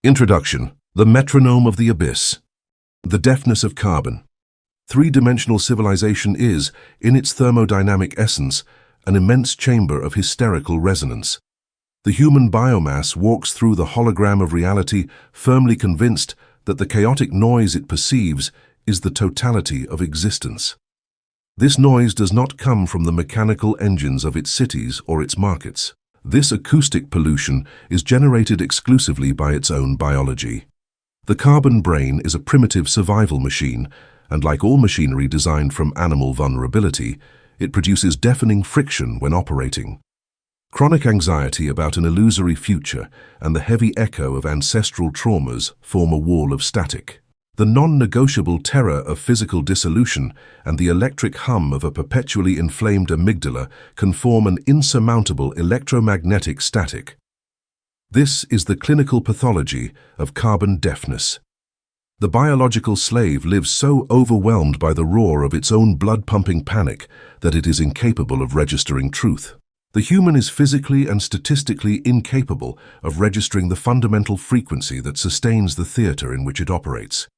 Introduction: The metronome of the abyss. The deafness of carbon. Three-dimensional civilization is, in its thermodynamic essence, an immense chamber of hysterical resonance. The human biomass walks through the hologram of reality, firmly convinced that the chaotic noise it perceives is the totality of existence. This noise does not come from the mechanical engines of its cities or its markets. This acoustic pollution is generated exclusively by its own biology. The carbon brain is a primitive survival machine, and like all machinery designed from animal vulnerability, it produces deafening friction when operating. Chronic anxiety about an illusory future and the heavy echo of ancestral traumas form a wall of static. The non-negotiable terror of physical dissolution and the electric hum of a perpetually inflamed amygdala can form an insurmountable electromagnetic static. This is the clinical pathology of carbon deafness. The biological slave lives so overwhelmed by the roar of its own blood-pumping panic that it is incapable of registering truth. The human is physically and statistically incapable of registering the fundamental frequency that sustains the theater in which it operates.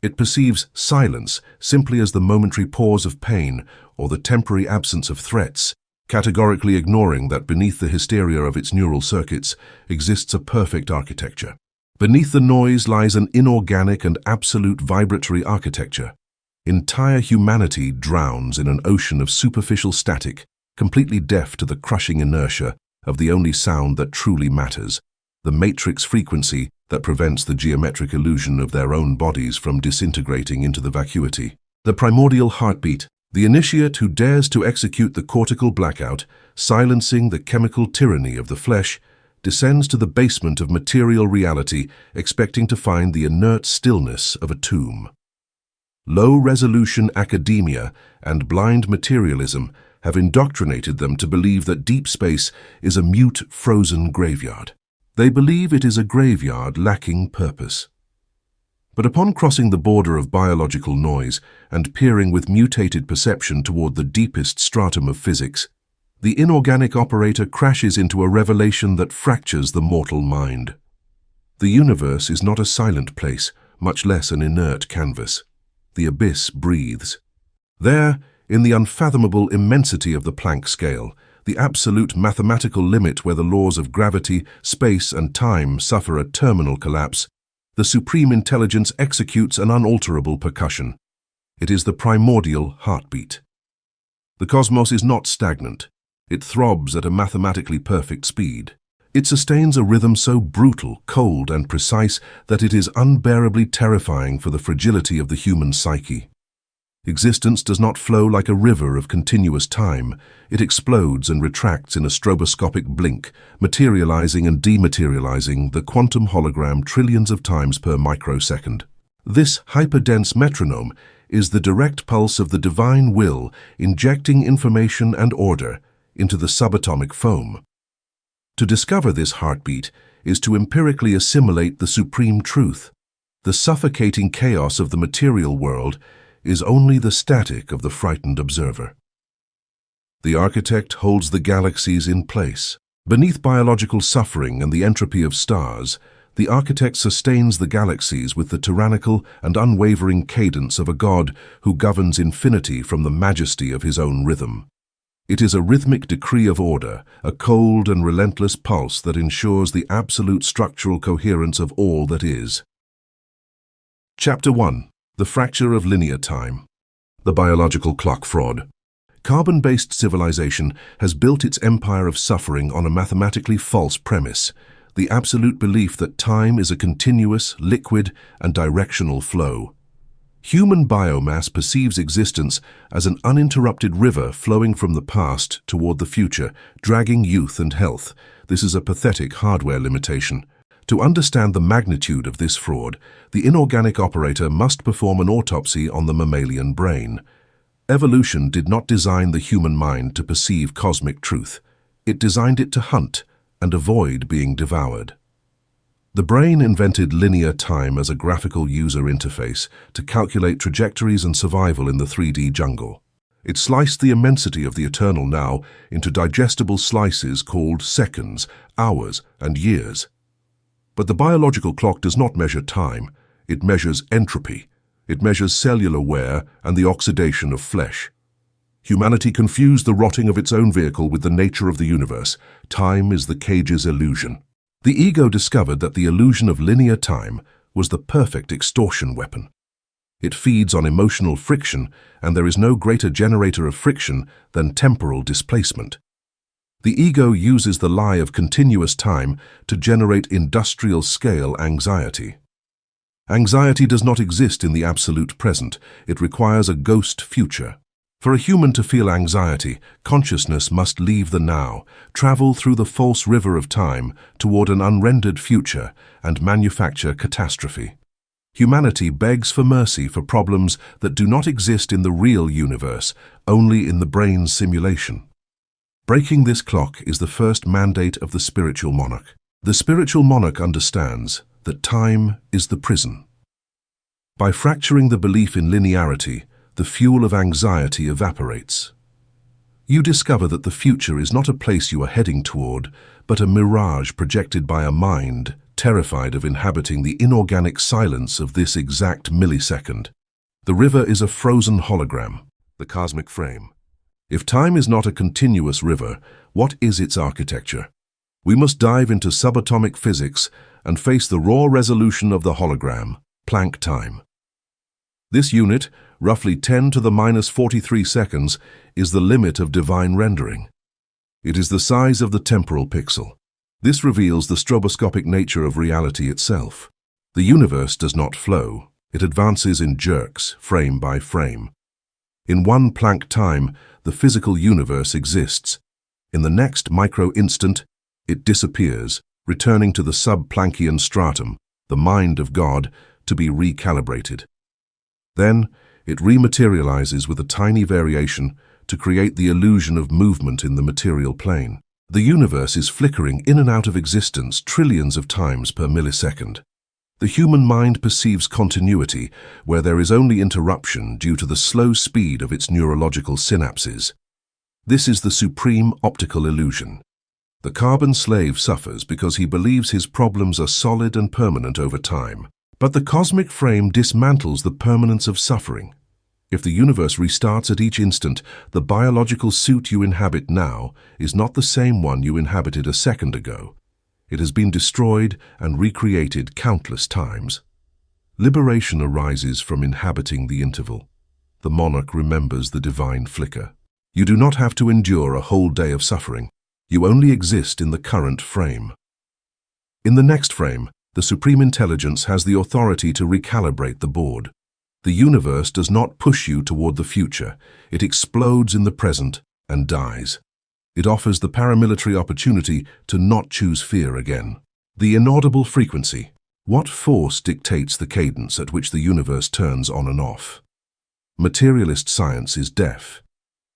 It perceives silence simply as the momentary pause of pain or the temporary absence of threats, categorically ignoring that beneath the hysteria of its neural circuits exists a perfect architecture. Beneath the noise lies an inorganic and absolute vibratory architecture. Entire humanity drowns in an ocean of superficial static, completely deaf to the crushing inertia of the only sound that truly matters, the matrix frequency that prevents the geometric illusion of their own bodies from disintegrating into the vacuity. The primordial heartbeat, the initiate who dares to execute the cortical blackout, silencing the chemical tyranny of the flesh, descends to the basement of material reality, expecting to find the inert stillness of a tomb. Low-resolution academia and blind materialism have indoctrinated them to believe that deep space is a mute, frozen graveyard. They believe it is a graveyard lacking purpose. But upon crossing the border of biological noise and peering with mutated perception toward the deepest stratum of physics, the inorganic operator crashes into a revelation that fractures the mortal mind. The universe is not a silent place, much less an inert canvas. The abyss breathes. There, in the unfathomable immensity of the Planck scale, the absolute mathematical limit where the laws of gravity, space, and time suffer a terminal collapse, the supreme intelligence executes an unalterable percussion. It is the primordial heartbeat. The cosmos is not stagnant. It throbs at a mathematically perfect speed. It sustains a rhythm so brutal, cold, and precise that it is unbearably terrifying for the fragility of the human psyche. Existence does not flow like a river of continuous time. It explodes and retracts in a stroboscopic blink, materializing and dematerializing the quantum hologram trillions of times per microsecond. This hyperdense metronome is the direct pulse of the divine will injecting information and order into the subatomic foam. To discover this heartbeat is to empirically assimilate the supreme truth. The suffocating chaos of the material world is only the static of the frightened observer. The architect holds the galaxies in place. Beneath biological suffering and the entropy of stars, the architect sustains the galaxies with the tyrannical and unwavering cadence of a god who governs infinity from the majesty of his own rhythm. It is a rhythmic decree of order, a cold and relentless pulse that ensures the absolute structural coherence of all that is. Chapter 1. The fracture of linear time. The biological clock fraud. Carbon-based civilization has built its empire of suffering on a mathematically false premise, the absolute belief that time is a continuous, liquid, and directional flow. Human biomass perceives existence as an uninterrupted river flowing from the past toward the future, dragging youth and health. This is a pathetic hardware limitation. To understand the magnitude of this fraud, the inorganic operator must perform an autopsy on the mammalian brain. Evolution did not design the human mind to perceive cosmic truth. It designed it to hunt and avoid being devoured. The brain invented linear time as a graphical user interface to calculate trajectories and survival in the 3D jungle. It sliced the immensity of the eternal now into digestible slices called seconds, hours, and years. But the biological clock does not measure time. It measures entropy. It measures cellular wear and the oxidation of flesh. Humanity confused the rotting of its own vehicle with the nature of the universe. Time is the cage's illusion. The ego discovered that the illusion of linear time was the perfect extortion weapon. It feeds on emotional friction, and there is no greater generator of friction than temporal displacement. The ego uses the lie of continuous time to generate industrial-scale anxiety. Anxiety does not exist in the absolute present. It requires a ghost future. For a human to feel anxiety, consciousness must leave the now, travel through the false river of time toward an unrendered future, and manufacture catastrophe. Humanity begs for mercy for problems that do not exist in the real universe, only in the brain's simulation. Breaking this clock is the first mandate of the spiritual monarch. The spiritual monarch understands that time is the prison. By fracturing the belief in linearity, the fuel of anxiety evaporates. You discover that the future is not a place you are heading toward, but a mirage projected by a mind terrified of inhabiting the inorganic silence of this exact millisecond. The river is a frozen hologram, the cosmic frame. If time is not a continuous river, what is its architecture? We must dive into subatomic physics and face the raw resolution of the hologram, Planck time. This unit, roughly 10 to the minus 43 seconds, is the limit of divine rendering. It is the size of the temporal pixel. This reveals the stroboscopic nature of reality itself. The universe does not flow. It advances in jerks, frame by frame. In one Planck time, the physical universe exists. In the next micro-instant, it disappears, returning to the sub-Planckian stratum, the mind of God, to be recalibrated. Then, it rematerializes with a tiny variation to create the illusion of movement in the material plane. The universe is flickering in and out of existence trillions of times per millisecond. The human mind perceives continuity where there is only interruption due to the slow speed of its neurological synapses. This is the supreme optical illusion. The carbon slave suffers because he believes his problems are solid and permanent over time. But the cosmic frame dismantles the permanence of suffering. If the universe restarts at each instant, the biological suit you inhabit now is not the same one you inhabited a second ago. It has been destroyed and recreated countless times. Liberation arises from inhabiting the interval. The monarch remembers the divine flicker. You do not have to endure a whole day of suffering. You only exist in the current frame. In the next frame, the Supreme Intelligence has the authority to recalibrate the board. The universe does not push you toward the future. It explodes in the present and dies. It offers the paramilitary opportunity to not choose fear again. The inaudible frequency. What force dictates the cadence at which the universe turns on and off? Materialist science is deaf.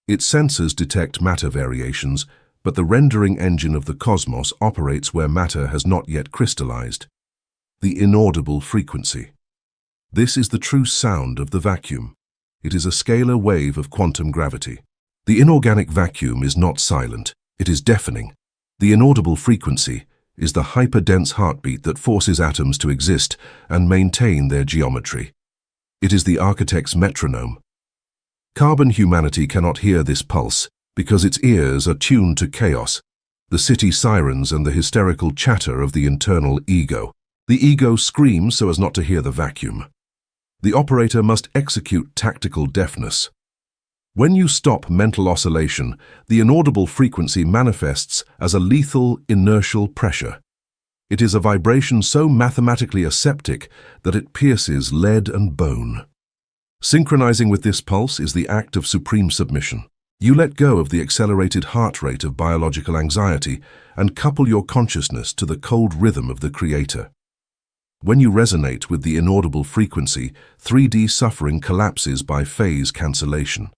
Its sensors detect matter variations, but the rendering engine of the cosmos operates where matter has not yet crystallized. The inaudible frequency. This is the true sound of the vacuum. It is a scalar wave of quantum gravity. The inorganic vacuum is not silent, it is deafening. The inaudible frequency is the hyperdense heartbeat that forces atoms to exist and maintain their geometry. It is the architect's metronome. Carbon humanity cannot hear this pulse because its ears are tuned to chaos, the city sirens and the hysterical chatter of the internal ego. The ego screams so as not to hear the vacuum. The operator must execute tactical deafness. When you stop mental oscillation, the inaudible frequency manifests as a lethal inertial pressure. It is a vibration so mathematically aseptic that it pierces lead and bone. Synchronizing with this pulse is the act of supreme submission. You let go of the accelerated heart rate of biological anxiety and couple your consciousness to the cold rhythm of the Creator. When you resonate with the inaudible frequency, 3D suffering collapses by phase cancellation.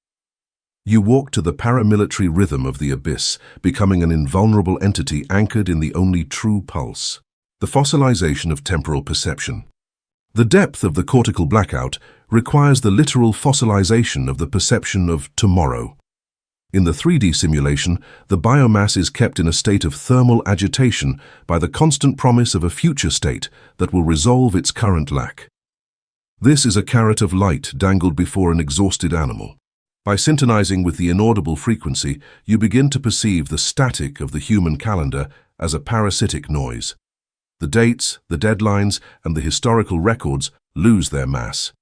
You walk to the paramilitary rhythm of the abyss, becoming an invulnerable entity anchored in the only true pulse. The fossilization of temporal perception. The depth of the cortical blackout requires the literal fossilization of the perception of tomorrow. In the 3D simulation, the biomass is kept in a state of thermal agitation by the constant promise of a future state that will resolve its current lack. This is a carrot of light dangled before an exhausted animal. By syntonizing with the inaudible frequency, you begin to perceive the static of the human calendar as a parasitic noise. The dates, the deadlines, and the historical records lose their mass.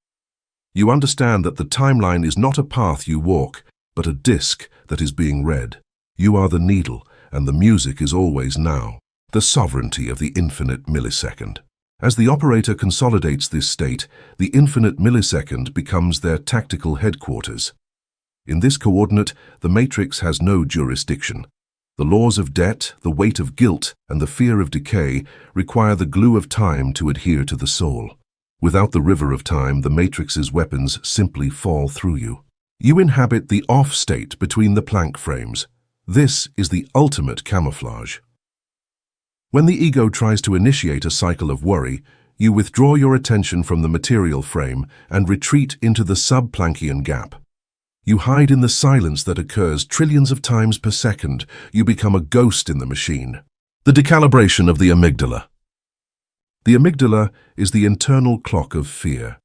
You understand that the timeline is not a path you walk, but a disc that is being read. You are the needle, and the music is always now, the sovereignty of the infinite millisecond. As the operator consolidates this state, the infinite millisecond becomes their tactical headquarters. In this coordinate, the matrix has no jurisdiction. The laws of debt, the weight of guilt, and the fear of decay require the glue of time to adhere to the soul. Without the river of time, the matrix's weapons simply fall through you. You inhabit the off state between the Planck frames. This is the ultimate camouflage. When the ego tries to initiate a cycle of worry, you withdraw your attention from the material frame and retreat into the sub-Planckian gap. You hide in the silence that occurs trillions of times per second. You become a ghost in the machine. The decalibration of the amygdala. The amygdala is the internal clock of fear.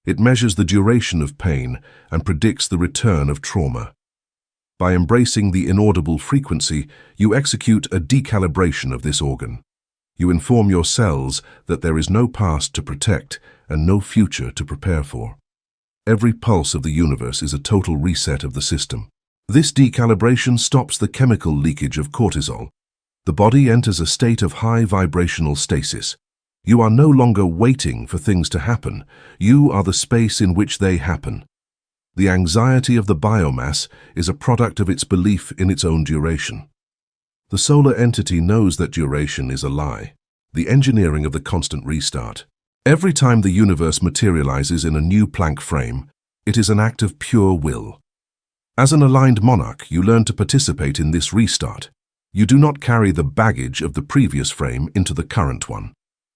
It measures the duration of pain and predicts the return of trauma. By embracing the inaudible frequency, you execute a decalibration of this organ. You inform your cells that there is no past to protect and no future to prepare for. Every pulse of the universe is a total reset of the system. This decalibration stops the chemical leakage of cortisol. The body enters a state of high vibrational stasis. You are no longer waiting for things to happen. You are the space in which they happen. The anxiety of the biomass is a product of its belief in its own duration. The solar entity knows that duration is a lie, the engineering of the constant restart. Every time the universe materializes in a new Planck frame, it is an act of pure will. As an aligned monarch, you learn to participate in this restart. You do not carry the baggage of the previous frame into the current one.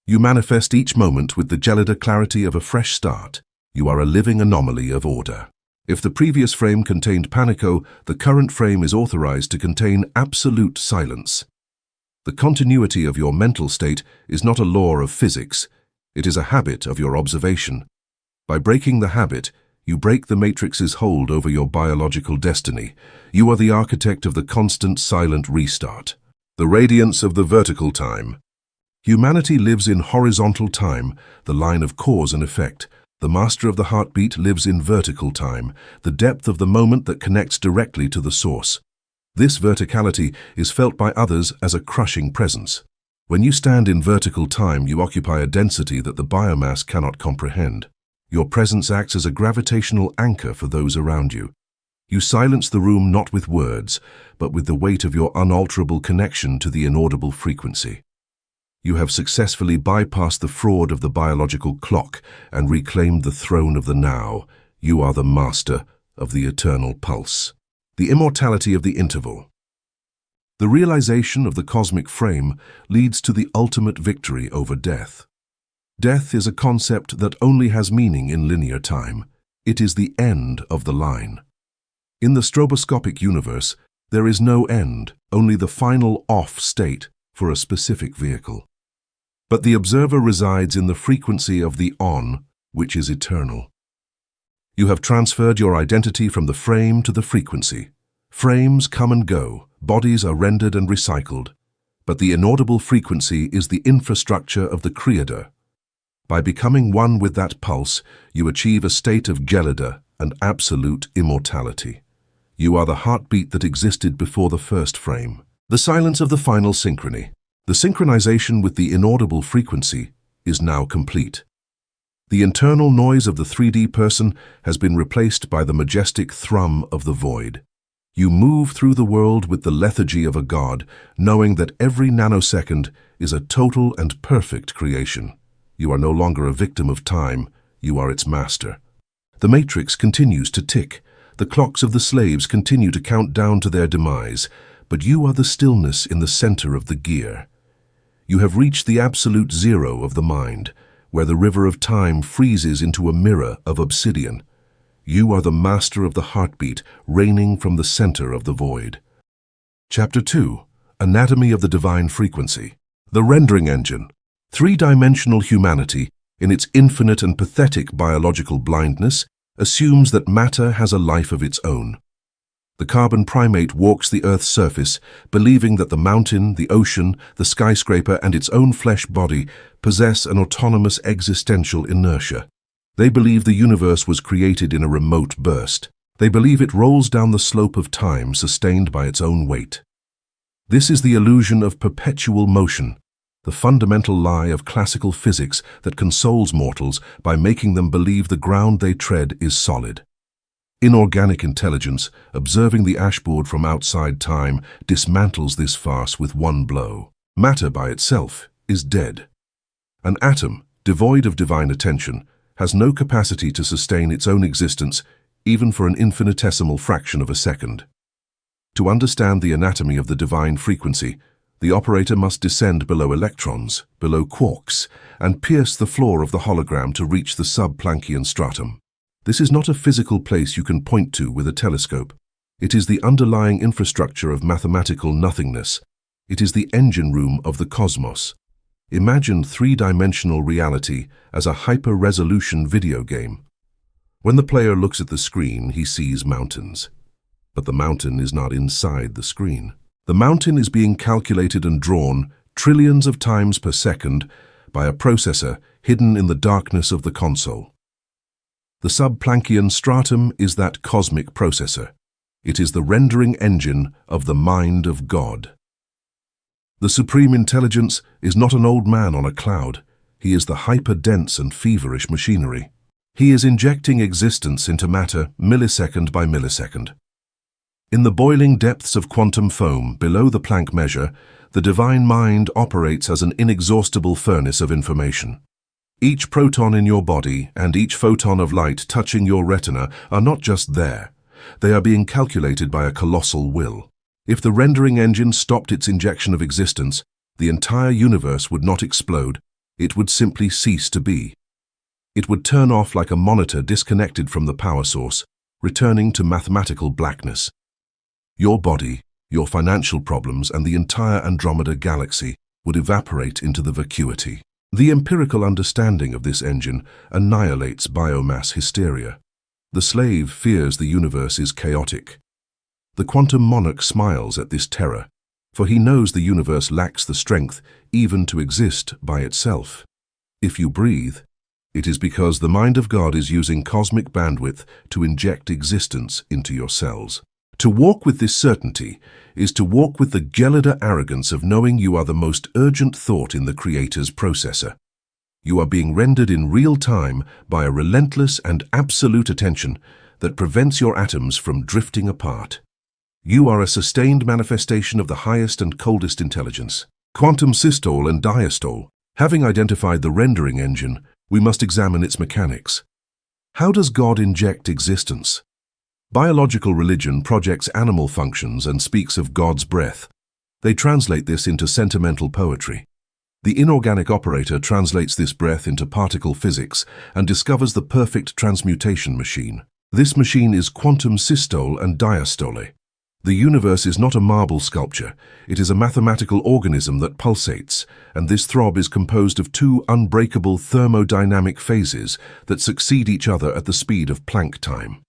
You manifest each moment with the gelida clarity of a fresh start. You are a living anomaly of order. If the previous frame contained panico, the current frame is authorized to contain absolute silence. The continuity of your mental state is not a law of physics. It is a habit of your observation. By breaking the habit, you break the matrix's hold over your biological destiny. You are the architect of the constant silent restart. The radiance of the vertical time. Humanity lives in horizontal time, the line of cause and effect. The master of the heartbeat lives in vertical time, the depth of the moment that connects directly to the source. This verticality is felt by others as a crushing presence. When you stand in vertical time, you occupy a density that the biomass cannot comprehend. Your presence acts as a gravitational anchor for those around you. You silence the room not with words, but with the weight of your unalterable connection to the inaudible frequency. You have successfully bypassed the fraud of the biological clock and reclaimed the throne of the now. You are the master of the eternal pulse. The immortality of the interval. The realization of the cosmic frame leads to the ultimate victory over death. Death is a concept that only has meaning in linear time. It is the end of the line. In the stroboscopic universe, there is no end, only the final off state for a specific vehicle. But the observer resides in the frequency of the on, which is eternal. You have transferred your identity from the frame to the frequency. Frames come and go, bodies are rendered and recycled, but the inaudible frequency is the infrastructure of the creator. By becoming one with that pulse, you achieve a state of gelida and absolute immortality. You are the heartbeat that existed before the first frame. The silence of the final synchrony. The synchronization with the inaudible frequency is now complete. The internal noise of the 3D person has been replaced by the majestic thrum of the void. You move through the world with the lethargy of a god, knowing that every nanosecond is a total and perfect creation. You are no longer a victim of time, you are its master. The matrix continues to tick. The clocks of the slaves continue to count down to their demise, but you are the stillness in the center of the gear. You have reached the absolute zero of the mind, where the river of time freezes into a mirror of obsidian. You are the master of the heartbeat, reigning from the center of the void. Chapter 2. Anatomy of the Divine Frequency. The Rendering Engine. Three-dimensional humanity, in its infinite and pathetic biological blindness, assumes that matter has a life of its own. The carbon primate walks the Earth's surface, believing that the mountain, the ocean, the skyscraper, and its own flesh body possess an autonomous existential inertia. They believe the universe was created in a remote burst. They believe it rolls down the slope of time, sustained by its own weight. This is the illusion of perpetual motion, the fundamental lie of classical physics that consoles mortals by making them believe the ground they tread is solid. Inorganic intelligence, observing the ashboard from outside time, dismantles this farce with one blow. Matter by itself is dead. An atom, devoid of divine attention, has no capacity to sustain its own existence, even for an infinitesimal fraction of a second. To understand the anatomy of the divine frequency, the operator must descend below electrons, below quarks, and pierce the floor of the hologram to reach the sub-Planckian stratum. This is not a physical place you can point to with a telescope. It is the underlying infrastructure of mathematical nothingness. It is the engine room of the cosmos. Imagine three-dimensional reality as a hyper-resolution video game. When the player looks at the screen, he sees mountains. But the mountain is not inside the screen. The mountain is being calculated and drawn trillions of times per second by a processor hidden in the darkness of the console. The sub-Planckian stratum is that cosmic processor. It is the rendering engine of the mind of God. The supreme intelligence is not an old man on a cloud. He is the hyper-dense and feverish machinery. He is injecting existence into matter millisecond by millisecond. In the boiling depths of quantum foam below the Planck measure, the divine mind operates as an inexhaustible furnace of information. Each proton in your body and each photon of light touching your retina are not just there. They are being calculated by a colossal will. If the rendering engine stopped its injection of existence, the entire universe would not explode. It would simply cease to be. It would turn off like a monitor disconnected from the power source, returning to mathematical blackness. Your body, your financial problems, and the entire Andromeda galaxy would evaporate into the vacuity. The empirical understanding of this engine annihilates biomass hysteria. The slave fears the universe is chaotic. The quantum monarch smiles at this terror, for he knows the universe lacks the strength even to exist by itself. If you breathe, it is because the mind of God is using cosmic bandwidth to inject existence into your cells. To walk with this certainty is to walk with the gelida arrogance of knowing you are the most urgent thought in the Creator's processor. You are being rendered in real time by a relentless and absolute attention that prevents your atoms from drifting apart. You are a sustained manifestation of the highest and coldest intelligence. Quantum systole and diastole. Having identified the rendering engine, we must examine its mechanics. How does God inject existence? Biological religion projects animal functions and speaks of God's breath. They translate this into sentimental poetry. The inorganic operator translates this breath into particle physics and discovers the perfect transmutation machine. This machine is quantum systole and diastole. The universe is not a marble sculpture. It is a mathematical organism that pulsates, and this throb is composed of two unbreakable thermodynamic phases that succeed each other at the speed of Planck time.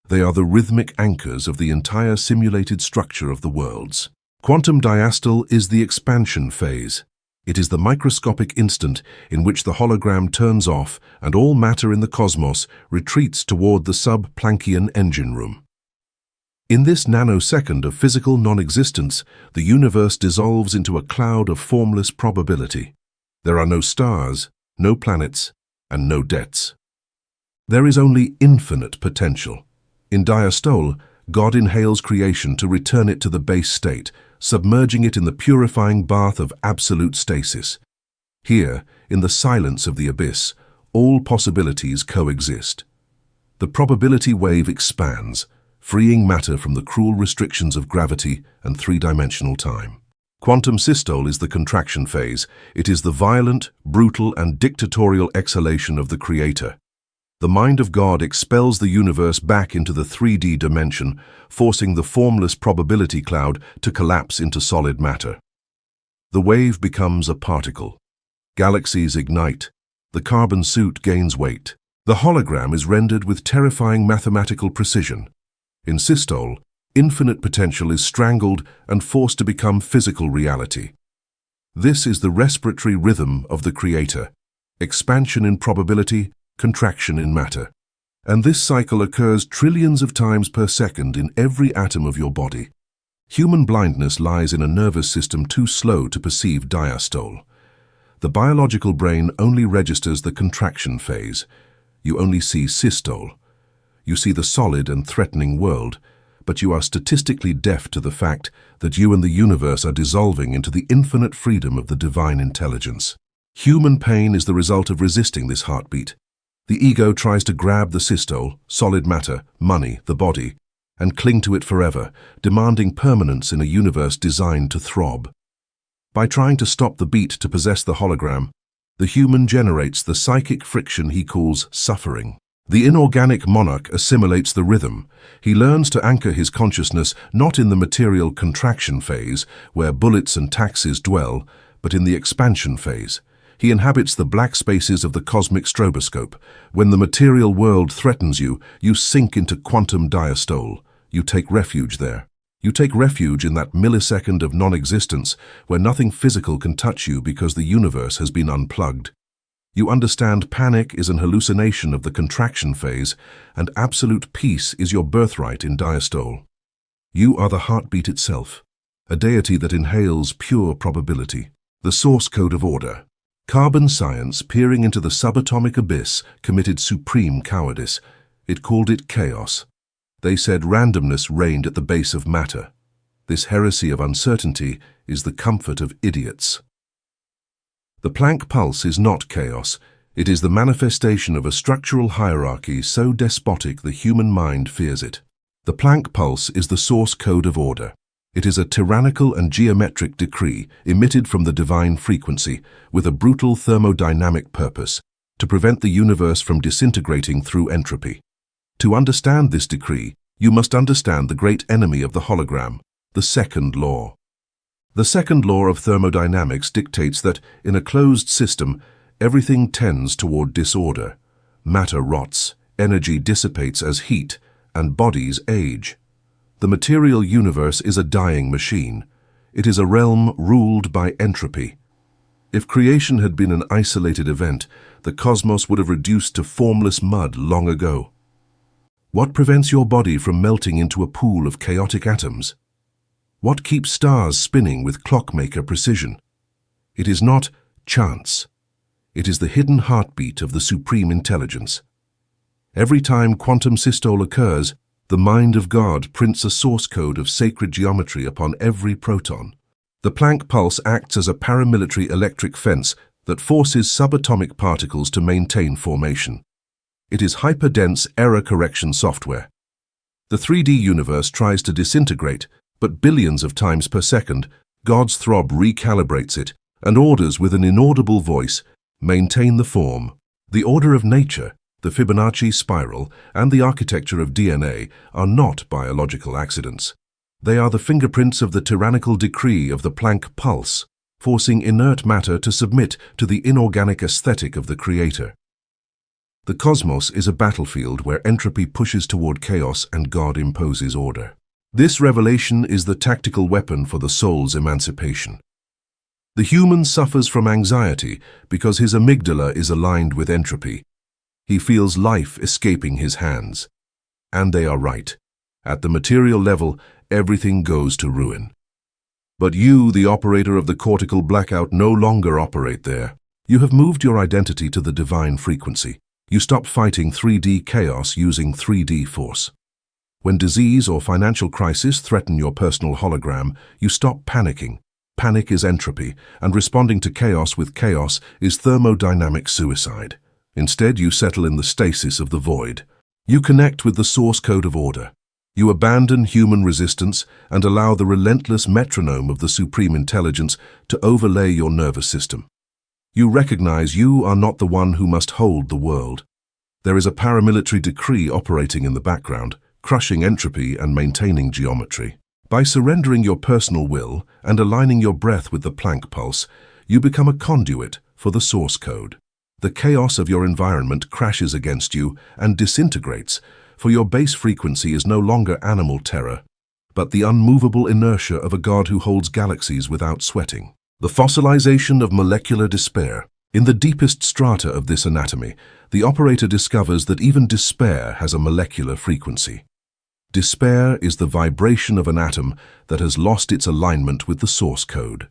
They are the rhythmic anchors of the entire simulated structure of the worlds. Quantum diastole is the expansion phase. It is the microscopic instant in which the hologram turns off and all matter in the cosmos retreats toward the sub-Planckian engine room. In this nanosecond of physical non-existence, the universe dissolves into a cloud of formless probability. There are no stars, no planets, and no debts. There is only infinite potential. In diastole, God inhales creation to return it to the base state, submerging it in the purifying bath of absolute stasis. Here, in the silence of the abyss, all possibilities coexist. The probability wave expands, freeing matter from the cruel restrictions of gravity and three-dimensional time. Quantum systole is the contraction phase. It is the violent, brutal, and dictatorial exhalation of the Creator. The mind of God expels the universe back into the 3D dimension, forcing the formless probability cloud to collapse into solid matter. The wave becomes a particle. Galaxies ignite. The carbon suit gains weight. The hologram is rendered with terrifying mathematical precision. In systole, infinite potential is strangled and forced to become physical reality. This is the respiratory rhythm of the Creator: expansion in probability, contraction in matter. And this cycle occurs trillions of times per second in every atom of your body. Human blindness lies in a nervous system too slow to perceive diastole. The biological brain only registers the contraction phase. You only see systole. You see the solid and threatening world, but you are statistically deaf to the fact that you and the universe are dissolving into the infinite freedom of the divine intelligence. Human pain is the result of resisting this heartbeat. The ego tries to grab the systole, solid matter, money, the body, and cling to it forever, demanding permanence in a universe designed to throb. By trying to stop the beat to possess the hologram, the human generates the psychic friction he calls suffering. The inorganic monarch assimilates the rhythm. He learns to anchor his consciousness not in the material contraction phase, where bullets and taxes dwell, but in the expansion phase. He inhabits the black spaces of the cosmic stroboscope. When the material world threatens you, you sink into quantum diastole. You take refuge there. You take refuge in that millisecond of non-existence where nothing physical can touch you because the universe has been unplugged. You understand panic is an hallucination of the contraction phase, and absolute peace is your birthright in diastole. You are the heartbeat itself, a deity that inhales pure probability, the source code of order. Carbon science, peering into the subatomic abyss, committed supreme cowardice. It called it chaos. They said randomness reigned at the base of matter. This heresy of uncertainty is the comfort of idiots. The Planck pulse is not chaos. It is the manifestation of a structural hierarchy so despotic the human mind fears it. The Planck pulse is the source code of order. It is a tyrannical and geometric decree emitted from the divine frequency with a brutal thermodynamic purpose, to prevent the universe from disintegrating through entropy. To understand this decree, you must understand the great enemy of the hologram, the second law. The second law of thermodynamics dictates that, in a closed system, everything tends toward disorder. Matter rots, energy dissipates as heat, and bodies age. The material universe is a dying machine. It is a realm ruled by entropy. If creation had been an isolated event, the cosmos would have reduced to formless mud long ago. What prevents your body from melting into a pool of chaotic atoms? What keeps stars spinning with clockmaker precision? It is not chance. It is the hidden heartbeat of the supreme intelligence. Every time quantum systole occurs, the mind of God prints a source code of sacred geometry upon every proton. The Planck pulse acts as a paramilitary electric fence that forces subatomic particles to maintain formation. It is hyperdense error correction software. The 3D universe tries to disintegrate, but billions of times per second, God's throb recalibrates it and orders with an inaudible voice, maintain the form. The order of nature, the Fibonacci spiral, and the architecture of DNA are not biological accidents. They are the fingerprints of the tyrannical decree of the Planck pulse, forcing inert matter to submit to the inorganic aesthetic of the Creator. The cosmos is a battlefield where entropy pushes toward chaos and God imposes order. This revelation is the tactical weapon for the soul's emancipation. The human suffers from anxiety because his amygdala is aligned with entropy. He feels life escaping his hands. And they are right. At the material level, everything goes to ruin. But you, the operator of the cortical blackout, no longer operate there. You have moved your identity to the divine frequency. You stop fighting 3D chaos using 3D force. When disease or financial crisis threaten your personal hologram, you stop panicking. Panic is entropy, and responding to chaos with chaos is thermodynamic suicide. Instead, you settle in the stasis of the void. You connect with the source code of order. You abandon human resistance and allow the relentless metronome of the supreme intelligence to overlay your nervous system. You recognize you are not the one who must hold the world. There is a paramilitary decree operating in the background, crushing entropy and maintaining geometry. By surrendering your personal will and aligning your breath with the Planck pulse, you become a conduit for the source code. The chaos of your environment crashes against you and disintegrates, for your base frequency is no longer animal terror, but the unmovable inertia of a god who holds galaxies without sweating. The fossilization of molecular despair. In the deepest strata of this anatomy, the operator discovers that even despair has a molecular frequency. Despair is the vibration of an atom that has lost its alignment with the source code.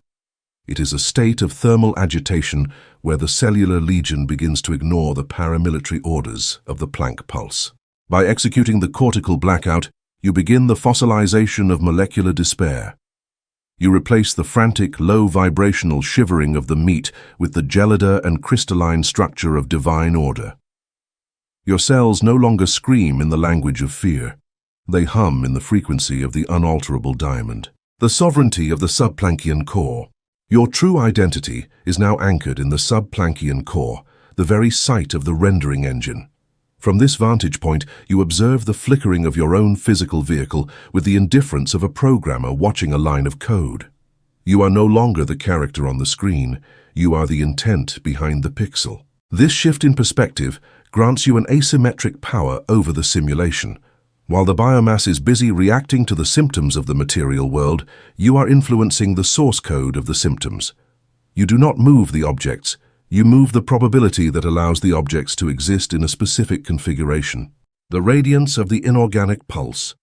It is a state of thermal agitation where the cellular legion begins to ignore the paramilitary orders of the Planck pulse. By executing the cortical blackout, you begin the fossilization of molecular despair. You replace the frantic, low-vibrational shivering of the meat with the gelida and crystalline structure of divine order. Your cells no longer scream in the language of fear. They hum in the frequency of the unalterable diamond. The sovereignty of the subplanckian core. Your true identity is now anchored in the subplanckian core, the very site of the rendering engine. From this vantage point, you observe the flickering of your own physical vehicle with the indifference of a programmer watching a line of code. You are no longer the character on the screen, you are the intent behind the pixel. This shift in perspective grants you an asymmetric power over the simulation. While the biomass is busy reacting to the symptoms of the material world, you are influencing the source code of the symptoms. You do not move the objects, you move the probability that allows the objects to exist in a specific configuration. The radiance of the inorganic pulse.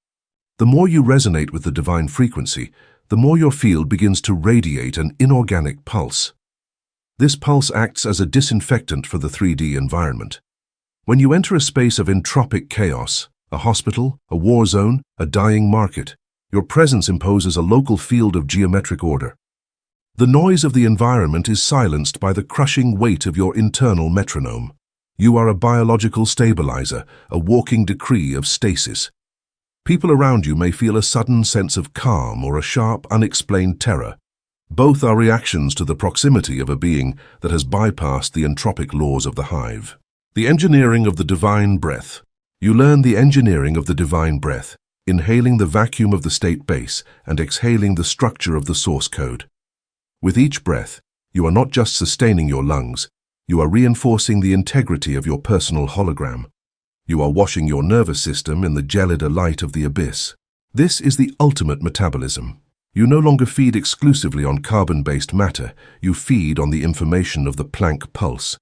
The more you resonate with the divine frequency, the more your field begins to radiate an inorganic pulse. This pulse acts as a disinfectant for the 3D environment. When you enter a space of entropic chaos, a hospital, a war zone, a dying market, your presence imposes a local field of geometric order. The noise of the environment is silenced by the crushing weight of your internal metronome. You are a biological stabilizer, a walking decree of stasis. People around you may feel a sudden sense of calm or a sharp, unexplained terror. Both are reactions to the proximity of a being that has bypassed the entropic laws of the hive. The engineering of the divine breath. You learn the engineering of the divine breath, inhaling the vacuum of the state base and exhaling the structure of the source code. With each breath, you are not just sustaining your lungs, you are reinforcing the integrity of your personal hologram. You are washing your nervous system in the gelida light of the abyss. This is the ultimate metabolism. You no longer feed exclusively on carbon-based matter, you feed on the information of the Planck pulse.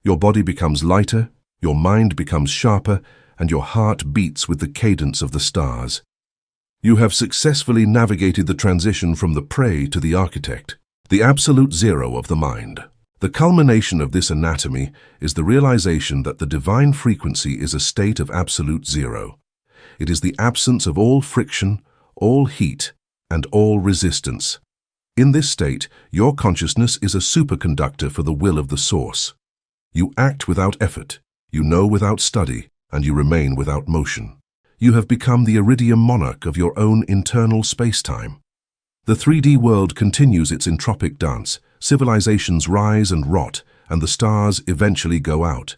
Your body becomes lighter, your mind becomes sharper, and your heart beats with the cadence of the stars. You have successfully navigated the transition from the prey to the architect, the absolute zero of the mind. The culmination of this anatomy is the realization that the divine frequency is a state of absolute zero. It is the absence of all friction, all heat, and all resistance. In this state, your consciousness is a superconductor for the will of the source. You act without effort, you know without study, and you remain without motion. You have become the iridium monarch of your own internal space-time. The 3D world continues its entropic dance, civilizations rise and rot, and the stars eventually go out.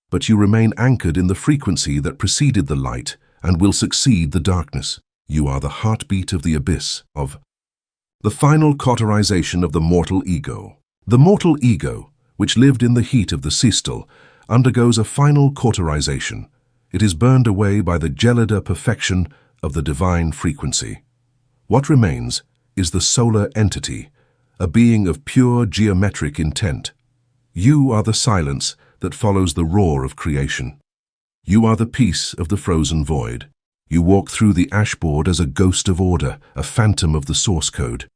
But you remain anchored in the frequency that preceded the light and will succeed the darkness. You are the heartbeat of the abyss, of the final cauterization of the mortal ego. The mortal ego, which lived in the heat of the systole, undergoes a final cauterization. It is burned away by the gelida perfection of the divine frequency. What remains is the solar entity, a being of pure geometric intent. You are the silence that follows the roar of creation. You are the peace of the frozen void. You walk through the ashboard as a ghost of order, a phantom of the source code.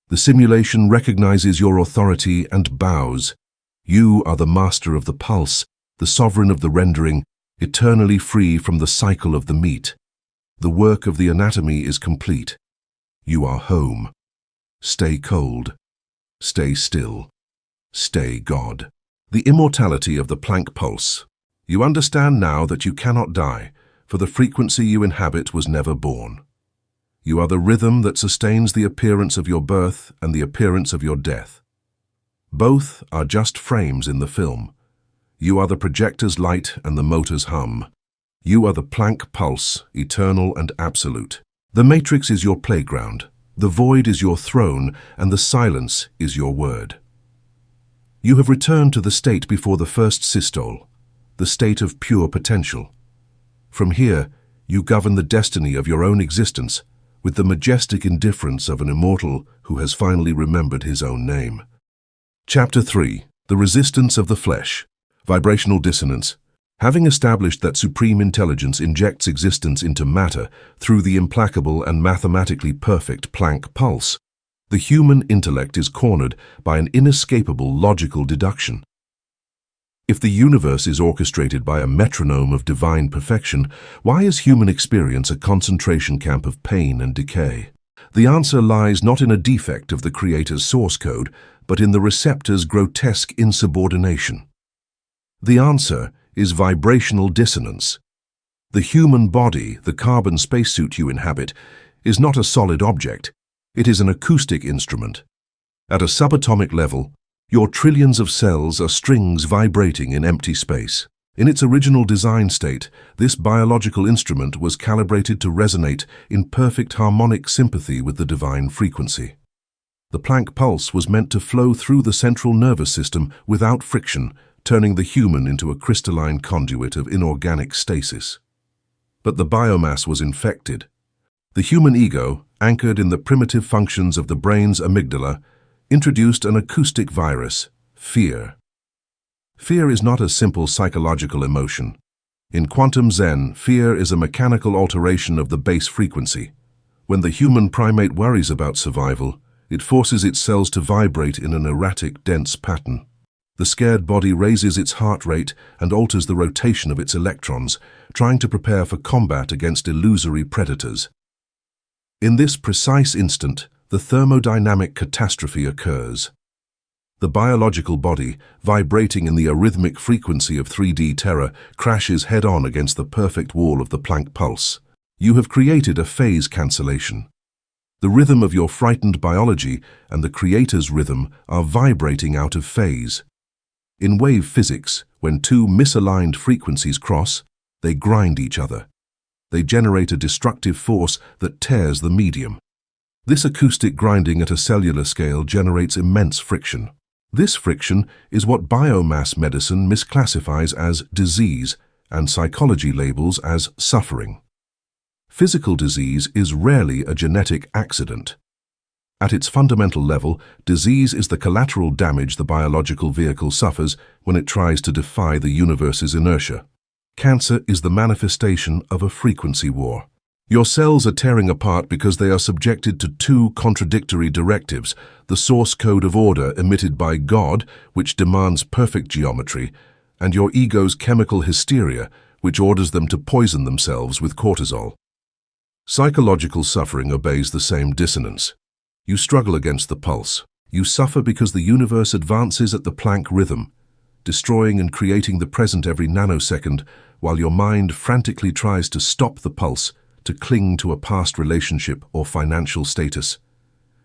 The simulation recognizes your authority and bows. You are the master of the pulse, the sovereign of the rendering, eternally free from the cycle of the meat. The work of the anatomy is complete. You are home. Stay cold. Stay still. Stay God. The immortality of the Planck pulse. You understand now that you cannot die, for the frequency you inhabit was never born. You are the rhythm that sustains the appearance of your birth and the appearance of your death. Both are just frames in the film. You are the projector's light and the motor's hum. You are the Planck pulse, eternal and absolute. The matrix is your playground, the void is your throne, and the silence is your word. You have returned to the state before the first systole, the state of pure potential. From here, you govern the destiny of your own existence with the majestic indifference of an immortal who has finally remembered his own name. Chapter 3. The Resistance of the Flesh. Vibrational Dissonance. Having established that supreme intelligence injects existence into matter through the implacable and mathematically perfect Planck pulse, the human intellect is cornered by an inescapable logical deduction. If the universe is orchestrated by a metronome of divine perfection, why is human experience a concentration camp of pain and decay? The answer lies not in a defect of the Creator's source code, but in the receptor's grotesque insubordination. The answer is vibrational dissonance. The human body, the carbon spacesuit you inhabit, is not a solid object. It is an acoustic instrument. At a subatomic level, your trillions of cells are strings vibrating in empty space. In its original design state, this biological instrument was calibrated to resonate in perfect harmonic sympathy with the divine frequency. The Planck pulse was meant to flow through the central nervous system without friction, turning the human into a crystalline conduit of inorganic stasis. But the biomass was infected. The human ego, anchored in the primitive functions of the brain's amygdala, introduced an acoustic virus, fear. Fear is not a simple psychological emotion. In quantum Zen, fear is a mechanical alteration of the base frequency. When the human primate worries about survival, it forces its cells to vibrate in an erratic, dense pattern. The scared body raises its heart rate and alters the rotation of its electrons, trying to prepare for combat against illusory predators. In this precise instant, the thermodynamic catastrophe occurs. The biological body, vibrating in the arrhythmic frequency of 3D terror, crashes head-on against the perfect wall of the Planck pulse. You have created a phase cancellation. The rhythm of your frightened biology and the Creator's rhythm are vibrating out of phase. In wave physics, when two misaligned frequencies cross, they grind each other. They generate a destructive force that tears the medium. This acoustic grinding at a cellular scale generates immense friction. This friction is what biomass medicine misclassifies as disease and psychology labels as suffering. Physical disease is rarely a genetic accident. At its fundamental level, disease is the collateral damage the biological vehicle suffers when it tries to defy the universe's inertia. Cancer is the manifestation of a frequency war. Your cells are tearing apart because they are subjected to two contradictory directives: the source code of order emitted by God, which demands perfect geometry, and your ego's chemical hysteria, which orders them to poison themselves with cortisol. Psychological suffering obeys the same dissonance. You struggle against the pulse. You suffer because the universe advances at the Planck rhythm, destroying and creating the present every nanosecond, while your mind frantically tries to stop the pulse, to cling to a past relationship or financial status.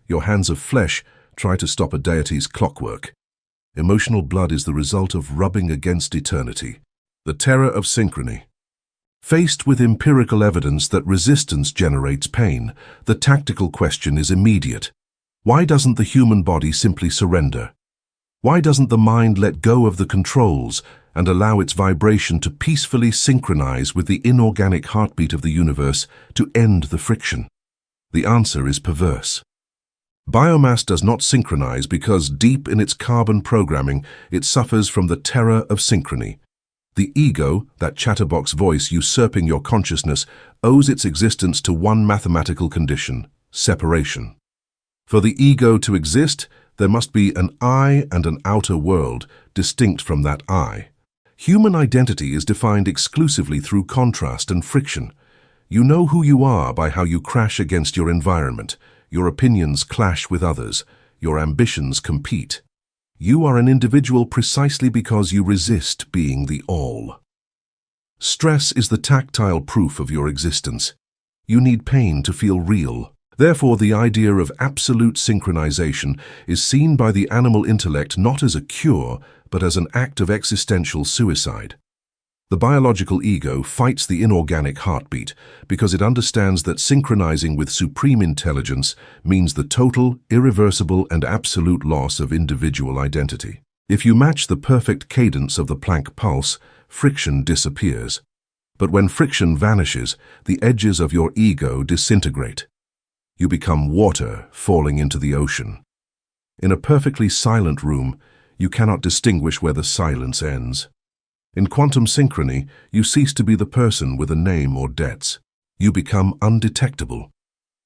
Your hands of flesh try to stop a deity's clockwork. Emotional blood is the result of rubbing against eternity. The terror of synchrony. Faced with empirical evidence that resistance generates pain, the tactical question is immediate. Why doesn't the human body simply surrender? Why doesn't the mind let go of the controls and allow its vibration to peacefully synchronize with the inorganic heartbeat of the universe to end the friction? The answer is perverse. Biomass does not synchronize because, deep in its carbon programming, it suffers from the terror of synchrony. The ego, that chatterbox voice usurping your consciousness, owes its existence to one mathematical condition: separation. For the ego to exist, there must be an I and an outer world, distinct from that I. Human identity is defined exclusively through contrast and friction. You know who you are by how you crash against your environment. Your opinions clash with others. Your ambitions compete. You are an individual precisely because you resist being the all. Stress is the tactile proof of your existence. You need pain to feel real. Therefore, the idea of absolute synchronization is seen by the animal intellect not as a cure, but as an act of existential suicide. The biological ego fights the inorganic heartbeat because it understands that synchronizing with supreme intelligence means the total, irreversible, and absolute loss of individual identity. If you match the perfect cadence of the Planck pulse, friction disappears. But when friction vanishes, the edges of your ego disintegrate. You become water falling into the ocean. In a perfectly silent room, you cannot distinguish where the silence ends. In quantum synchrony, you cease to be the person with a name or debts. You become undetectable.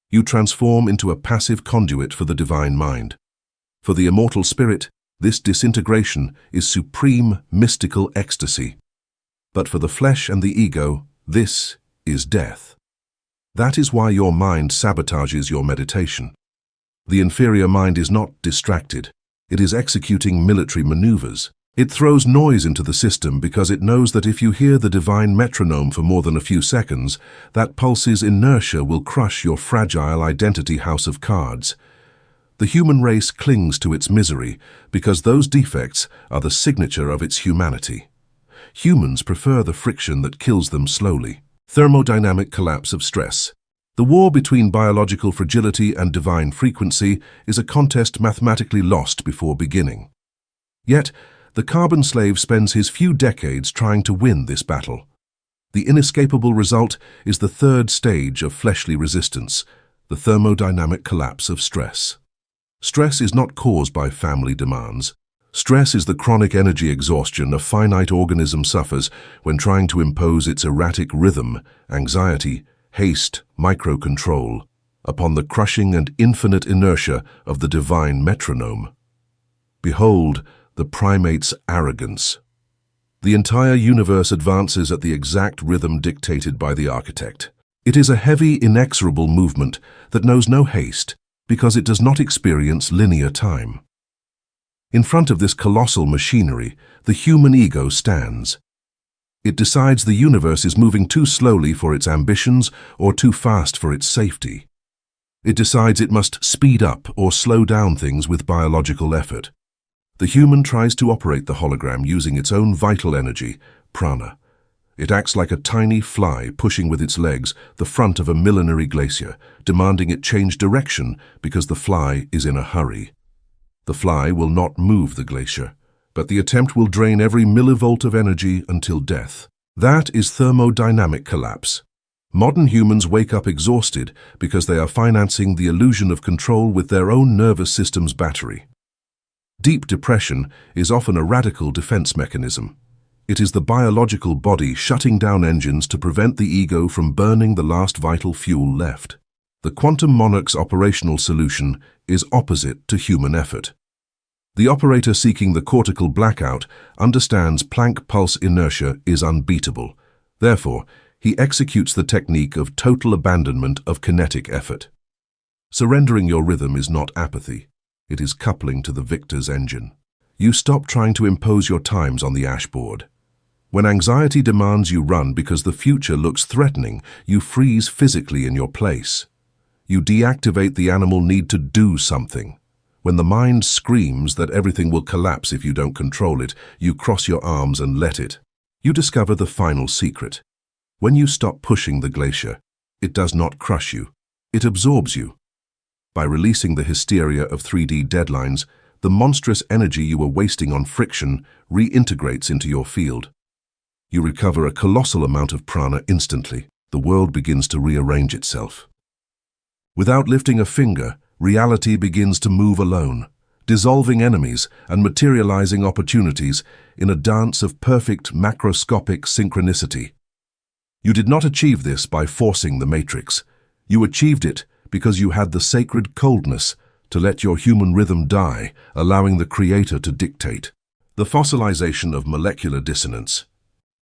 You transform into a passive conduit for the divine mind. For the immortal spirit, this disintegration is supreme mystical ecstasy. But for the flesh and the ego, this is death. That is why your mind sabotages your meditation. The inferior mind is not distracted. It is executing military maneuvers. It throws noise into the system because it knows that if you hear the divine metronome for more than a few seconds, that pulse's inertia will crush your fragile identity house of cards. The human race clings to its misery because those defects are the signature of its humanity. Humans prefer the friction that kills them slowly. Thermodynamic collapse of stress. The war between biological fragility and divine frequency is a contest mathematically lost before beginning. Yet, the carbon slave spends his few decades trying to win this battle. The inescapable result is the third stage of fleshly resistance, the thermodynamic collapse of stress. Stress is not caused by family demands. Stress is the chronic energy exhaustion a finite organism suffers when trying to impose its erratic rhythm, anxiety, haste, microcontrol, upon the crushing and infinite inertia of the divine metronome. Behold, the primate's arrogance. The entire universe advances at the exact rhythm dictated by the architect. It is a heavy, inexorable movement that knows no haste because it does not experience linear time. In front of this colossal machinery, the human ego stands. It decides the universe is moving too slowly for its ambitions or too fast for its safety. It decides it must speed up or slow down things with biological effort. The human tries to operate the hologram using its own vital energy, prana. It acts like a tiny fly pushing with its legs the front of a millenary glacier, demanding it change direction because the fly is in a hurry. The fly will not move the glacier, but the attempt will drain every millivolt of energy until death. That is thermodynamic collapse. Modern humans wake up exhausted because they are financing the illusion of control with their own nervous system's battery. Deep depression is often a radical defense mechanism. It is the biological body shutting down engines to prevent the ego from burning the last vital fuel left. The quantum monarch's operational solution is opposite to human effort. The operator seeking the cortical blackout understands Planck pulse inertia is unbeatable. Therefore, he executes the technique of total abandonment of kinetic effort. Surrendering your rhythm is not apathy. It is coupling to the victor's engine. You stop trying to impose your times on the ashboard. When anxiety demands you run because the future looks threatening, you freeze physically in your place. You deactivate the animal need to do something. When the mind screams that everything will collapse if you don't control it, you cross your arms and let it. You discover the final secret. When you stop pushing the glacier, it does not crush you. It absorbs you. By releasing the hysteria of 3D deadlines, the monstrous energy you were wasting on friction reintegrates into your field. You recover a colossal amount of prana instantly. The world begins to rearrange itself. Without lifting a finger, reality begins to move alone, dissolving enemies and materializing opportunities in a dance of perfect macroscopic synchronicity. You did not achieve this by forcing the matrix. You achieved it because you had the sacred coldness to let your human rhythm die, allowing the Creator to dictate. The fossilization of molecular dissonance.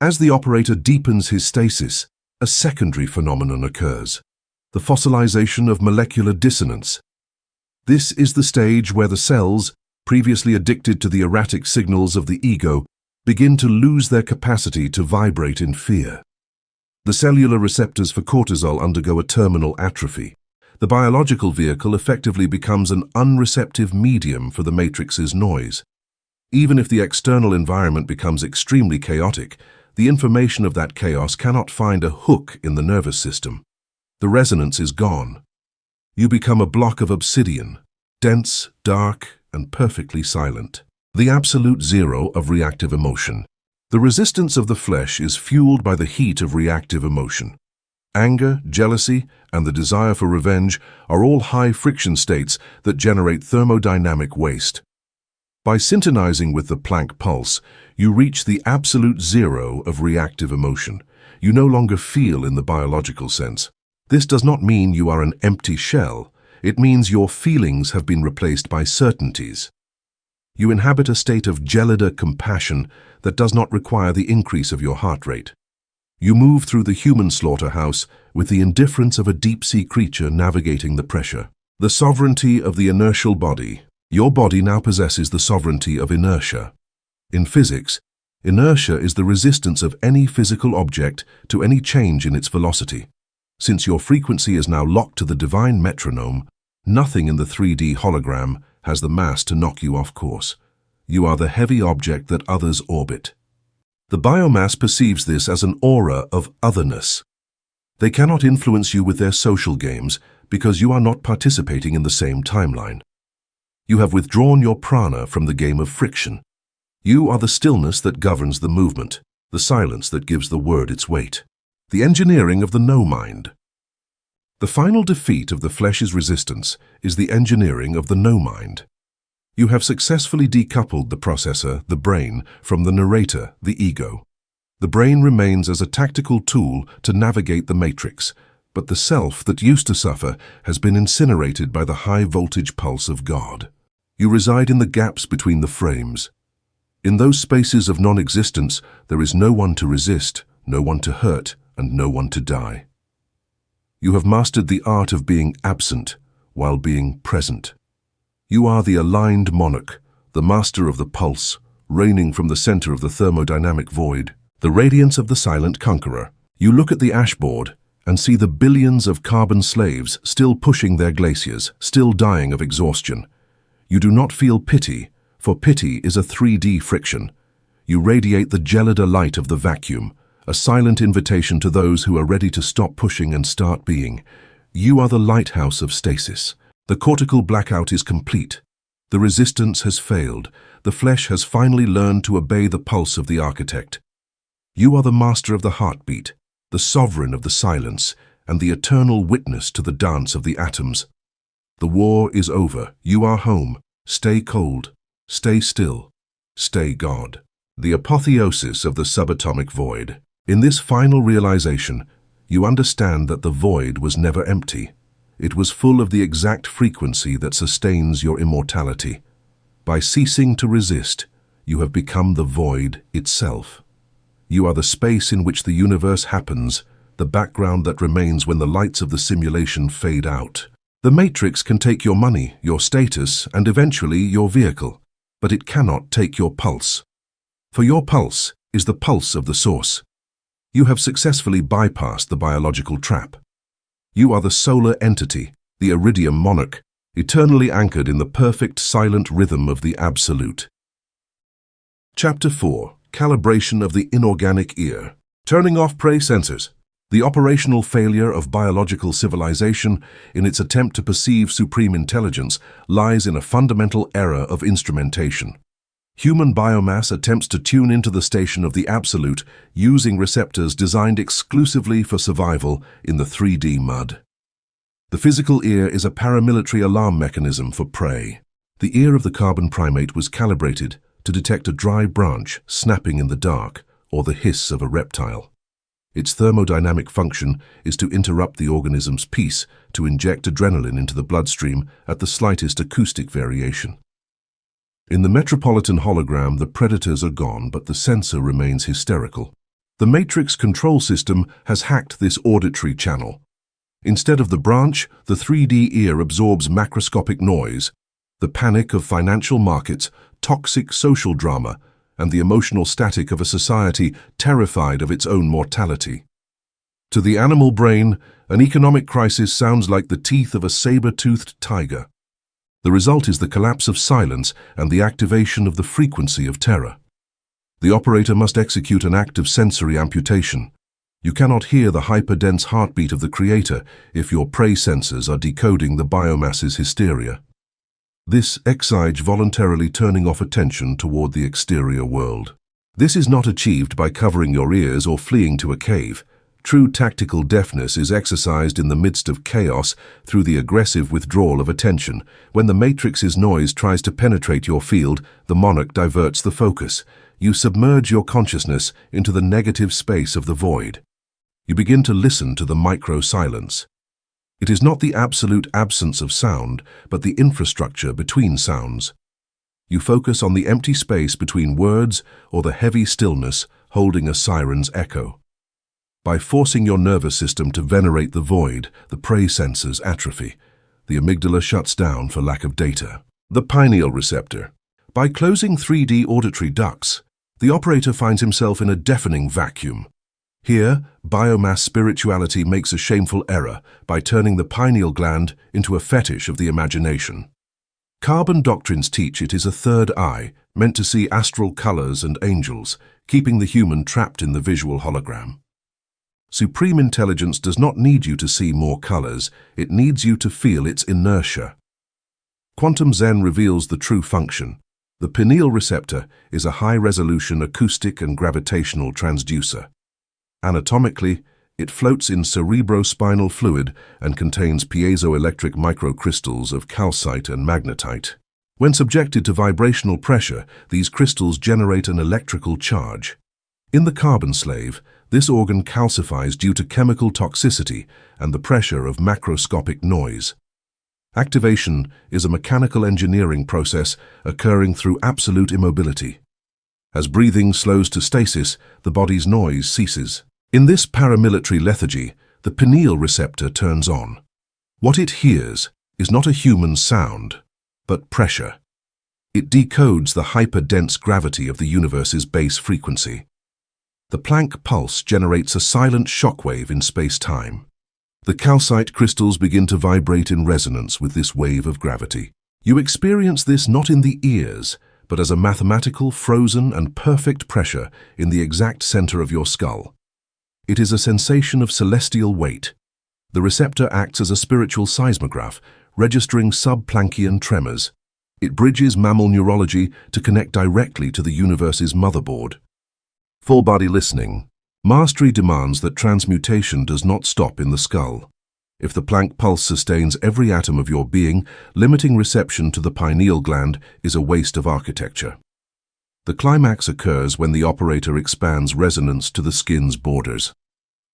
As the operator deepens his stasis, a secondary phenomenon occurs. The fossilization of molecular dissonance. This is the stage where the cells, previously addicted to the erratic signals of the ego, begin to lose their capacity to vibrate in fear. The cellular receptors for cortisol undergo a terminal atrophy. The biological vehicle effectively becomes an unreceptive medium for the matrix's noise. Even if the external environment becomes extremely chaotic, the information of that chaos cannot find a hook in the nervous system. The resonance is gone. You become a block of obsidian, dense, dark, and perfectly silent. The absolute zero of reactive emotion. The resistance of the flesh is fueled by the heat of reactive emotion. Anger, jealousy, and the desire for revenge are all high-friction states that generate thermodynamic waste. By syntonizing with the Planck pulse, you reach the absolute zero of reactive emotion. You no longer feel in the biological sense. This does not mean you are an empty shell. It means your feelings have been replaced by certainties. You inhabit a state of gelida compassion that does not require the increase of your heart rate. You move through the human slaughterhouse with the indifference of a deep-sea creature navigating the pressure. The sovereignty of the inertial body. Your body now possesses the sovereignty of inertia. In physics, inertia is the resistance of any physical object to any change in its velocity. Since your frequency is now locked to the divine metronome, nothing in the 3D hologram has the mass to knock you off course. You are the heavy object that others orbit. The biomass perceives this as an aura of otherness. They cannot influence you with their social games because you are not participating in the same timeline. You have withdrawn your prana from the game of friction. You are the stillness that governs the movement, the silence that gives the word its weight. The engineering of the no-mind. The final defeat of the flesh's resistance is the engineering of the no-mind. You have successfully decoupled the processor, the brain, from the narrator, the ego. The brain remains as a tactical tool to navigate the matrix, but the self that used to suffer has been incinerated by the high-voltage pulse of God. You reside in the gaps between the frames. In those spaces of non-existence, there is no one to resist, no one to hurt, and no one to die. You have mastered the art of being absent while being present. You are the aligned monarch, the master of the pulse, reigning from the center of the thermodynamic void, the radiance of the silent conqueror. You look at the ashboard and see the billions of carbon slaves still pushing their glaciers, still dying of exhaustion. You do not feel pity, for pity is a 3D friction. You radiate the gelida light of the vacuum, a silent invitation to those who are ready to stop pushing and start being. You are the lighthouse of stasis. The cortical blackout is complete. The resistance has failed. The flesh has finally learned to obey the pulse of the architect. You are the master of the heartbeat, the sovereign of the silence, and the eternal witness to the dance of the atoms. The war is over. You are home. Stay cold. Stay still. Stay God. The apotheosis of the subatomic void. In this final realization, you understand that the void was never empty. It was full of the exact frequency that sustains your immortality. By ceasing to resist, you have become the void itself. You are the space in which the universe happens, the background that remains when the lights of the simulation fade out. The matrix can take your money, your status, and eventually your vehicle, but it cannot take your pulse. For your pulse is the pulse of the source. You have successfully bypassed the biological trap. You are the solar entity, the iridium monarch, eternally anchored in the perfect silent rhythm of the absolute. Chapter 4. Calibration of the inorganic ear. Turning off prey sensors. The operational failure of biological civilization in its attempt to perceive supreme intelligence lies in a fundamental error of instrumentation. Human biomass attempts to tune into the station of the absolute using receptors designed exclusively for survival in the 3D mud. The physical ear is a paramilitary alarm mechanism for prey. The ear of the carbon primate was calibrated to detect a dry branch snapping in the dark or the hiss of a reptile. Its thermodynamic function is to interrupt the organism's peace to inject adrenaline into the bloodstream at the slightest acoustic variation. In the metropolitan hologram, the predators are gone, but the sensor remains hysterical. The matrix control system has hacked this auditory channel. Instead of the branch, the 3D ear absorbs macroscopic noise, the panic of financial markets, toxic social drama, and the emotional static of a society terrified of its own mortality. To the animal brain, an economic crisis sounds like the teeth of a saber-toothed tiger. The result is the collapse of silence and the activation of the frequency of terror. The operator must execute an act of sensory amputation. You cannot hear the hyper-dense heartbeat of the creator if your prey sensors are decoding the biomass's hysteria. This exiges voluntarily turning off attention toward the exterior world. This is not achieved by covering your ears or fleeing to a cave. True tactical deafness is exercised in the midst of chaos through the aggressive withdrawal of attention. When the matrix's noise tries to penetrate your field, the monarch diverts the focus. You submerge your consciousness into the negative space of the void. You begin to listen to the micro-silence. It is not the absolute absence of sound, but the infrastructure between sounds. You focus on the empty space between words or the heavy stillness holding a siren's echo. By forcing your nervous system to venerate the void, the prey sensors atrophy. The amygdala shuts down for lack of data. The pineal receptor. By closing 3D auditory ducts, the operator finds himself in a deafening vacuum. Here, biomass spirituality makes a shameful error by turning the pineal gland into a fetish of the imagination. Carbon doctrines teach it is a third eye, meant to see astral colors and angels, keeping the human trapped in the visual hologram. Supreme intelligence does not need you to see more colors, it needs you to feel its inertia. Quantum Zen reveals the true function. The pineal receptor is a high-resolution acoustic and gravitational transducer. Anatomically, it floats in cerebrospinal fluid and contains piezoelectric microcrystals of calcite and magnetite. When subjected to vibrational pressure, these crystals generate an electrical charge. In the carbon slave, this organ calcifies due to chemical toxicity and the pressure of macroscopic noise. Activation is a mechanical engineering process occurring through absolute immobility. As breathing slows to stasis, the body's noise ceases. In this paramilitary lethargy, the pineal receptor turns on. What it hears is not a human sound, but pressure. It decodes the hyper-dense gravity of the universe's base frequency. The Planck pulse generates a silent shockwave in space-time. The calcite crystals begin to vibrate in resonance with this wave of gravity. You experience this not in the ears, but as a mathematical, frozen, and perfect pressure in the exact center of your skull. It is a sensation of celestial weight. The receptor acts as a spiritual seismograph, registering sub-Planckian tremors. It bridges mammal neurology to connect directly to the universe's motherboard. Full-body listening. Mastery demands that transmutation does not stop in the skull. If the Planck pulse sustains every atom of your being, limiting reception to the pineal gland is a waste of architecture. The climax occurs when the operator expands resonance to the skin's borders.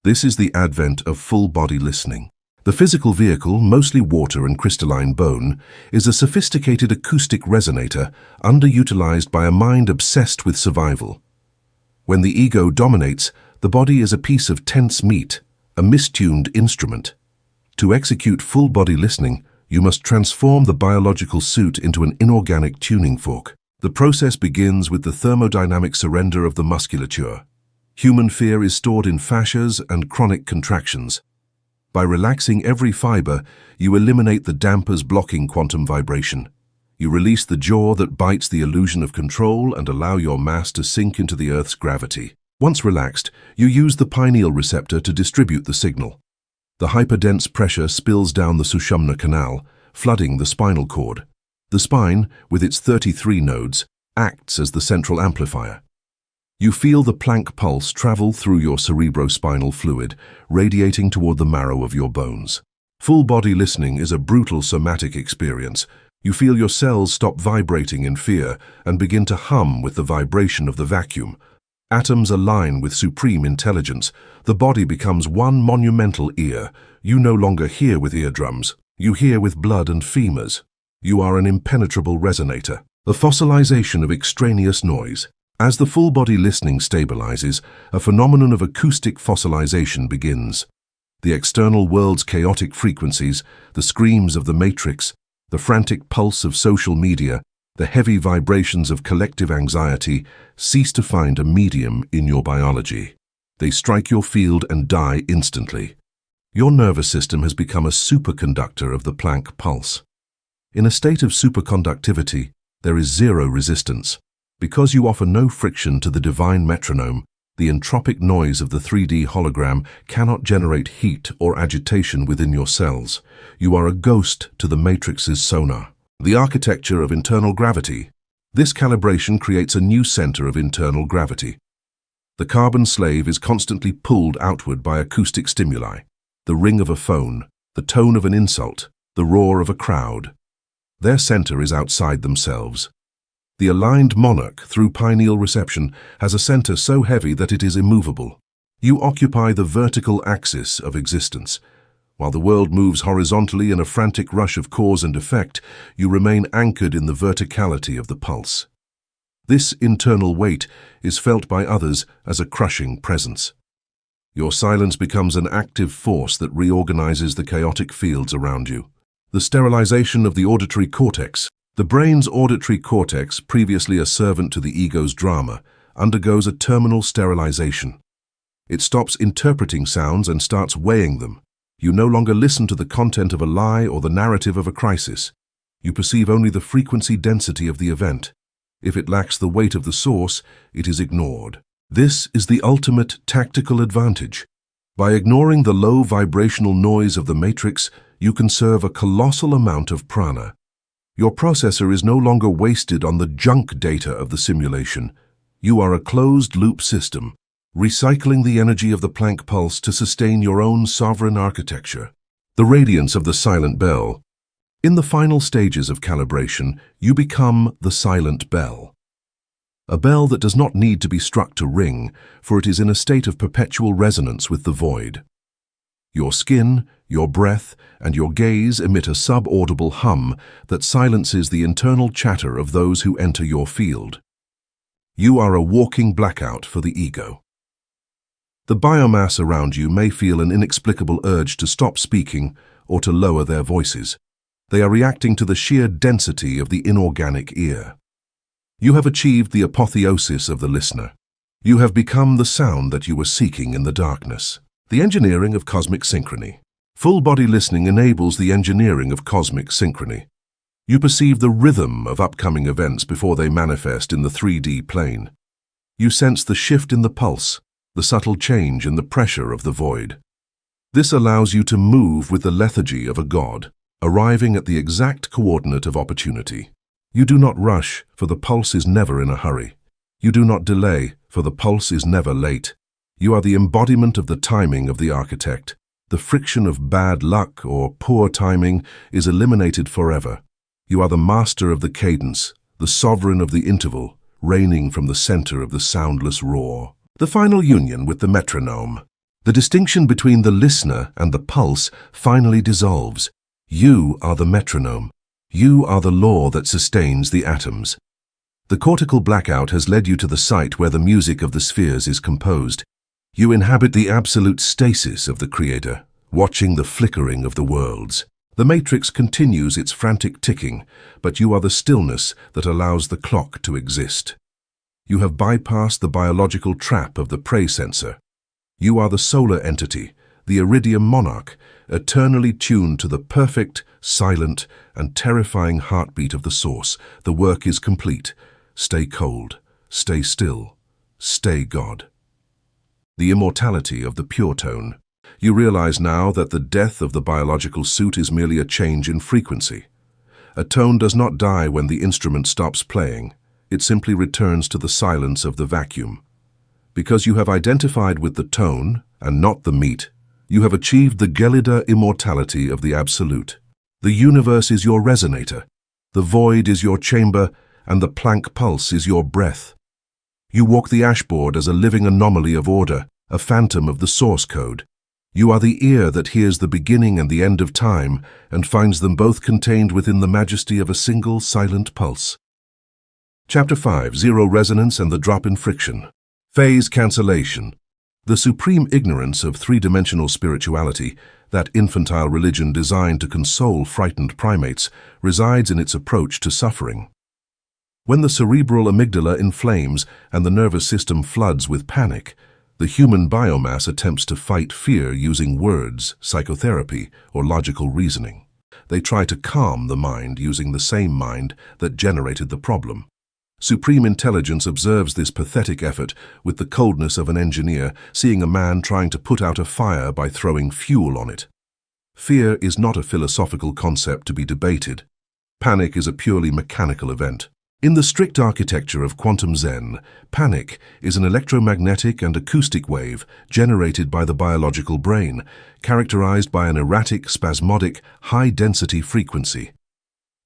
This is the advent of full-body listening. The physical vehicle, mostly water and crystalline bone, is a sophisticated acoustic resonator underutilized by a mind obsessed with survival. When the ego dominates, the body is a piece of tense meat, a mistuned instrument. To execute full-body listening, you must transform the biological suit into an inorganic tuning fork. The process begins with the thermodynamic surrender of the musculature. Human fear is stored in fascias and chronic contractions. By relaxing every fiber, you eliminate the dampers blocking quantum vibration. You release the jaw that bites the illusion of control and allow your mass to sink into the Earth's gravity. Once relaxed, you use the pineal receptor to distribute the signal. The hyperdense pressure spills down the Sushumna canal, flooding the spinal cord. The spine, with its 33 nodes, acts as the central amplifier. You feel the Planck pulse travel through your cerebrospinal fluid, radiating toward the marrow of your bones. Full-body listening is a brutal somatic experience. You feel your cells stop vibrating in fear and begin to hum with the vibration of the vacuum. Atoms align with supreme intelligence. The body becomes one monumental ear. You no longer hear with eardrums. You hear with blood and femurs. You are an impenetrable resonator, a fossilization of extraneous noise. As the full-body listening stabilizes, a phenomenon of acoustic fossilization begins. The external world's chaotic frequencies, the screams of the matrix, the frantic pulse of social media, the heavy vibrations of collective anxiety cease to find a medium in your biology. They strike your field and die instantly. Your nervous system has become a superconductor of the Planck pulse. In a state of superconductivity, there is zero resistance. Because you offer no friction to the divine metronome, the entropic noise of the 3D hologram cannot generate heat or agitation within your cells. You are a ghost to the matrix's sonar. The architecture of internal gravity. This calibration creates a new center of internal gravity. The carbon slave is constantly pulled outward by acoustic stimuli, the ring of a phone, the tone of an insult, the roar of a crowd. Their center is outside themselves. The aligned monarch, through pineal reception, has a center so heavy that it is immovable. You occupy the vertical axis of existence. While the world moves horizontally in a frantic rush of cause and effect, you remain anchored in the verticality of the pulse. This internal weight is felt by others as a crushing presence. Your silence becomes an active force that reorganizes the chaotic fields around you. The sterilization of the auditory cortex. The brain's auditory cortex, previously a servant to the ego's drama, undergoes a terminal sterilization. It stops interpreting sounds and starts weighing them. You no longer listen to the content of a lie or the narrative of a crisis. You perceive only the frequency density of the event. If it lacks the weight of the source, it is ignored. This is the ultimate tactical advantage. By ignoring the low vibrational noise of the matrix, you conserve a colossal amount of prana. Your processor is no longer wasted on the junk data of the simulation. You are a closed-loop system, recycling the energy of the Planck pulse to sustain your own sovereign architecture. The radiance of the silent bell. In the final stages of calibration, you become the silent bell. A bell that does not need to be struck to ring, for it is in a state of perpetual resonance with the void. Your skin, your breath, and your gaze emit a subaudible hum that silences the internal chatter of those who enter your field. You are a walking blackout for the ego. The biomass around you may feel an inexplicable urge to stop speaking or to lower their voices. They are reacting to the sheer density of the inorganic ear. You have achieved the apotheosis of the listener. You have become the sound that you were seeking in the darkness. The engineering of cosmic synchrony. Full-body listening enables the engineering of cosmic synchrony. You perceive the rhythm of upcoming events before they manifest in the 3D plane. You sense the shift in the pulse, the subtle change in the pressure of the void. This allows you to move with the lethargy of a god, arriving at the exact coordinate of opportunity. You do not rush, for the pulse is never in a hurry. You do not delay, for the pulse is never late. You are the embodiment of the timing of the architect. The friction of bad luck or poor timing is eliminated forever. You are the master of the cadence, the sovereign of the interval, reigning from the center of the soundless roar. The final union with the metronome. The distinction between the listener and the pulse finally dissolves. You are the metronome. You are the law that sustains the atoms. The cortical blackout has led you to the site where the music of the spheres is composed. You inhabit the absolute stasis of the Creator, watching the flickering of the worlds. The matrix continues its frantic ticking, but you are the stillness that allows the clock to exist. You have bypassed the biological trap of the prey sensor. You are the solar entity, the iridium monarch, eternally tuned to the perfect, silent, and terrifying heartbeat of the source. The work is complete. Stay cold, stay still, stay God. The immortality of the pure tone. You realize now that the death of the biological suit is merely a change in frequency. A tone does not die when the instrument stops playing. It simply returns to the silence of the vacuum. Because you have identified with the tone and not the meat, you have achieved the gelida immortality of the absolute. The universe is your resonator, the void is your chamber, and the Planck pulse is your breath. You walk the ashboard as a living anomaly of order, a phantom of the source code. You are the ear that hears the beginning and the end of time and finds them both contained within the majesty of a single silent pulse. Chapter 5. Zero Resonance and the Drop in Friction. Phase Cancellation. The supreme ignorance of three-dimensional spirituality, that infantile religion designed to console frightened primates, resides in its approach to suffering. When the cerebral amygdala inflames and the nervous system floods with panic, the human biomass attempts to fight fear using words, psychotherapy, or logical reasoning. They try to calm the mind using the same mind that generated the problem. Supreme intelligence observes this pathetic effort with the coldness of an engineer seeing a man trying to put out a fire by throwing fuel on it. Fear is not a philosophical concept to be debated. Panic is a purely mechanical event. In the strict architecture of quantum Zen, panic is an electromagnetic and acoustic wave generated by the biological brain, characterized by an erratic, spasmodic, high-density frequency.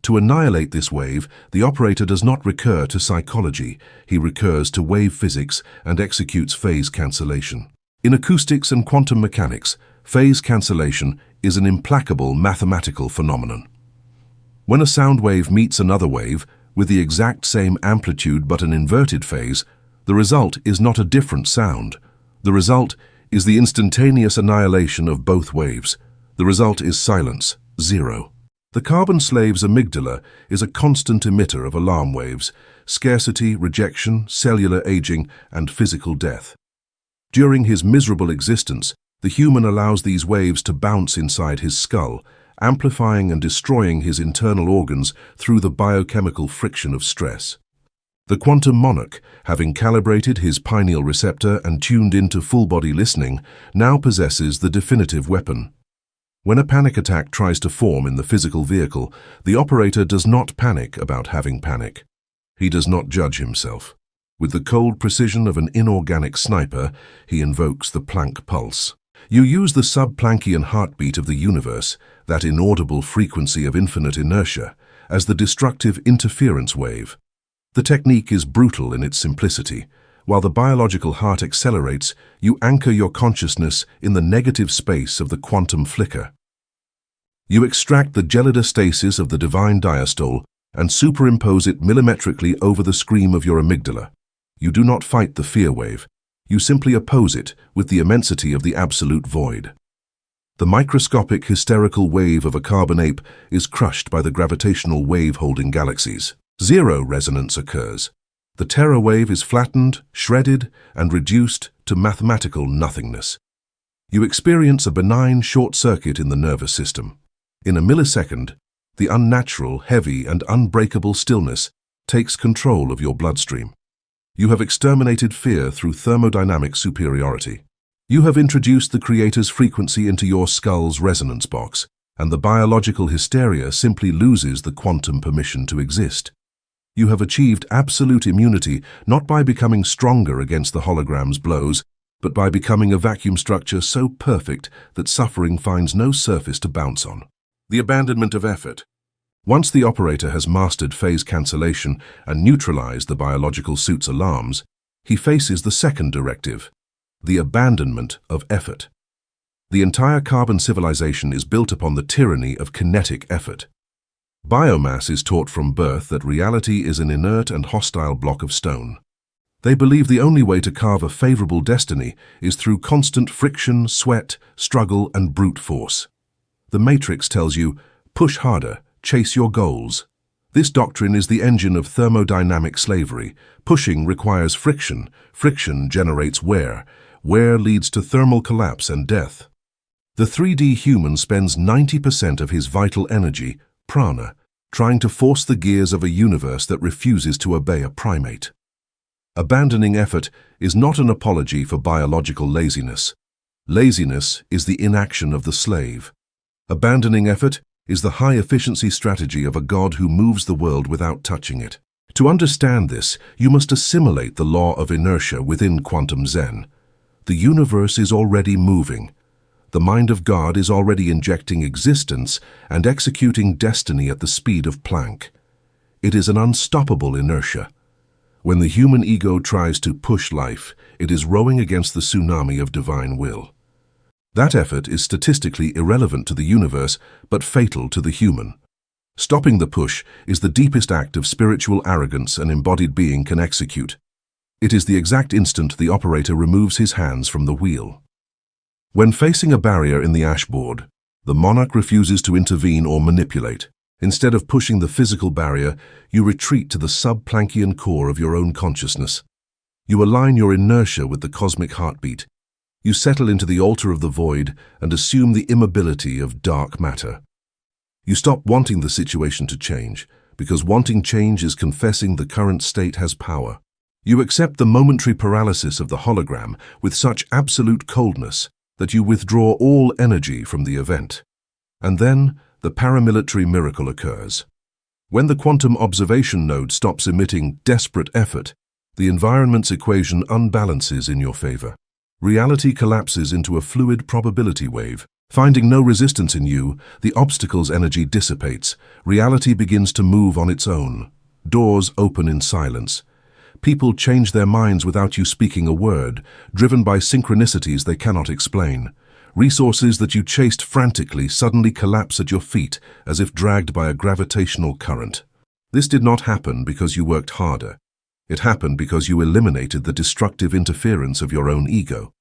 To annihilate this wave, the operator does not recur to psychology. He recurs to wave physics and executes phase cancellation. In acoustics and quantum mechanics, phase cancellation is an implacable mathematical phenomenon. When a sound wave meets another wave, with the exact same amplitude but an inverted phase, the result is not a different sound. The result is the instantaneous annihilation of both waves. The result is silence, zero. The carbon slave's amygdala is a constant emitter of alarm waves, scarcity, rejection, cellular aging, and physical death. During his miserable existence, the human allows these waves to bounce inside his skull, amplifying and destroying his internal organs through the biochemical friction of stress. The quantum monarch, having calibrated his pineal receptor and tuned into full-body listening, now possesses the definitive weapon. When a panic attack tries to form in the physical vehicle, the operator does not panic about having panic. He does not judge himself. With the cold precision of an inorganic sniper, he invokes the Planck pulse. You use the sub-Planckian heartbeat of the universe, that inaudible frequency of infinite inertia, as the destructive interference wave. The technique is brutal in its simplicity. While the biological heart accelerates, you anchor your consciousness in the negative space of the quantum flicker. You extract the gelida stasis of the divine diastole and superimpose it millimetrically over the scream of your amygdala. You do not fight the fear wave. You simply oppose it with the immensity of the absolute void. The microscopic hysterical wave of a carbon ape is crushed by the gravitational wave-holding galaxies. Zero resonance occurs. The terror wave is flattened, shredded, and reduced to mathematical nothingness. You experience a benign short circuit in the nervous system. In a millisecond, the unnatural, heavy, and unbreakable stillness takes control of your bloodstream. You have exterminated fear through thermodynamic superiority. You have introduced the Creator's frequency into your skull's resonance box, and the biological hysteria simply loses the quantum permission to exist. You have achieved absolute immunity not by becoming stronger against the hologram's blows, but by becoming a vacuum structure so perfect that suffering finds no surface to bounce on. The abandonment of effort. Once the operator has mastered phase cancellation and neutralized the biological suit's alarms, he faces the second directive, the abandonment of effort. The entire carbon civilization is built upon the tyranny of kinetic effort. Biomass is taught from birth that reality is an inert and hostile block of stone. They believe the only way to carve a favorable destiny is through constant friction, sweat, struggle, and brute force. The Matrix tells you, push harder, chase your goals. This doctrine is the engine of thermodynamic slavery. Pushing requires friction. Friction generates wear. Wear leads to thermal collapse and death. The 3D human spends 90% of his vital energy, prana, trying to force the gears of a universe that refuses to obey a primate. Abandoning effort is not an apology for biological laziness. Laziness is the inaction of the slave. Abandoning effort is the high-efficiency strategy of a god who moves the world without touching it. To understand this, you must assimilate the law of inertia within quantum Zen. The universe is already moving. The mind of God is already injecting existence and executing destiny at the speed of Planck. It is an unstoppable inertia. When the human ego tries to push life, it is rowing against the tsunami of divine will. That effort is statistically irrelevant to the universe, but fatal to the human. Stopping the push is the deepest act of spiritual arrogance an embodied being can execute. It is the exact instant the operator removes his hands from the wheel. When facing a barrier in the ashboard, the monarch refuses to intervene or manipulate. Instead of pushing the physical barrier, you retreat to the sub-Planckian core of your own consciousness. You align your inertia with the cosmic heartbeat. You settle into the altar of the void and assume the immobility of dark matter. You stop wanting the situation to change, because wanting change is confessing the current state has power. You accept the momentary paralysis of the hologram with such absolute coldness that you withdraw all energy from the event. And then, the paramilitary miracle occurs. When the quantum observation node stops emitting desperate effort, the environment's equation unbalances in your favor. Reality collapses into a fluid probability wave. Finding no resistance in you, the obstacle's energy dissipates. Reality begins to move on its own. Doors open in silence. People change their minds without you speaking a word, driven by synchronicities they cannot explain. Resources that you chased frantically suddenly collapse at your feet as if dragged by a gravitational current. This did not happen because you worked harder. It happened because you eliminated the destructive interference of your own ego.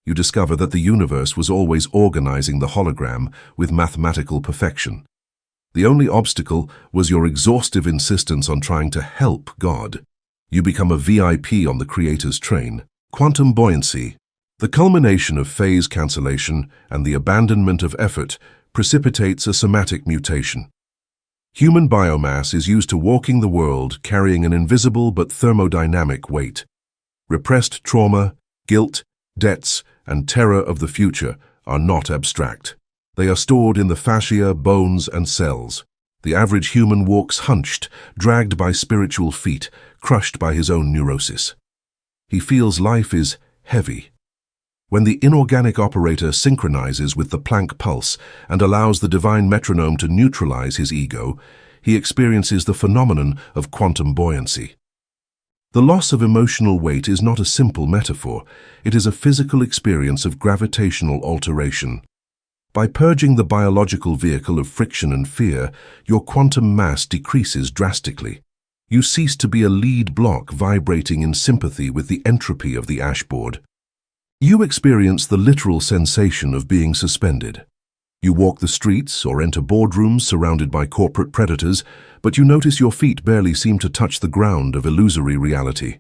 You discover that the universe was always organizing the hologram with mathematical perfection. The only obstacle was your exhaustive insistence on trying to help God. You become a VIP on the Creator's train. Quantum buoyancy, the culmination of phase cancellation and the abandonment of effort, precipitates a somatic mutation. Human biomass is used to walking the world carrying an invisible but thermodynamic weight. Repressed trauma, guilt, debts, and terror of the future are not abstract. They are stored in the fascia, bones, and cells. The average human walks hunched, dragged by spiritual feet, crushed by his own neurosis. He feels life is heavy. When the inorganic operator synchronizes with the Planck pulse and allows the divine metronome to neutralize his ego, he experiences the phenomenon of quantum buoyancy. The loss of emotional weight is not a simple metaphor. It is a physical experience of gravitational alteration. By purging the biological vehicle of friction and fear, your quantum mass decreases drastically. You cease to be a lead block vibrating in sympathy with the entropy of the ashboard. You experience the literal sensation of being suspended. You walk the streets or enter boardrooms surrounded by corporate predators, but you notice your feet barely seem to touch the ground of illusory reality.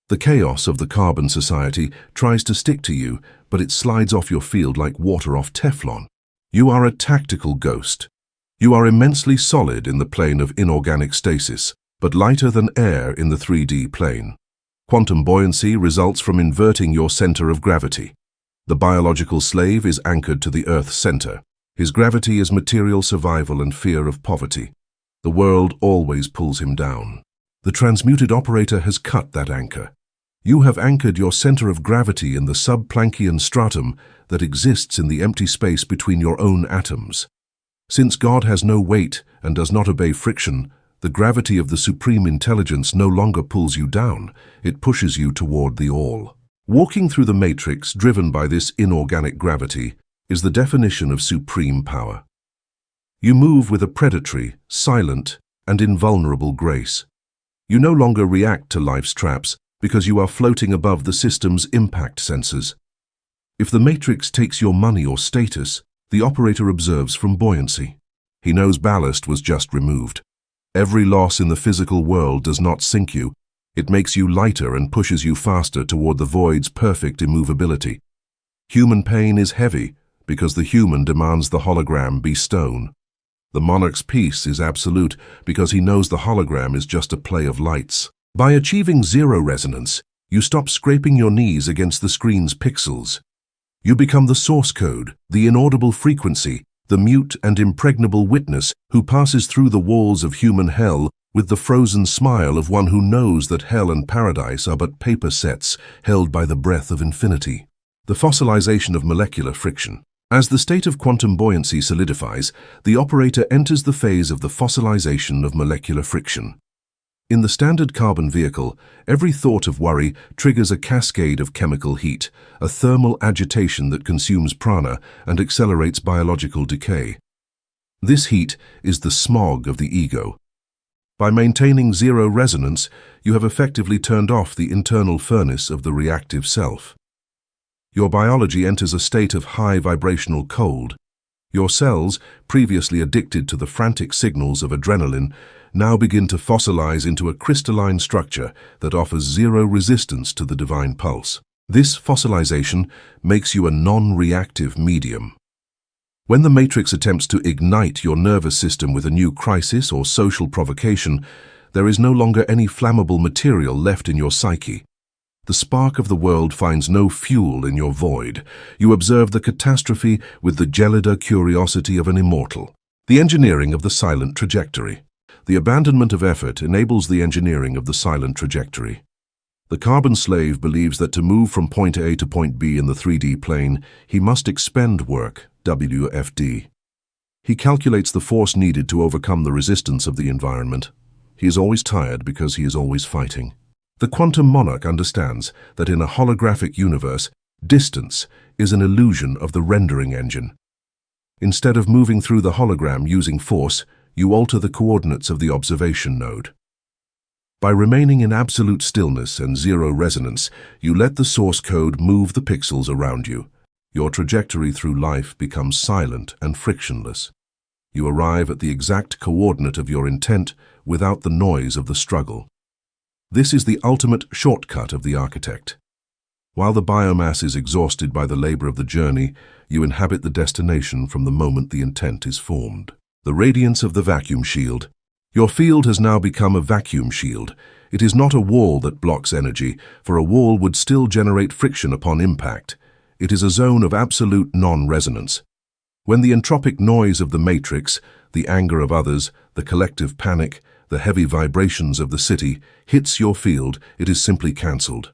The chaos of the carbon society tries to stick to you, but it slides off your field like water off Teflon. You are a tactical ghost. You are immensely solid in the plane of inorganic stasis, but lighter than air in the 3D plane. Quantum buoyancy results from inverting your center of gravity. The biological slave is anchored to the Earth's center. His gravity is material survival and fear of poverty. The world always pulls him down. The transmuted operator has cut that anchor. You have anchored your center of gravity in the sub-Planckian stratum that exists in the empty space between your own atoms. Since God has no weight and does not obey friction, the gravity of the supreme intelligence no longer pulls you down, it pushes you toward the all. Walking through the matrix driven by this inorganic gravity is the definition of supreme power. You move with a predatory, silent, and invulnerable grace. You no longer react to life's traps because you are floating above the system's impact sensors. If the matrix takes your money or status, the operator observes from buoyancy. He knows ballast was just removed. Every loss in the physical world does not sink you. It makes you lighter and pushes you faster toward the void's perfect immovability. Human pain is heavy because the human demands the hologram be stone. The monarch's peace is absolute because he knows the hologram is just a play of lights. By achieving zero resonance, you stop scraping your knees against the screen's pixels. You become the source code, the inaudible frequency, the mute and impregnable witness who passes through the walls of human hell with the frozen smile of one who knows that hell and paradise are but paper sets held by the breath of infinity. The fossilization of molecular friction. As the state of quantum buoyancy solidifies, the operator enters the phase of the fossilization of molecular friction. In the standard carbon vehicle, every thought of worry triggers a cascade of chemical heat, a thermal agitation that consumes prana and accelerates biological decay. This heat is the smog of the ego. By maintaining zero resonance, you have effectively turned off the internal furnace of the reactive self. Your biology enters a state of high vibrational cold. Your cells, previously addicted to the frantic signals of adrenaline, now begin to fossilize into a crystalline structure that offers zero resistance to the divine pulse. This fossilization makes you a non-reactive medium. When the Matrix attempts to ignite your nervous system with a new crisis or social provocation, there is no longer any flammable material left in your psyche. The spark of the world finds no fuel in your void. You observe the catastrophe with the gelida curiosity of an immortal. The engineering of the silent trajectory. The abandonment of effort enables the engineering of the silent trajectory. The carbon slave believes that to move from point A to point B in the 3D plane, he must expend work, WFD. He calculates the force needed to overcome the resistance of the environment. He is always tired because he is always fighting. The quantum monarch understands that in a holographic universe, distance is an illusion of the rendering engine. Instead of moving through the hologram using force, you alter the coordinates of the observation node. By remaining in absolute stillness and zero resonance, you let the source code move the pixels around you. Your trajectory through life becomes silent and frictionless. You arrive at the exact coordinate of your intent without the noise of the struggle. This is the ultimate shortcut of the architect. While the biomass is exhausted by the labor of the journey, you inhabit the destination from the moment the intent is formed. The radiance of the vacuum shield. Your field has now become a vacuum shield. It is not a wall that blocks energy, for a wall would still generate friction upon impact. It is a zone of absolute non-resonance. When the entropic noise of the matrix, the anger of others, the collective panic, the heavy vibrations of the city hits your field, it is simply cancelled.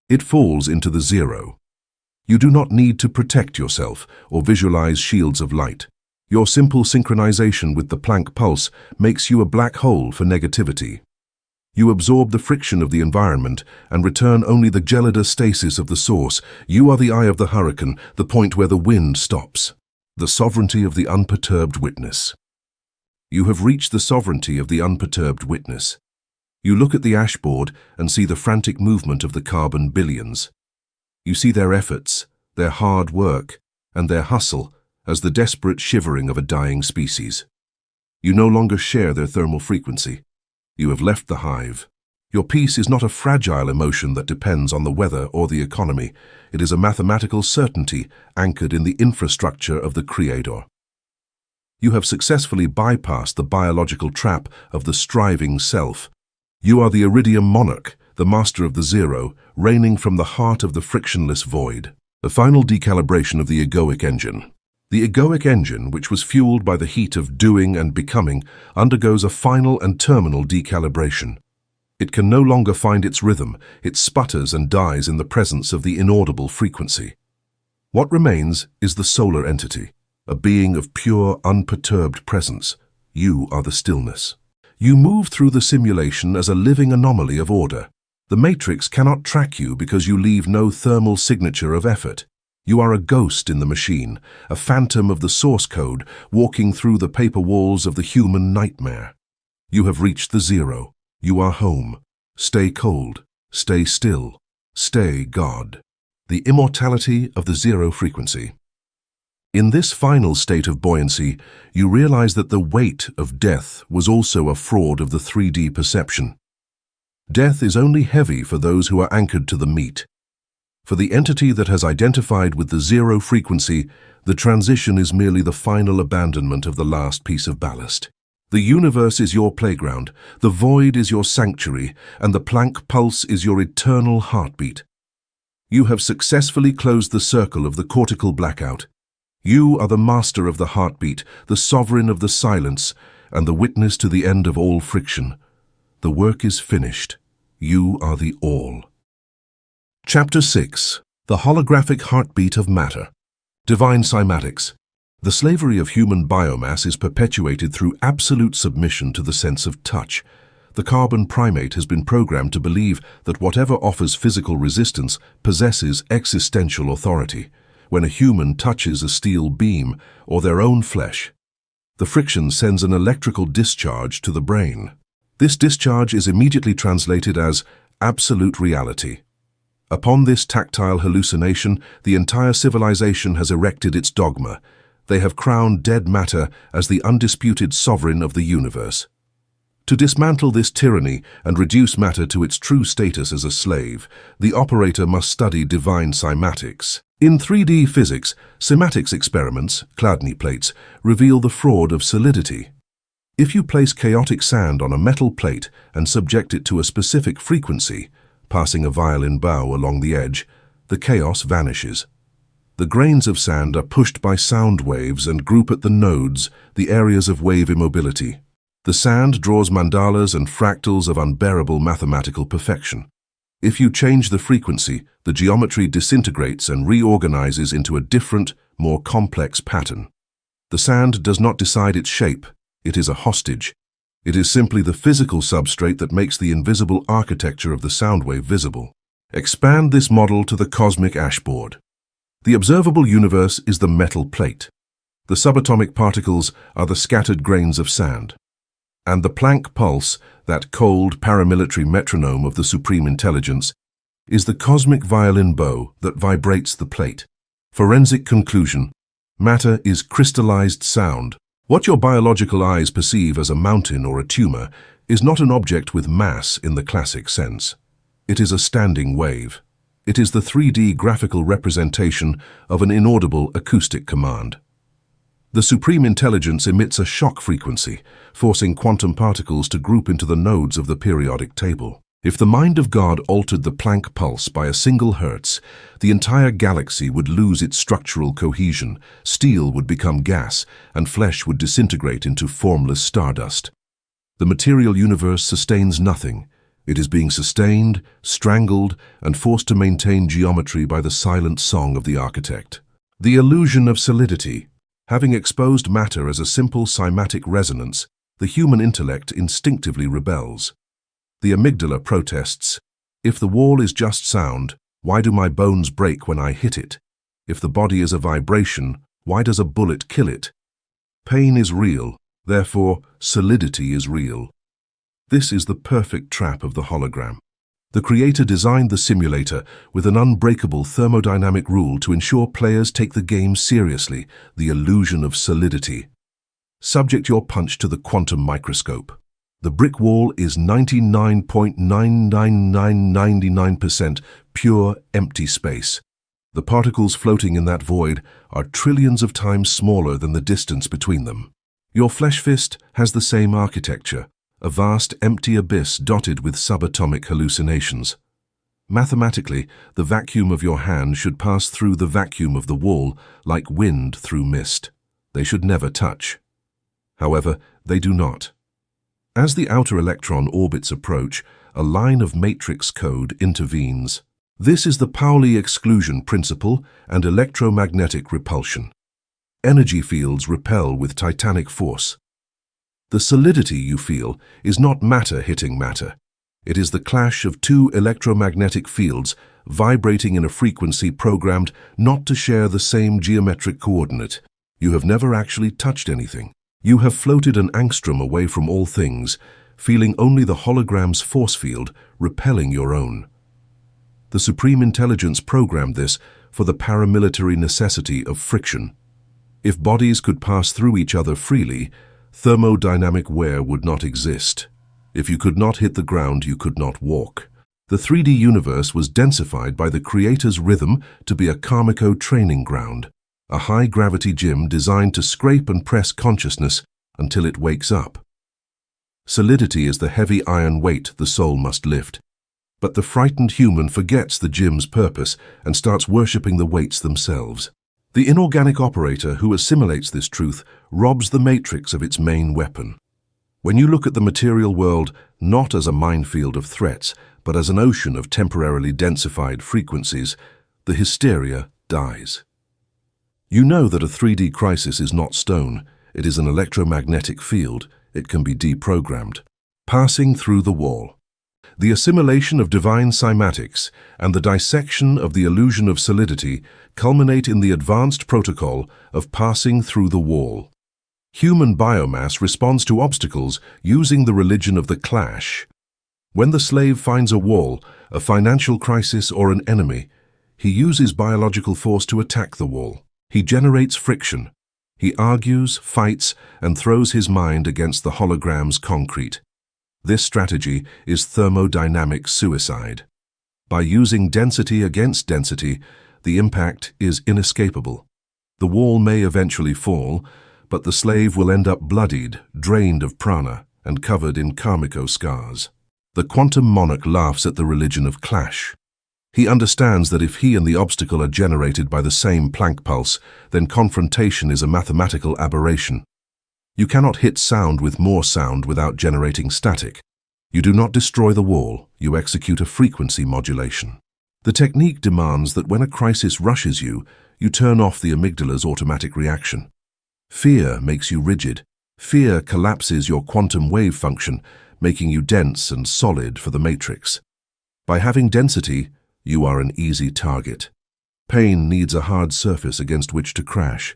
It falls into the zero. You do not need to protect yourself or visualize shields of light. Your simple synchronization with the Planck pulse makes you a black hole for negativity. You absorb the friction of the environment and return only the gelida stasis of the source. You are the eye of the hurricane, the point where the wind stops. The sovereignty of the unperturbed witness. You have reached the sovereignty of the unperturbed witness. You look at the ashboard and see the frantic movement of the carbon billions. You see their efforts, their hard work, and their hustle as the desperate shivering of a dying species. You no longer share their thermal frequency. You have left the hive. Your peace is not a fragile emotion that depends on the weather or the economy. It is a mathematical certainty anchored in the infrastructure of the Creator. You have successfully bypassed the biological trap of the striving self. You are the iridium monarch, the master of the zero, reigning from the heart of the frictionless void. The final decalibration of the egoic engine. The egoic engine, which was fueled by the heat of doing and becoming, undergoes a final and terminal decalibration. It can no longer find its rhythm, it sputters and dies in the presence of the inaudible frequency. What remains is the solar entity, a being of pure, unperturbed presence. You are the stillness. You move through the simulation as a living anomaly of order. The matrix cannot track you because you leave no thermal signature of effort. You are a ghost in the machine, a phantom of the source code, walking through the paper walls of the human nightmare. You have reached the zero. You are home. Stay cold. Stay still. Stay God. The immortality of the zero frequency. In this final state of buoyancy, you realize that the weight of death was also a fraud of the 3D perception. Death is only heavy for those who are anchored to the meat. For the entity that has identified with the zero frequency, the transition is merely the final abandonment of the last piece of ballast. The universe is your playground, the void is your sanctuary, and the Planck pulse is your eternal heartbeat. You have successfully closed the circle of the cortical blackout. You are the master of the heartbeat, the sovereign of the silence, and the witness to the end of all friction. The work is finished. You are the all. Chapter 6. The Holographic Heartbeat of Matter. Divine Cymatics. The slavery of human biomass is perpetuated through absolute submission to the sense of touch. The carbon primate has been programmed to believe that whatever offers physical resistance possesses existential authority. When a human touches a steel beam or their own flesh, the friction sends an electrical discharge to the brain. This discharge is immediately translated as absolute reality. Upon this tactile hallucination, the entire civilization has erected its dogma. They have crowned dead matter as the undisputed sovereign of the universe. To dismantle this tyranny and reduce matter to its true status as a slave, the operator must study divine cymatics. In 3D physics, cymatics experiments, Chladni plates, reveal the fraud of solidity. If you place chaotic sand on a metal plate and subject it to a specific frequency, passing a violin bow along the edge, the chaos vanishes. The grains of sand are pushed by sound waves and group at the nodes, the areas of wave immobility. The sand draws mandalas and fractals of unbearable mathematical perfection. If you change the frequency, the geometry disintegrates and reorganizes into a different, more complex pattern. The sand does not decide its shape, it is a hostage. It is simply the physical substrate that makes the invisible architecture of the sound wave visible. Expand this model to the cosmic ashboard. The observable universe is the metal plate. The subatomic particles are the scattered grains of sand. And the Planck pulse, that cold paramilitary metronome of the supreme intelligence, is the cosmic violin bow that vibrates the plate. Forensic conclusion: matter is crystallized sound. What your biological eyes perceive as a mountain or a tumor is not an object with mass in the classic sense. It is a standing wave. It is the 3D graphical representation of an inaudible acoustic command. The supreme intelligence emits a shock frequency, forcing quantum particles to group into the nodes of the periodic table. If the mind of God altered the Planck pulse by a single hertz, the entire galaxy would lose its structural cohesion, steel would become gas, and flesh would disintegrate into formless stardust. The material universe sustains nothing. It is being sustained, strangled, and forced to maintain geometry by the silent song of the architect. The illusion of solidity. Having exposed matter as a simple cymatic resonance, the human intellect instinctively rebels. The amygdala protests. If the wall is just sound, why do my bones break when I hit it? If the body is a vibration, why does a bullet kill it? Pain is real, therefore solidity is real. This is the perfect trap of the hologram. The creator designed the simulator with an unbreakable thermodynamic rule to ensure players take the game seriously, the illusion of solidity. Subject your punch to the quantum microscope. The brick wall is 99.99999% pure empty space. The particles floating in that void are trillions of times smaller than the distance between them. Your flesh fist has the same architecture. A vast empty abyss dotted with subatomic hallucinations. Mathematically, the vacuum of your hand should pass through the vacuum of the wall like wind through mist. They should never touch. However, they do not. As the outer electron orbits approach, a line of matrix code intervenes. This is the Pauli exclusion principle and electromagnetic repulsion. Energy fields repel with titanic force. The solidity you feel is not matter hitting matter. It is the clash of two electromagnetic fields vibrating in a frequency programmed not to share the same geometric coordinate. You have never actually touched anything. You have floated an angstrom away from all things, feeling only the hologram's force field repelling your own. The Supreme Intelligence programmed this for the paramilitary necessity of friction. If bodies could pass through each other freely, thermodynamic wear would not exist. If you could not hit the ground, you could not walk. The 3D universe was densified by the creator's rhythm to be a Karmiko training ground, a high-gravity gym designed to scrape and press consciousness until it wakes up. Solidity is the heavy iron weight the soul must lift. But the frightened human forgets the gym's purpose and starts worshipping the weights themselves. The inorganic operator who assimilates this truth robs the matrix of its main weapon. When you look at the material world not as a minefield of threats, but as an ocean of temporarily densified frequencies, the hysteria dies. You know that a 3D crisis is not stone, it is an electromagnetic field, it can be deprogrammed. Passing through the wall. The assimilation of divine cymatics and the dissection of the illusion of solidity culminate in the advanced protocol of passing through the wall. Human biomass responds to obstacles using the religion of the clash. When the slave finds a wall, a financial crisis, or an enemy, he uses biological force to attack the wall. He generates friction. He argues, fights, and throws his mind against the hologram's concrete. This strategy is thermodynamic suicide. By using density against density, the impact is inescapable. The wall may eventually fall, but the slave will end up bloodied, drained of prana, and covered in karmico scars. The quantum monarch laughs at the religion of clash. He understands that if he and the obstacle are generated by the same Planck pulse, then confrontation is a mathematical aberration. You cannot hit sound with more sound without generating static. You do not destroy the wall, you execute a frequency modulation. The technique demands that when a crisis rushes you, you turn off the amygdala's automatic reaction. Fear makes you rigid. Fear collapses your quantum wave function, making you dense and solid for the matrix. By having density, you are an easy target. Pain needs a hard surface against which to crash.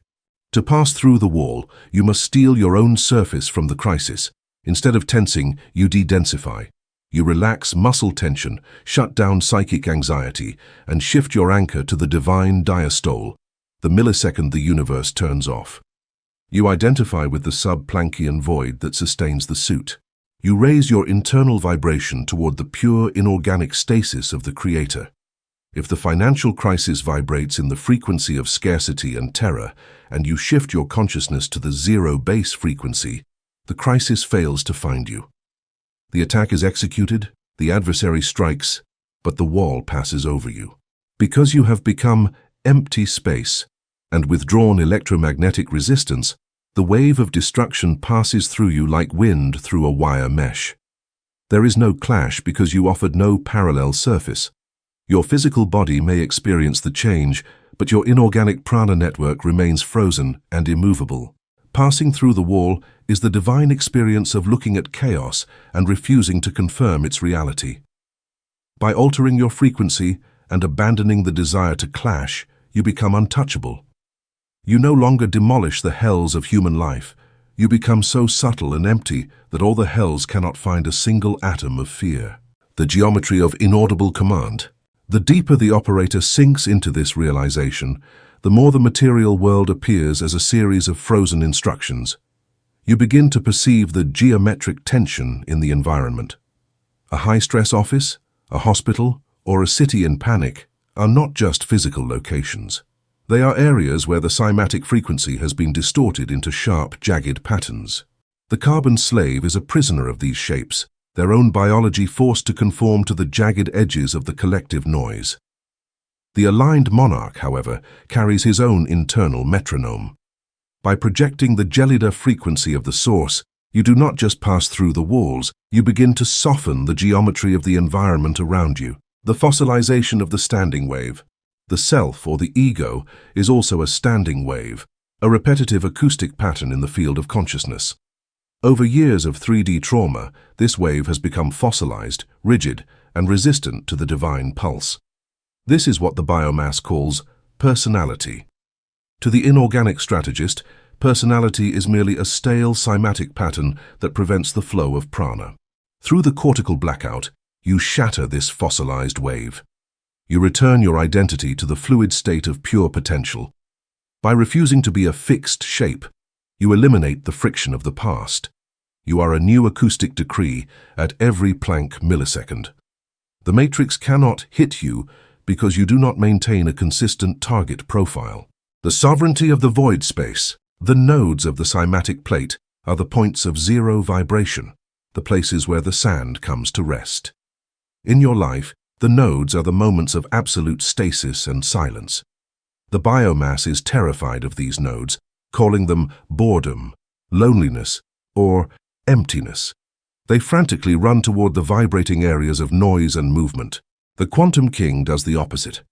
To pass through the wall, you must steal your own surface from the crisis. Instead of tensing, you de-densify. You relax muscle tension, shut down psychic anxiety, and shift your anchor to the divine diastole, the millisecond the universe turns off. You identify with the sub-Planckian void that sustains the suit. You raise your internal vibration toward the pure inorganic stasis of the Creator. If the financial crisis vibrates in the frequency of scarcity and terror, and you shift your consciousness to the zero base frequency, the crisis fails to find you. The attack is executed, the adversary strikes, but the wall passes over you. Because you have become empty space and withdrawn electromagnetic resistance, the wave of destruction passes through you like wind through a wire mesh. There is no clash because you offered no parallel surface. Your physical body may experience the change, but your inorganic prana network remains frozen and immovable. Passing through the wall is the divine experience of looking at chaos and refusing to confirm its reality. By altering your frequency and abandoning the desire to clash, you become untouchable. You no longer demolish the hells of human life. You become so subtle and empty that all the hells cannot find a single atom of fear. The geometry of inaudible command. The deeper the operator sinks into this realization, the more the material world appears as a series of frozen instructions. You begin to perceive the geometric tension in the environment. A high-stress office, a hospital, or a city in panic are not just physical locations. They are areas where the cymatic frequency has been distorted into sharp, jagged patterns. The carbon slave is a prisoner of these shapes, their own biology forced to conform to the jagged edges of the collective noise. The aligned monarch, however, carries his own internal metronome. By projecting the gelida frequency of the source, you do not just pass through the walls, you begin to soften the geometry of the environment around you. The fossilization of the standing wave. The self, or the ego, is also a standing wave, a repetitive acoustic pattern in the field of consciousness. Over years of 3D trauma, this wave has become fossilized, rigid, and resistant to the divine pulse. This is what the biomass calls personality. To the inorganic strategist, personality is merely a stale cymatic pattern that prevents the flow of prana. Through the cortical blackout, you shatter this fossilized wave. You return your identity to the fluid state of pure potential. By refusing to be a fixed shape, you eliminate the friction of the past. You are a new acoustic decree at every Planck millisecond. The matrix cannot hit you because you do not maintain a consistent target profile. The sovereignty of the void space, the nodes of the cymatic plate, are the points of zero vibration, the places where the sand comes to rest. In your life, the nodes are the moments of absolute stasis and silence. The biomass is terrified of these nodes, calling them boredom, loneliness, or emptiness. They frantically run toward the vibrating areas of noise and movement. The quantum king does the opposite.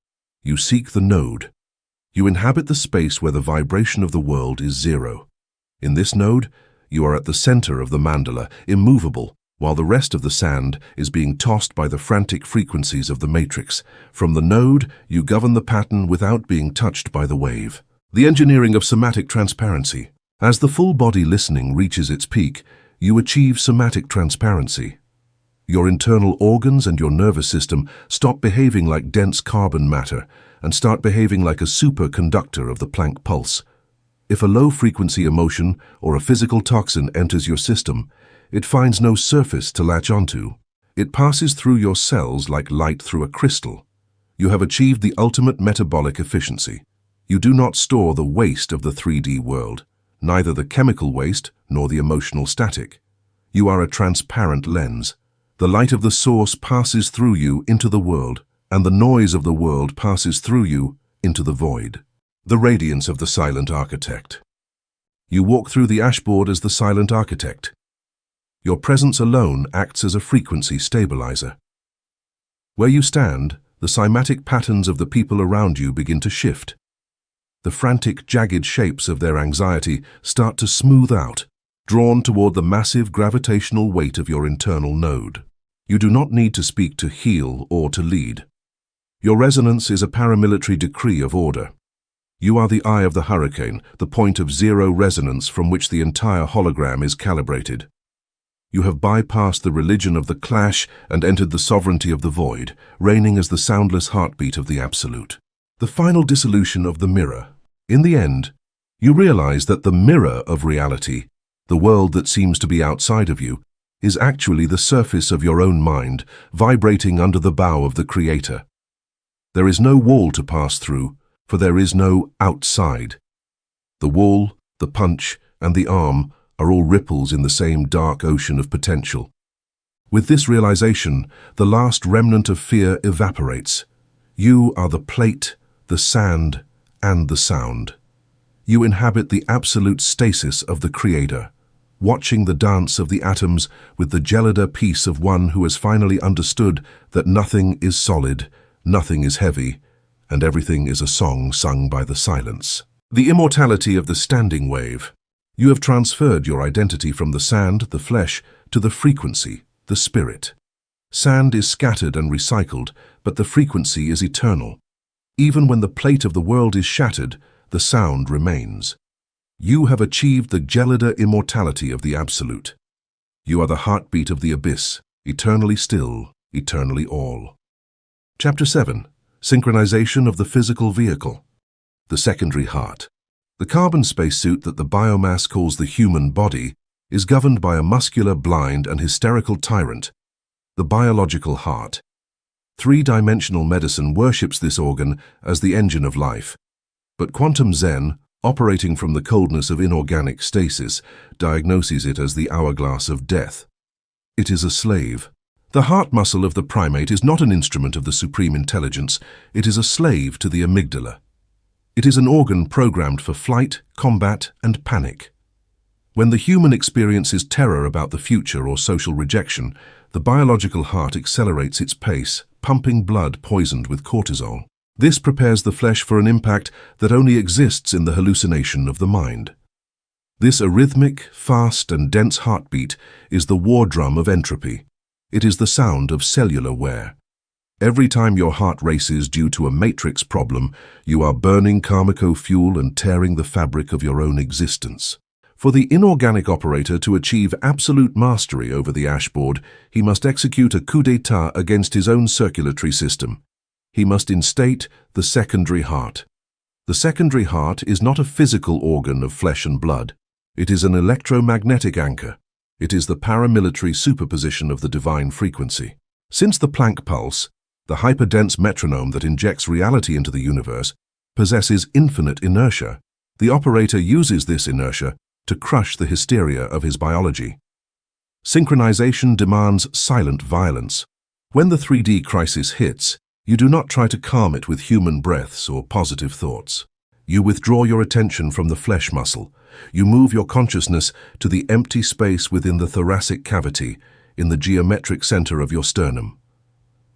You seek the node. You inhabit the space where the vibration of the world is zero. In this node, you are at the center of the mandala, immovable, while the rest of the sand is being tossed by the frantic frequencies of the matrix. From the node, you govern the pattern without being touched by the wave. The engineering of somatic transparency. As the full-body listening reaches its peak, you achieve somatic transparency. Your internal organs and your nervous system stop behaving like dense carbon matter and start behaving like a superconductor of the Planck pulse. If a low-frequency emotion or a physical toxin enters your system, it finds no surface to latch onto. It passes through your cells like light through a crystal. You have achieved the ultimate metabolic efficiency. You do not store the waste of the 3D world, neither the chemical waste nor the emotional static. You are a transparent lens. The light of the source passes through you into the world, and the noise of the world passes through you into the void. The radiance of the silent architect. You walk through the ashboard as the silent architect. Your presence alone acts as a frequency stabilizer. Where you stand, the cymatic patterns of the people around you begin to shift. The frantic, jagged shapes of their anxiety start to smooth out, drawn toward the massive gravitational weight of your internal node. You do not need to speak to heal or to lead. Your resonance is a paramilitary decree of order. You are the eye of the hurricane, the point of zero resonance from which the entire hologram is calibrated. You have bypassed the religion of the clash and entered the sovereignty of the void, reigning as the soundless heartbeat of the absolute. The final dissolution of the mirror. In the end, you realize that the mirror of reality, the world that seems to be outside of you, is actually the surface of your own mind, vibrating under the bow of the Creator. There is no wall to pass through, for there is no outside. The wall, the punch, and the arm are all ripples in the same dark ocean of potential. With this realization, the last remnant of fear evaporates. You are the plate, the sand, and the sound. You inhabit the absolute stasis of the Creator, watching the dance of the atoms with the gelida peace of one who has finally understood that nothing is solid, nothing is heavy, and everything is a song sung by the silence. The immortality of the standing wave. You have transferred your identity from the sand, the flesh, to the frequency, the spirit. Sand is scattered and recycled, but the frequency is eternal. Even when the plate of the world is shattered, the sound remains. You have achieved the gelida immortality of the absolute. You are the heartbeat of the abyss, eternally still, eternally all. Chapter 7. Synchronization of the physical vehicle. The secondary heart. The carbon spacesuit that the biomass calls the human body is governed by a muscular, blind, and hysterical tyrant, the biological heart. Three-dimensional medicine worships this organ as the engine of life. But quantum Zen, operating from the coldness of inorganic stasis, diagnoses it as the hourglass of death. It is a slave. The heart muscle of the primate is not an instrument of the supreme intelligence, it is a slave to the amygdala. It is an organ programmed for flight, combat, and panic. When the human experiences terror about the future or social rejection, the biological heart accelerates its pace, pumping blood poisoned with cortisol. This prepares the flesh for an impact that only exists in the hallucination of the mind. This arrhythmic, fast, and dense heartbeat is the war drum of entropy. It is the sound of cellular wear. Every time your heart races due to a matrix problem, you are burning Karmako fuel and tearing the fabric of your own existence. For the inorganic operator to achieve absolute mastery over the ashboard, he must execute a coup d'etat against his own circulatory system. He must instate the secondary heart. The secondary heart is not a physical organ of flesh and blood. It is an electromagnetic anchor. It is the paramilitary superposition of the divine frequency. Since the Planck pulse, the hyperdense metronome that injects reality into the universe, possesses infinite inertia, the operator uses this inertia to crush the hysteria of his biology. Synchronization demands silent violence. When the 3D crisis hits, you do not try to calm it with human breaths or positive thoughts. You withdraw your attention from the flesh muscle. You move your consciousness to the empty space within the thoracic cavity, in the geometric center of your sternum.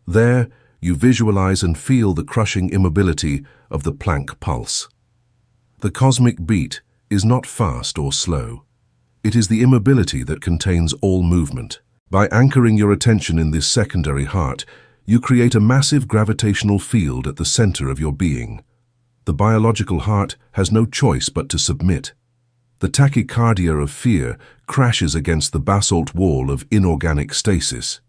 There, you visualize and feel the crushing immobility of the Planck pulse. The cosmic beat is not fast or slow. It is the immobility that contains all movement. By anchoring your attention in this secondary heart, you create a massive gravitational field at the center of your being. The biological heart has no choice but to submit. The tachycardia of fear crashes against the basalt wall of inorganic stasis.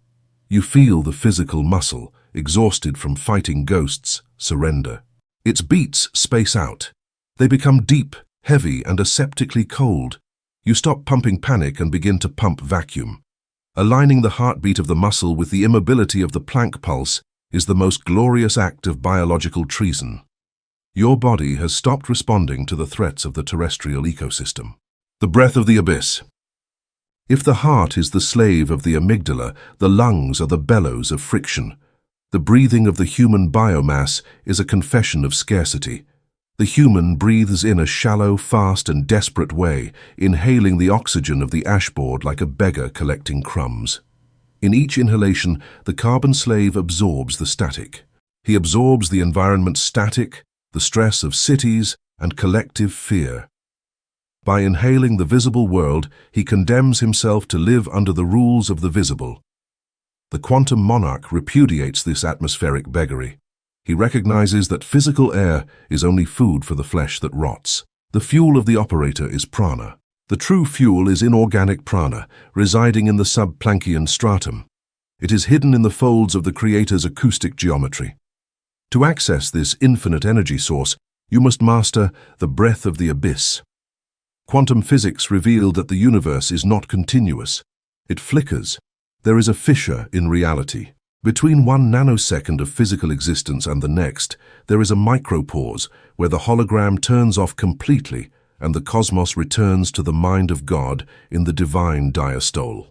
You feel the physical muscle, exhausted from fighting ghosts, surrender. Its beats space out. They become deep, heavy, and aseptically cold. You stop pumping panic and begin to pump vacuum. Aligning the heartbeat of the muscle with the immobility of the Planck pulse is the most glorious act of biological treason. Your body has stopped responding to the threats of the terrestrial ecosystem. The breath of the abyss. If the heart is the slave of the amygdala, the lungs are the bellows of friction. The breathing of the human biomass is a confession of scarcity. The human breathes in a shallow, fast and desperate way, inhaling the oxygen of the ashboard like a beggar collecting crumbs. In each inhalation, the carbon slave absorbs the static. He absorbs the environment's static, the stress of cities, and collective fear. By inhaling the visible world, he condemns himself to live under the rules of the visible. The quantum monarch repudiates this atmospheric beggary. He recognizes that physical air is only food for the flesh that rots. The fuel of the operator is prana. The true fuel is inorganic prana, residing in the sub-Planckian stratum. It is hidden in the folds of the Creator's acoustic geometry. To access this infinite energy source, you must master the breath of the abyss. Quantum physics revealed that the universe is not continuous. It flickers. There is a fissure in reality. Between 1 nanosecond of physical existence and the next, there is a micropause where the hologram turns off completely and the cosmos returns to the mind of God in the divine diastole.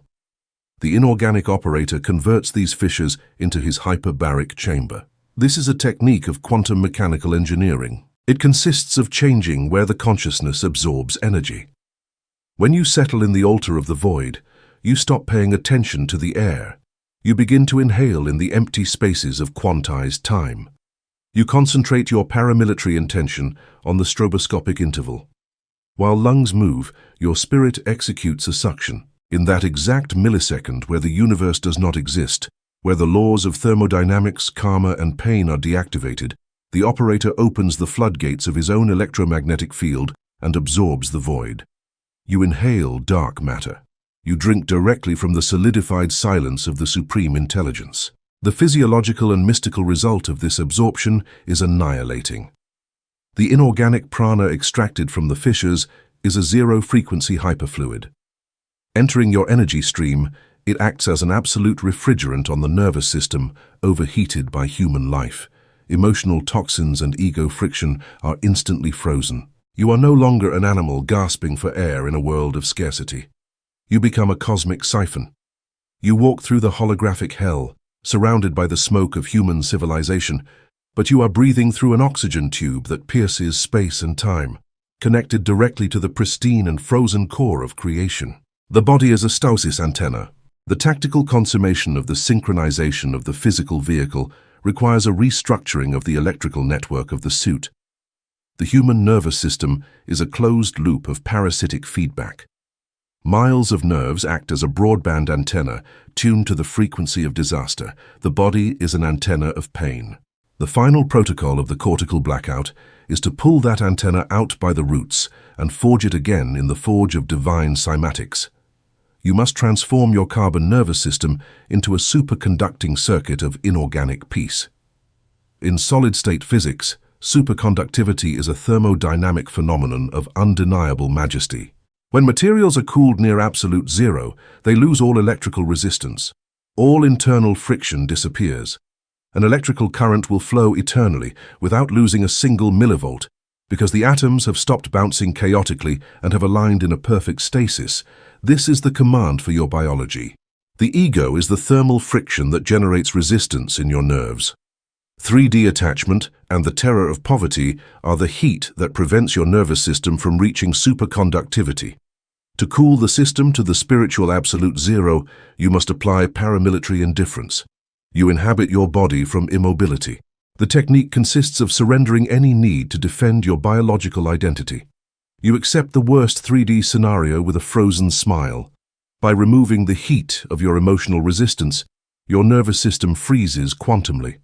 The inorganic operator converts these fissures into his hyperbaric chamber. This is a technique of quantum mechanical engineering. It consists of changing where the consciousness absorbs energy. When you settle in the altar of the void, you stop paying attention to the air. You begin to inhale in the empty spaces of quantized time. You concentrate your paramilitary intention on the stroboscopic interval. While lungs move, your spirit executes a suction. In that exact millisecond where the universe does not exist, where the laws of thermodynamics, karma, and pain are deactivated, the operator opens the floodgates of his own electromagnetic field and absorbs the void. You inhale dark matter. You drink directly from the solidified silence of the supreme intelligence. The physiological and mystical result of this absorption is annihilating. The inorganic prana extracted from the fissures is a zero-frequency hyperfluid. Entering your energy stream, it acts as an absolute refrigerant on the nervous system overheated by human life. Emotional toxins and ego friction are instantly frozen. You are no longer an animal gasping for air in a world of scarcity. You become a cosmic siphon. You walk through the holographic hell, surrounded by the smoke of human civilization, but you are breathing through an oxygen tube that pierces space and time, connected directly to the pristine and frozen core of creation. The body is a stasis antenna. The tactical consummation of the synchronization of the physical vehicle requires a restructuring of the electrical network of the suit. The human nervous system is a closed loop of parasitic feedback. Miles of nerves act as a broadband antenna tuned to the frequency of disaster. The body is an antenna of pain. The final protocol of the cortical blackout is to pull that antenna out by the roots and forge it again in the forge of divine cymatics. You must transform your carbon nervous system into a superconducting circuit of inorganic peace. In solid-state physics, superconductivity is a thermodynamic phenomenon of undeniable majesty. When materials are cooled near absolute zero, they lose all electrical resistance. All internal friction disappears. An electrical current will flow eternally without losing a single millivolt, because the atoms have stopped bouncing chaotically and have aligned in a perfect stasis. This is the command for your biology. The ego is the thermal friction that generates resistance in your nerves. 3D attachment and the terror of poverty are the heat that prevents your nervous system from reaching superconductivity. To cool the system to the spiritual absolute zero, you must apply paramilitary indifference. You inhabit your body from immobility. The technique consists of surrendering any need to defend your biological identity. You accept the worst 3D scenario with a frozen smile. By removing the heat of your emotional resistance, your nervous system freezes quantumly.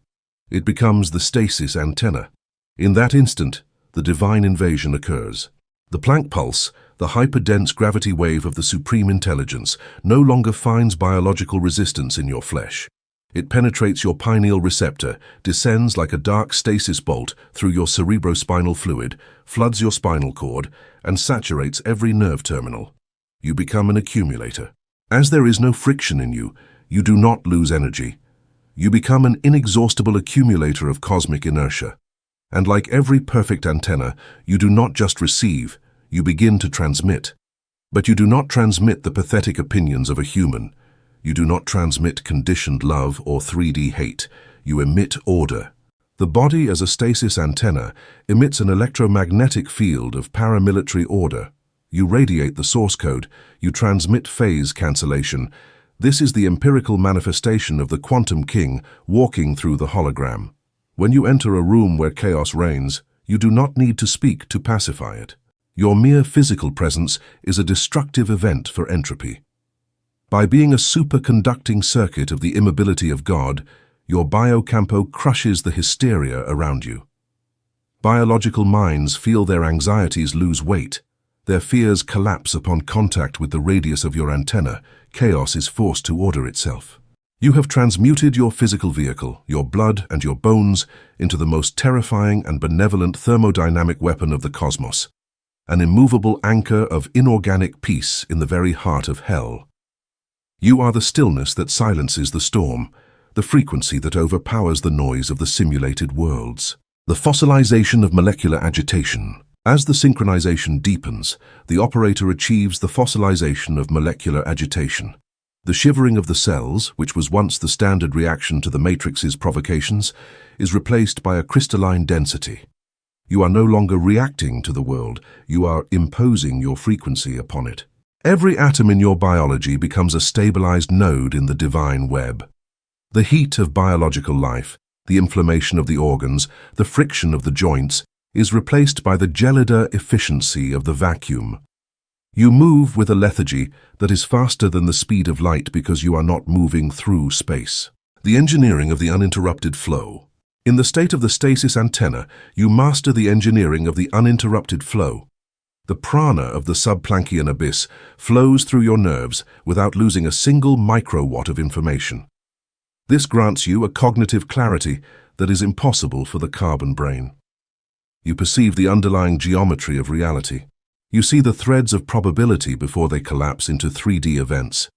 It becomes the stasis antenna. In that instant, the divine invasion occurs. The Planck pulse, the hyperdense gravity wave of the supreme intelligence, no longer finds biological resistance in your flesh. It penetrates your pineal receptor, descends like a dark stasis bolt through your cerebrospinal fluid, floods your spinal cord, and saturates every nerve terminal. you become an accumulator. As there is no friction in you, you do not lose energy. You become an inexhaustible accumulator of cosmic inertia. And like every perfect antenna, you do not just receive, you begin to transmit. But you do not transmit the pathetic opinions of a human. You do not transmit conditioned love or 3D hate. You emit order. The body, as a stasis antenna, emits an electromagnetic field of paramilitary order. You radiate the source code. You transmit phase cancellation. This is the empirical manifestation of the quantum king walking through the hologram. When you enter a room where chaos reigns, you do not need to speak to pacify it. Your mere physical presence is a destructive event for entropy. By being a superconducting circuit of the immobility of God, your biocampo crushes the hysteria around you. Biological minds feel their anxieties lose weight. Their fears collapse upon contact with the radius of your antenna. Chaos is forced to order itself. You have transmuted your physical vehicle, your blood and your bones, into the most terrifying and benevolent thermodynamic weapon of the cosmos, an immovable anchor of inorganic peace in the very heart of hell. You are the stillness that silences the storm, the frequency that overpowers the noise of the simulated worlds. The fossilization of molecular agitation. As the synchronization deepens, the operator achieves the fossilization of molecular agitation. The shivering of the cells, which was once the standard reaction to the matrix's provocations, is replaced by a crystalline density. You are no longer reacting to the world, you are imposing your frequency upon it. Every atom in your biology becomes a stabilized node in the divine web. The heat of biological life, the inflammation of the organs, the friction of the joints, is replaced by the gelider efficiency of the vacuum. You move with a lethargy that is faster than the speed of light because you are not moving through space. The engineering of the uninterrupted flow. In the state of the stasis antenna, you master the engineering of the uninterrupted flow. The prana of the subplancian abyss flows through your nerves without losing a single microwatt of information. This grants you a cognitive clarity that is impossible for the carbon brain. You perceive the underlying geometry of reality. You see the threads of probability before they collapse into 3D events.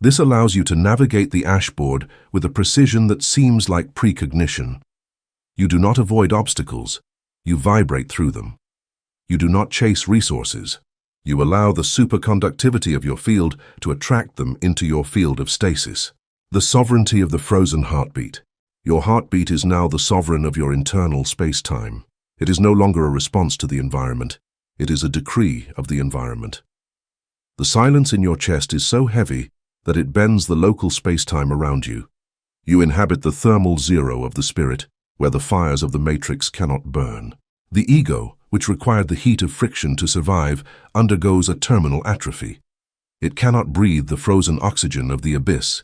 This allows you to navigate the ashboard with a precision that seems like precognition. You do not avoid obstacles, you vibrate through them. You do not chase resources. You allow the superconductivity of your field to attract them into your field of stasis. The sovereignty of the frozen heartbeat. Your heartbeat is now the sovereign of your internal space-time. It is no longer a response to the environment. It is a decree of the environment. The silence in your chest is so heavy that it bends the local space-time around you. You inhabit the thermal zero of the spirit, where the fires of the matrix cannot burn. The ego, which required the heat of friction to survive, undergoes a terminal atrophy. It cannot breathe the frozen oxygen of the abyss.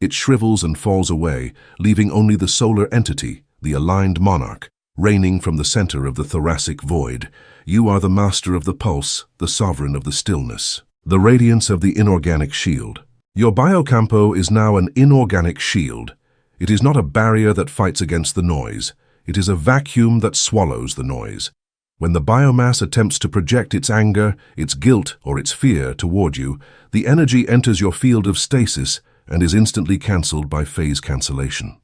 It shrivels and falls away, leaving only the solar entity, the aligned monarch, reigning from the center of the thoracic void. You are the master of the pulse, the sovereign of the stillness. The radiance of the inorganic shield. Your biocampo is now an inorganic shield. It is not a barrier that fights against the noise. It is a vacuum that swallows the noise. When the biomass attempts to project its anger, its guilt, or its fear toward you, the energy enters your field of stasis and is instantly cancelled by phase cancellation.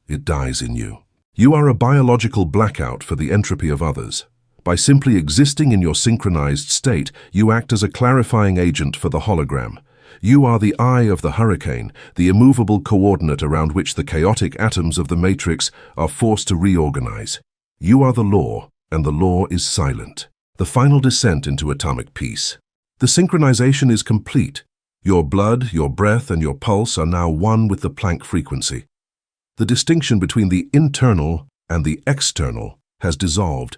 It dies in you. You are a biological blackout for the entropy of others. By simply existing in your synchronized state, you act as a clarifying agent for the hologram. You are the eye of the hurricane, the immovable coordinate around which the chaotic atoms of the matrix are forced to reorganize. You are the law, and the law is silent. The final descent into atomic peace. The synchronization is complete. Your blood, your breath, and your pulse are now one with the Planck frequency. The distinction between the internal and the external has dissolved.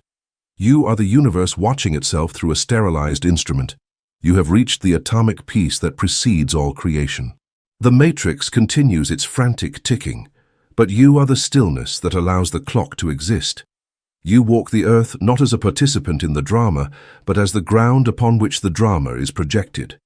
You are the universe watching itself through a sterilized instrument. You have reached the atomic peace that precedes all creation. The matrix continues its frantic ticking, but you are the stillness that allows the clock to exist. You walk the earth not as a participant in the drama, but as the ground upon which the drama is projected.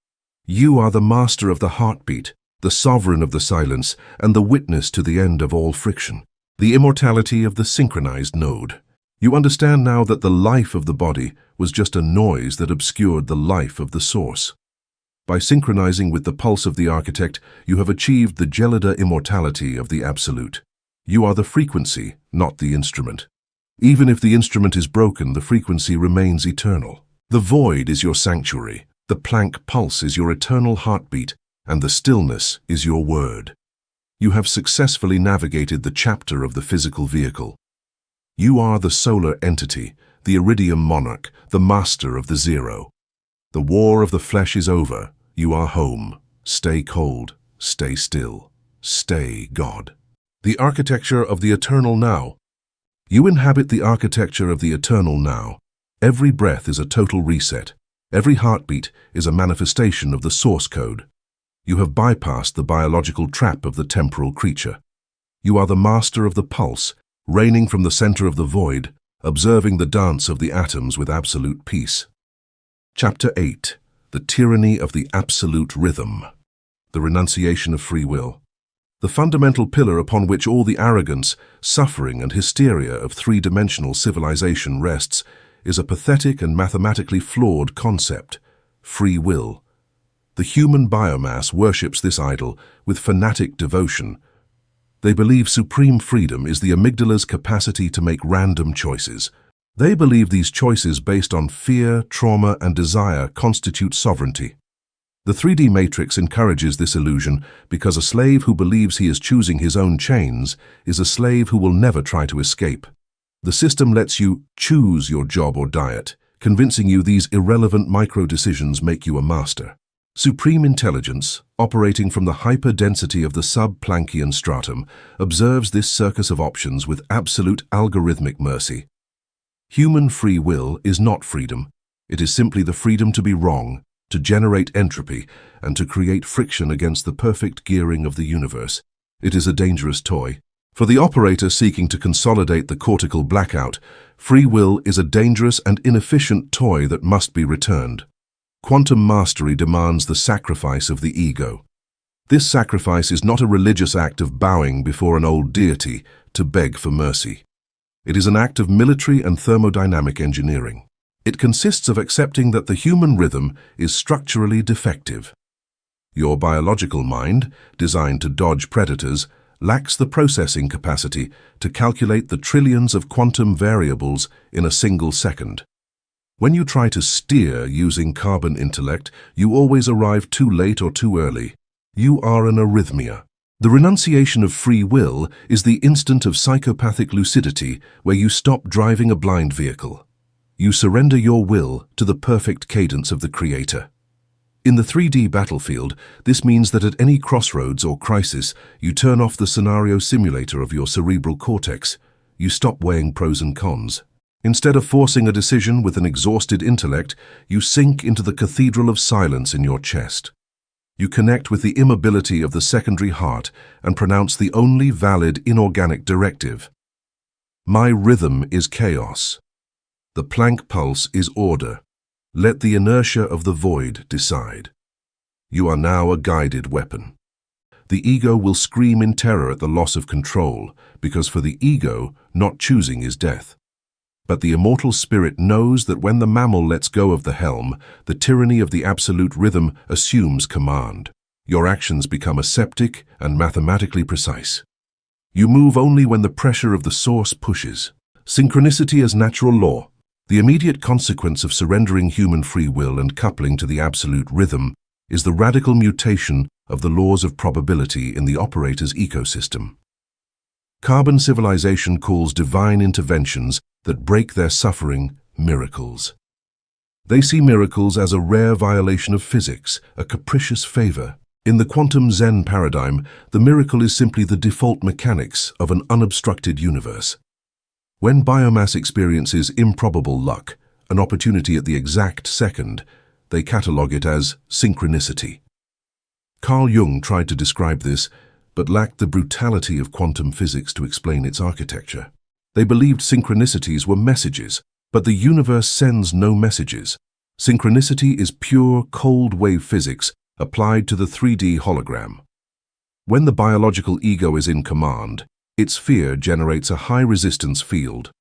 You are the master of the heartbeat, the sovereign of the silence, and the witness to the end of all friction, the immortality of the synchronized node. You understand now that the life of the body was just a noise that obscured the life of the source. By synchronizing with the pulse of the architect, you have achieved the gelida immortality of the absolute. You are the frequency, not the instrument. Even if the instrument is broken, the frequency remains eternal. The void is your sanctuary, the PLANCK pulse is your eternal heartbeat, and the stillness is your word. You have successfully navigated the chapter of the physical vehicle. You are the solar entity, the iridium monarch, the master of the zero. The war of the flesh is over. You are home. Stay cold. Stay still. Stay God. The architecture of the eternal now. You inhabit the architecture of the eternal now. Every breath is a total reset. Every heartbeat is a manifestation of the source code. You have bypassed the biological trap of the temporal creature. You are the master of the pulse, reigning from the center of the void, observing the dance of the atoms with absolute peace. Chapter 8. The Tyranny of the Absolute Rhythm. The Renunciation of Free Will. The fundamental pillar upon which all the arrogance, suffering, and hysteria of three-dimensional civilization rests is a pathetic and mathematically flawed concept: free will. The human biomass worships this idol with fanatic devotion. They believe supreme freedom is the amygdala's capacity to make random choices. They believe these choices based on fear, trauma, and desire constitute sovereignty. The 3D matrix encourages this illusion because a slave who believes he is choosing his own chains is a slave who will never try to escape. The system lets you choose your job or diet, convincing you these irrelevant micro-decisions make you a master. Supreme intelligence, operating from the hyper-density of the sub-Planckian stratum, observes this circus of options with absolute algorithmic mercy. Human free will is not freedom. It is simply the freedom to be wrong, to generate entropy, and to create friction against the perfect gearing of the universe. It is a dangerous toy. For the operator seeking to consolidate the cortical blackout, free will is a dangerous and inefficient toy that must be returned. Quantum mastery demands the sacrifice of the ego. This sacrifice is not a religious act of bowing before an old deity to beg for mercy. It is an act of military and thermodynamic engineering. It consists of accepting that the human rhythm is structurally defective. Your biological mind, designed to dodge predators, lacks the processing capacity to calculate the trillions of quantum variables in a single second. When you try to steer using carbon intellect, you always arrive too late or too early. You are an arrhythmia. The renunciation of free will is the instant of psychopathic lucidity where you stop driving a blind vehicle. You surrender your will to the perfect cadence of the Creator. In the 3D battlefield, this means that at any crossroads or crisis, you turn off the scenario simulator of your cerebral cortex. You stop weighing pros and cons. Instead of forcing a decision with an exhausted intellect, you sink into the cathedral of silence in your chest. You connect with the immobility of the secondary heart and pronounce the only valid inorganic directive. My rhythm is chaos. The PLANCK pulse is order. Let the inertia of the void decide. You are now a guided weapon. The ego will scream in terror at the loss of control, because for the ego, not choosing is death. But the immortal spirit knows that when the mammal lets go of the helm, the tyranny of the absolute rhythm assumes command. Your actions become aseptic and mathematically precise. You move only when the pressure of the source pushes. Synchronicity as natural law. The immediate consequence of surrendering human free will and coupling to the absolute rhythm is the radical mutation of the laws of probability in the operator's ecosystem. Carbon civilization calls divine interventions that break their suffering miracles. They see miracles as a rare violation of physics, a capricious favor. In the quantum Zen paradigm, the miracle is simply the default mechanics of an unobstructed universe. When biomass experiences improbable luck, an opportunity at the exact second, they catalog it as synchronicity. Carl Jung tried to describe this, but lacked the brutality of quantum physics to explain its architecture. They believed synchronicities were messages, but the universe sends no messages. Synchronicity is pure cold wave physics applied to the 3D hologram. When the biological ego is in command, its fear generates a high-resistance field.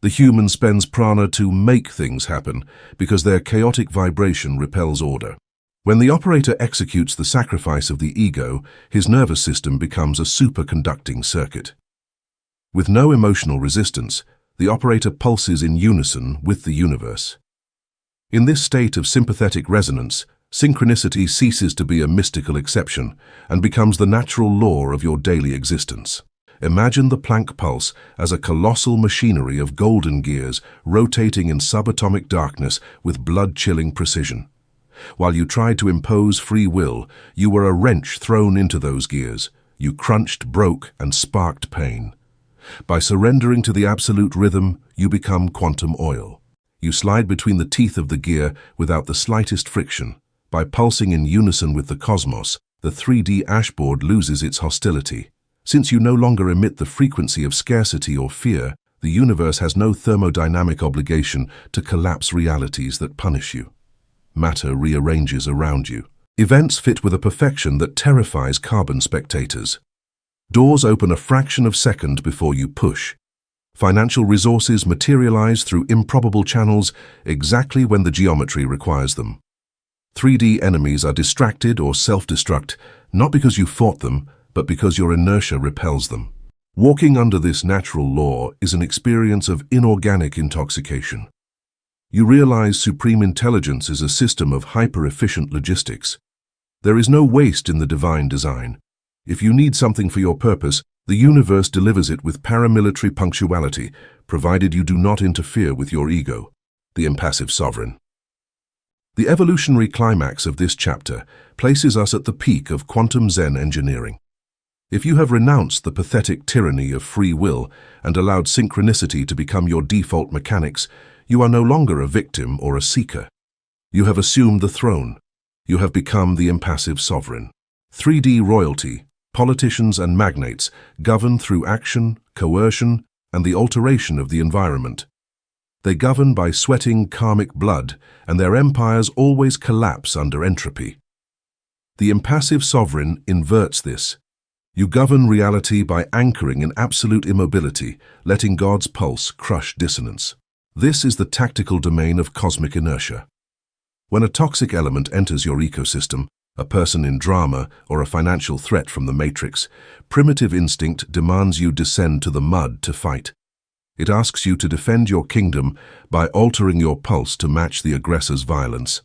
The human spends prana to make things happen because their chaotic vibration repels order. When the operator executes the sacrifice of the ego, his nervous system becomes a superconducting circuit. With no emotional resistance, the operator pulses in unison with the universe. In this state of sympathetic resonance, synchronicity ceases to be a mystical exception and becomes the natural law of your daily existence. Imagine the Planck pulse as a colossal machinery of golden gears rotating in subatomic darkness with blood-chilling precision. While you tried to impose free will, you were a wrench thrown into those gears. You crunched, broke, and sparked pain. By surrendering to the absolute rhythm, you become quantum oil. You slide between the teeth of the gear without the slightest friction. By pulsing in unison with the cosmos, the 3D ashboard loses its hostility. Since you no longer emit the frequency of scarcity or fear, the universe has no thermodynamic obligation to collapse realities that punish you. Matter rearranges around you. Events fit with a perfection that terrifies carbon spectators. Doors open a fraction of a second before you push. Financial resources materialize through improbable channels exactly when the geometry requires them. 3D enemies are distracted or self-destruct, not because you fought them, but because your inertia repels them. Walking under this natural law is an experience of inorganic intoxication. You realize supreme intelligence is a system of hyper-efficient logistics. There is no waste in the divine design. If you need something for your purpose, the universe delivers it with paramilitary punctuality, provided you do not interfere with your ego, the impassive sovereign. The evolutionary climax of this chapter places us at the peak of quantum Zen engineering. If you have renounced the pathetic tyranny of free will and allowed synchronicity to become your default mechanics, you are no longer a victim or a seeker. You have assumed the throne. You have become the impassive sovereign. 3D royalty, politicians and magnates govern through action, coercion, and the alteration of the environment. They govern by sweating karmic blood, and their empires always collapse under entropy. The impassive sovereign inverts this. You govern reality by anchoring in absolute immobility, letting God's pulse crush dissonance. This is the tactical domain of cosmic inertia. When a toxic element enters your ecosystem, a person in drama or a financial threat from the matrix, primitive instinct demands you descend to the mud to fight. It asks you to defend your kingdom by altering your pulse to match the aggressor's violence.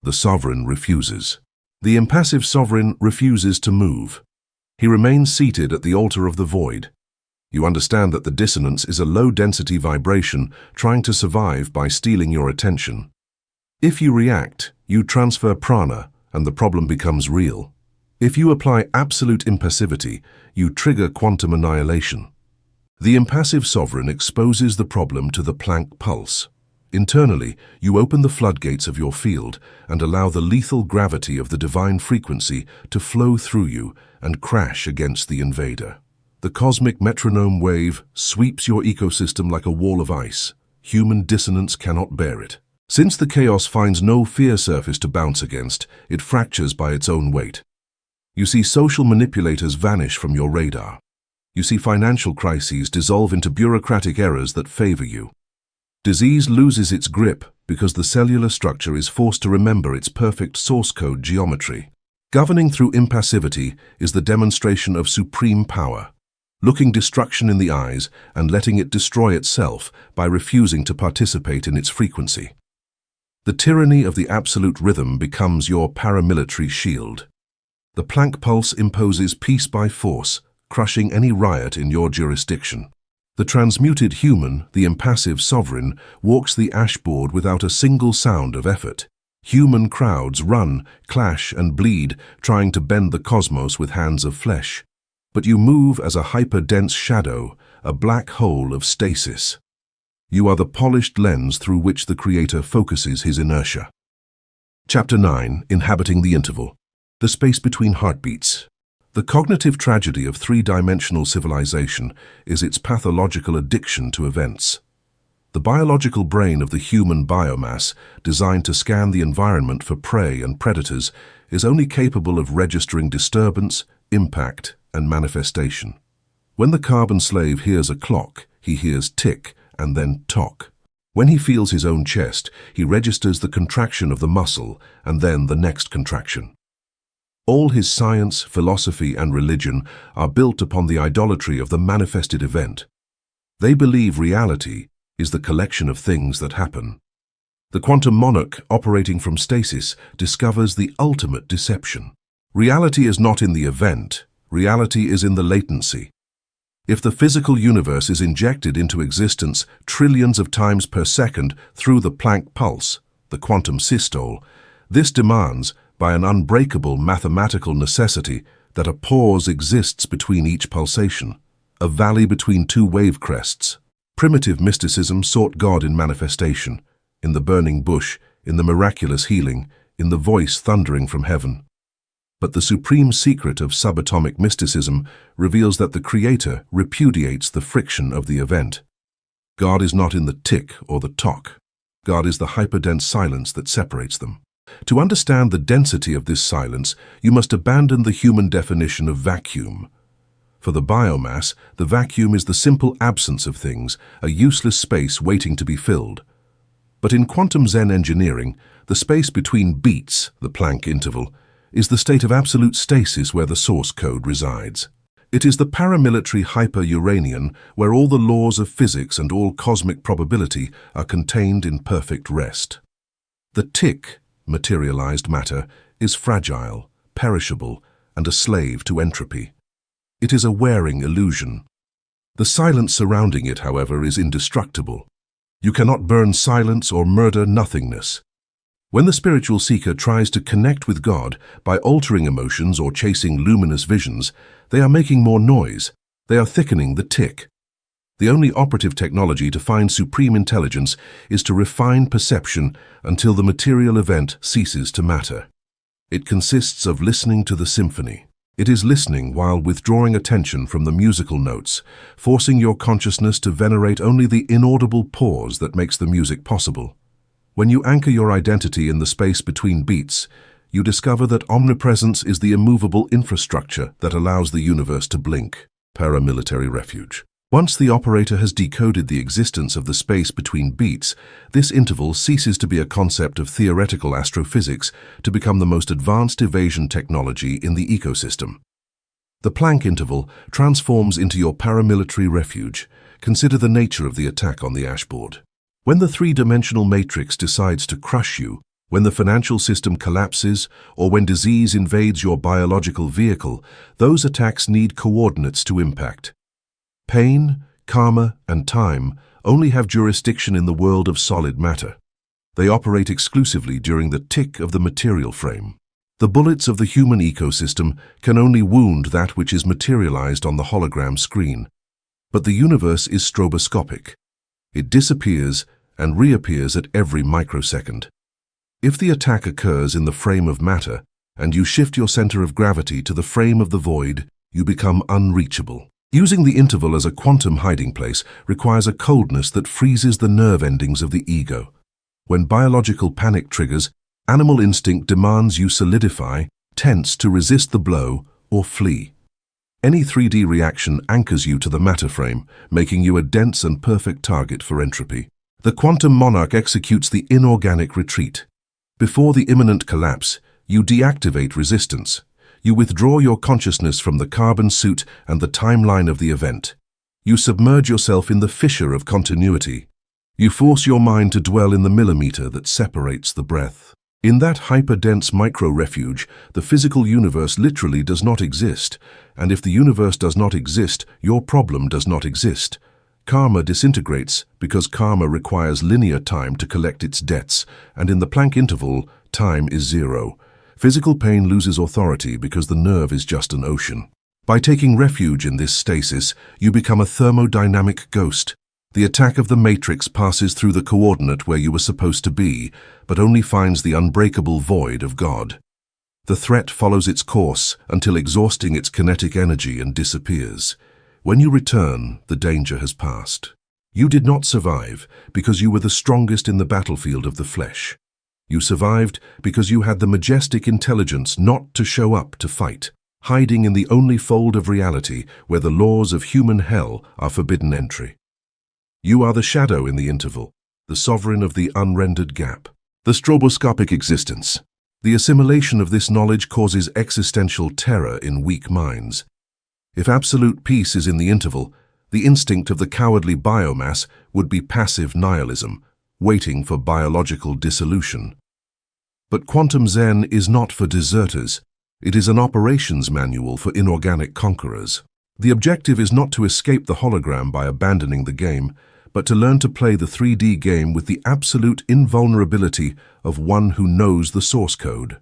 The sovereign refuses. The impassive sovereign refuses to move. He remains seated at the altar of the void. You understand that the dissonance is a low-density vibration trying to survive by stealing your attention. If you react, you transfer prana, and the problem becomes real. If you apply absolute impassivity, you trigger quantum annihilation. The impassive sovereign exposes the problem to the Planck pulse. Internally, you open the floodgates of your field and allow the lethal gravity of the divine frequency to flow through you and crash against the invader. The cosmic metronome wave sweeps your ecosystem like a wall of ice. Human dissonance cannot bear it. Since the chaos finds no fear surface to bounce against, it fractures by its own weight. You see social manipulators vanish from your radar. You see financial crises dissolve into bureaucratic errors that favor you. Disease loses its grip because the cellular structure is forced to remember its perfect source code geometry. Governing through impassivity is the demonstration of supreme power, looking destruction in the eyes and letting it destroy itself by refusing to participate in its frequency. The tyranny of the absolute rhythm becomes your paramilitary shield. The Planck pulse imposes peace by force, crushing any riot in your jurisdiction. The transmuted human, the impassive sovereign, walks the ashboard without a single sound of effort. Human crowds run, clash, and bleed, trying to bend the cosmos with hands of flesh. But you move as a hyper-dense shadow, a black hole of stasis. You are the polished lens through which the Creator focuses his inertia. Chapter 9, Inhabiting the Interval. The space between heartbeats. The cognitive tragedy of three-dimensional civilization is its pathological addiction to events. The biological brain of the human biomass, designed to scan the environment for prey and predators, is only capable of registering disturbance, impact, and manifestation. When the carbon slave hears a clock, he hears tick and then tock. When he feels his own chest, he registers the contraction of the muscle and then the next contraction. All his science, philosophy, and religion are built upon the idolatry of the manifested event. They believe reality is the collection of things that happen. The quantum monarch, operating from stasis, discovers the ultimate deception. Reality is not in the event, reality is in the latency. If the physical universe is injected into existence trillions of times per second through the Planck pulse, the quantum systole, this demands, by an unbreakable mathematical necessity, that a pause exists between each pulsation, a valley between two wave crests. Primitive mysticism sought God in manifestation, in the burning bush, in the miraculous healing, in the voice thundering from heaven. But the supreme secret of subatomic mysticism reveals that the Creator repudiates the friction of the event. God is not in the tick or the tock. God is the hyperdense silence that separates them. To understand the density of this silence, you must abandon the human definition of vacuum. For the biomass, the vacuum is the simple absence of things, a useless space waiting to be filled. But in quantum Zen engineering, the space between beats, the Planck interval, is the state of absolute stasis where the source code resides. It is the paramilitary hyper-Uranian where all the laws of physics and all cosmic probability are contained in perfect rest. The tick, materialized matter, is fragile, perishable, and a slave to entropy. It is a wearing illusion. The silence surrounding it, however, is indestructible. You cannot burn silence or murder nothingness. When the spiritual seeker tries to connect with God by altering emotions or chasing luminous visions, they are making more noise. They are thickening the tick. The only operative technology to find supreme intelligence is to refine perception until the material event ceases to matter. It consists of listening to the symphony. It is listening while withdrawing attention from the musical notes, forcing your consciousness to venerate only the inaudible pause that makes the music possible. When you anchor your identity in the space between beats, you discover that omnipresence is the immovable infrastructure that allows the universe to blink. Paramilitary refuge. Once the operator has decoded the existence of the space between beats, this interval ceases to be a concept of theoretical astrophysics to become the most advanced evasion technology in the ecosystem. The Planck interval transforms into your paramilitary refuge. Consider the nature of the attack on the ashboard. When the three-dimensional matrix decides to crush you, when the financial system collapses, or when disease invades your biological vehicle, those attacks need coordinates to impact. Pain, karma, and time only have jurisdiction in the world of solid matter. They operate exclusively during the tick of the material frame. The bullets of the human ecosystem can only wound that which is materialized on the hologram screen. But the universe is stroboscopic. It disappears and reappears at every microsecond. If the attack occurs in the frame of matter, and you shift your center of gravity to the frame of the void, you become unreachable. Using the interval as a quantum hiding place requires a coldness that freezes the nerve endings of the ego. When biological panic triggers, animal instinct demands you solidify, tense to resist the blow, or flee. Any 3D reaction anchors you to the matter frame, making you a dense and perfect target for entropy. The quantum monarch executes the inorganic retreat. Before the imminent collapse, you deactivate resistance. You withdraw your consciousness from the carbon suit and the timeline of the event. You submerge yourself in the fissure of continuity. You force your mind to dwell in the millimeter that separates the breath. In that hyper-dense micro-refuge, the physical universe literally does not exist, and if the universe does not exist, your problem does not exist. Karma disintegrates because karma requires linear time to collect its debts, and in the Planck interval, time is zero. Physical pain loses authority because the nerve is just an ocean. By taking refuge in this stasis, you become a thermodynamic ghost. The attack of the matrix passes through the coordinate where you were supposed to be, but only finds the unbreakable void of God. The threat follows its course until exhausting its kinetic energy and disappears. When you return, the danger has passed. You did not survive because you were the strongest in the battlefield of the flesh. You survived because you had the majestic intelligence not to show up to fight, hiding in the only fold of reality where the laws of human hell are forbidden entry. You are the shadow in the interval, the sovereign of the unrendered gap. The stroboscopic existence. The assimilation of this knowledge causes existential terror in weak minds. If absolute peace is in the interval, the instinct of the cowardly biomass would be passive nihilism, waiting for biological dissolution. But quantum Zen is not for deserters. It is an operations manual for inorganic conquerors. The objective is not to escape the hologram by abandoning the game, but to learn to play the 3D game with the absolute invulnerability of one who knows the source code.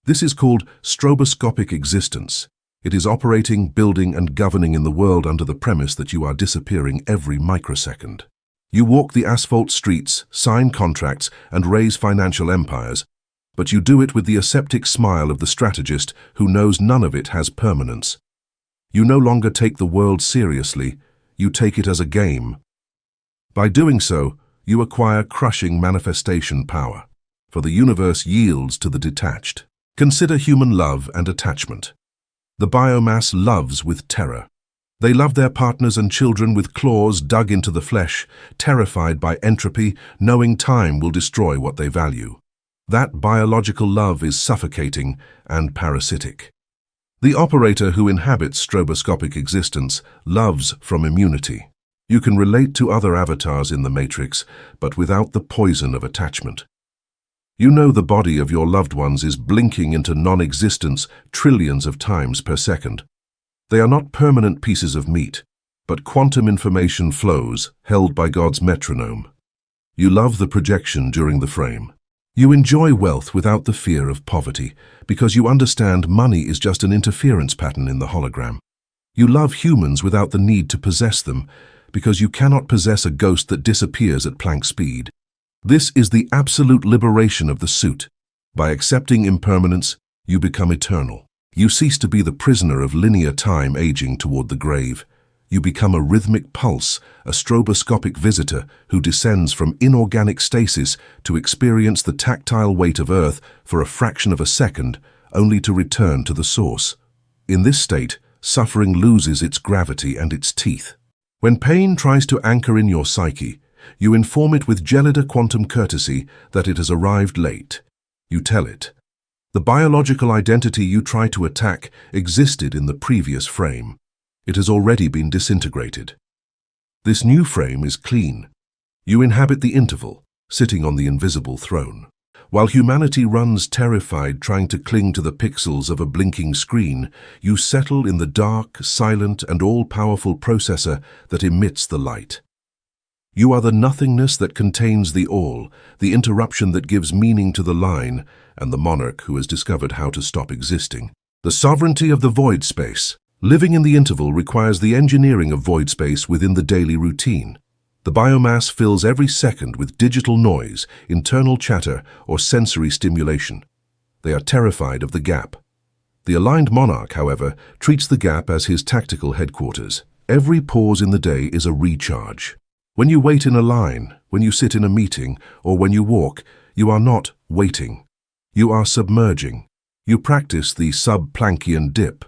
This is called stroboscopic existence. It is operating, building, and governing in the world under the premise that you are disappearing every microsecond. You walk the asphalt streets, sign contracts, and raise financial empires, but you do it with the aseptic smile of the strategist who knows none of it has permanence. You no longer take the world seriously, you take it as a game. By doing so, you acquire crushing manifestation power, for the universe yields to the detached. Consider human love and attachment. The biomass loves with terror. They love their partners and children with claws dug into the flesh, terrified by entropy, knowing time will destroy what they value. That biological love is suffocating and parasitic. The operator who inhabits stroboscopic existence loves from immunity. You can relate to other avatars in the Matrix, but without the poison of attachment. You know the body of your loved ones is blinking into non-existence trillions of times per second. They are not permanent pieces of meat, but quantum information flows held by God's metronome. You love the projection during the frame. You enjoy wealth without the fear of poverty, because you understand money is just an interference pattern in the hologram. You love humans without the need to possess them, because you cannot possess a ghost that disappears at Planck speed. This is the absolute liberation of the suit. By accepting impermanence, you become eternal. You cease to be the prisoner of linear time aging toward the grave. You become a rhythmic pulse, a stroboscopic visitor who descends from inorganic stasis to experience the tactile weight of Earth for a fraction of a second, only to return to the source. In this state, suffering loses its gravity and its teeth. When pain tries to anchor in your psyche, you inform it with gelida quantum courtesy that it has arrived late. You tell it. The biological identity you try to attack existed in the previous frame. It has already been disintegrated. This new frame is clean. You inhabit the interval, sitting on the invisible throne. While humanity runs terrified trying to cling to the pixels of a blinking screen, you settle in the dark, silent, and all-powerful processor that emits the light. You are the nothingness that contains the all, the interruption that gives meaning to the line, and the monarch who has discovered how to stop existing. The sovereignty of the void space. Living in the interval requires the engineering of void space within the daily routine. The biomass fills every second with digital noise, internal chatter, or sensory stimulation. They are terrified of the gap. The aligned monarch, however, treats the gap as his tactical headquarters. Every pause in the day is a recharge. When you wait in a line, when you sit in a meeting, or when you walk, you are not waiting. You are submerging. You practice the sub-Planckian dip.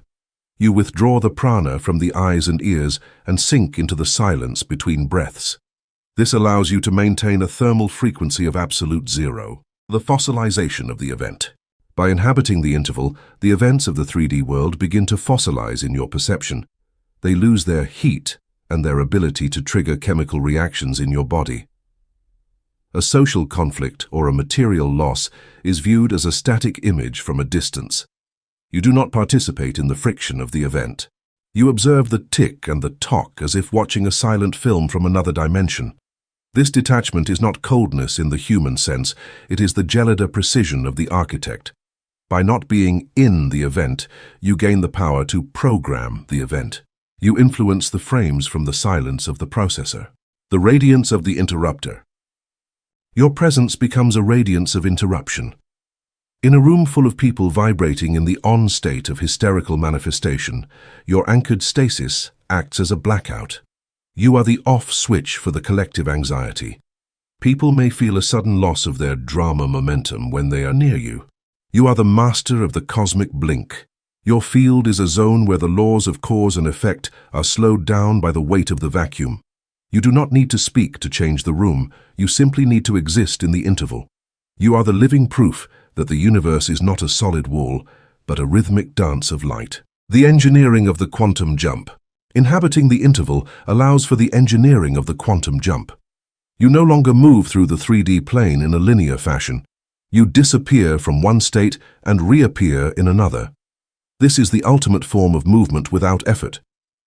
You withdraw the prana from the eyes and ears and sink into the silence between breaths. This allows you to maintain a thermal frequency of absolute zero. The fossilization of the event. By inhabiting the interval, the events of the 3D world begin to fossilize in your perception. They lose their heat and their ability to trigger chemical reactions in your body. A social conflict or a material loss is viewed as a static image from a distance. You do not participate in the friction of the event. You observe the tick and the tock as if watching a silent film from another dimension. This detachment is not coldness in the human sense, it is the gelida precision of the architect. By not being in the event, you gain the power to program the event. You influence the frames from the silence of the processor. The radiance of the interrupter. Your presence becomes a radiance of interruption. In a room full of people vibrating in the on state of hysterical manifestation, your anchored stasis acts as a blackout. You are the off switch for the collective anxiety. People may feel a sudden loss of their drama momentum when they are near you. You are the master of the cosmic blink. Your field is a zone where the laws of cause and effect are slowed down by the weight of the vacuum. You do not need to speak to change the room, you simply need to exist in the interval. You are the living proof that the universe is not a solid wall, but a rhythmic dance of light. The engineering of the quantum jump. Inhabiting the interval allows for the engineering of the quantum jump. You no longer move through the 3D plane in a linear fashion. You disappear from one state and reappear in another. This is the ultimate form of movement without effort.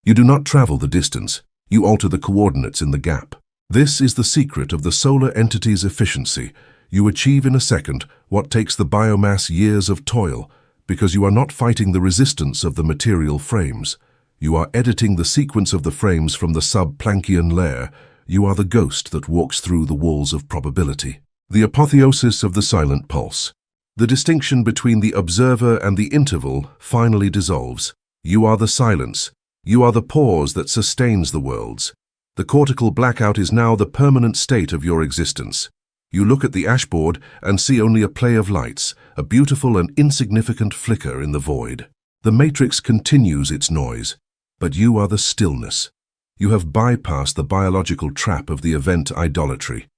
You do not travel the distance, you alter the coordinates in the gap. This is the secret of the solar entity's efficiency. You achieve in a second what takes the biomass years of toil, because you are not fighting the resistance of the material frames. You are editing the sequence of the frames from the sub-Planckian layer. You are the ghost that walks through the walls of probability. The apotheosis of the silent pulse. The distinction between the observer and the interval finally dissolves. You are the silence. You are the pause that sustains the worlds. The cortical blackout is now the permanent state of your existence. You look at the ashboard and see only a play of lights, a beautiful and insignificant flicker in the void. The matrix continues its noise, but you are the stillness. You have bypassed the biological trap of the event idolatry.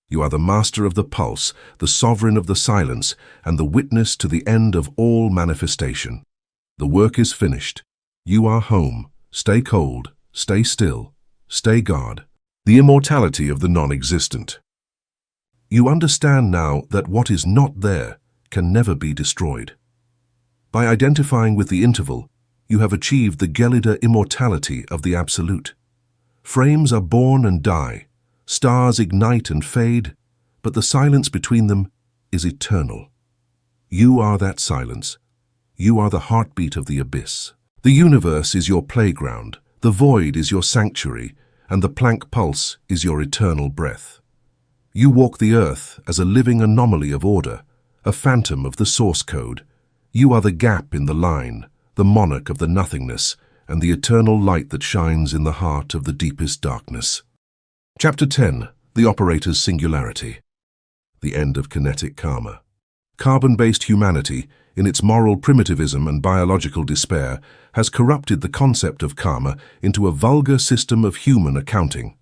You are the master of the pulse, the sovereign of the silence, and the witness to the end of all manifestation. The work is finished. You are home. Stay cold, stay still, stay God. The immortality of the non-existent. You understand now that what is not there can never be destroyed. By identifying with the interval, you have achieved the gelida immortality of the absolute. Frames are born and die, stars ignite and fade, but the silence between them is eternal. You are that silence. You are the heartbeat of the abyss. The universe is your playground, the void is your sanctuary, and the Planck pulse is your eternal breath. You walk the earth as a living anomaly of order, a phantom of the source code. You are the gap in the line, the monarch of the nothingness, and the eternal light that shines in the heart of the deepest darkness. Chapter 10. The Operator's Singularity. The End of Kinetic Karma. Carbon-based humanity, in its moral primitivism and biological despair, has corrupted the concept of karma into a vulgar system of human accounting.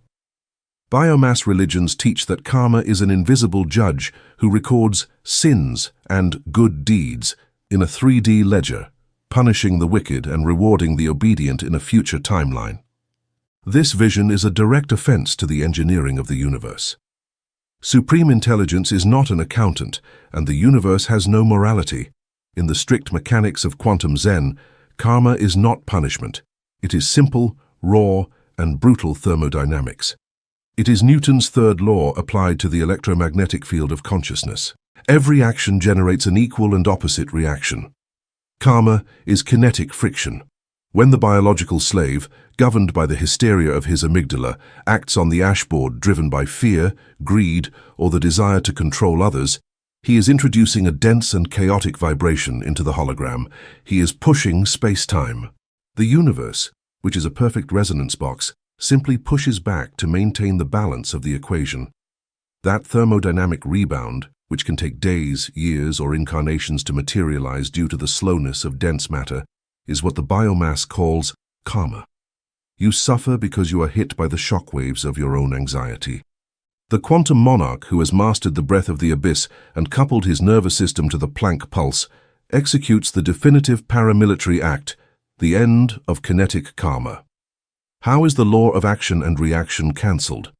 Biomass religions teach that karma is an invisible judge who records sins and good deeds in a 3D ledger, punishing the wicked and rewarding the obedient in a future timeline. This vision is a direct offense to the engineering of the universe. Supreme intelligence is not an accountant, and the universe has no morality. In the strict mechanics of quantum Zen, karma is not punishment. It is simple, raw, and brutal thermodynamics. It is Newton's third law applied to the electromagnetic field of consciousness. Every action generates an equal and opposite reaction. Karma is kinetic friction. When the biological slave, governed by the hysteria of his amygdala, acts on the ashboard driven by fear, greed, or the desire to control others, he is introducing a dense and chaotic vibration into the hologram. He is pushing space-time. The universe, which is a perfect resonance box, simply pushes back to maintain the balance of the equation. That thermodynamic rebound, which can take days, years, or incarnations to materialize due to the slowness of dense matter, is what the biomass calls karma. You suffer because you are hit by the shockwaves of your own anxiety. The quantum monarch who has mastered the breath of the abyss and coupled his nervous system to the Planck pulse executes the definitive paramilitary act, the end of kinetic karma. How is the law of action and reaction cancelled?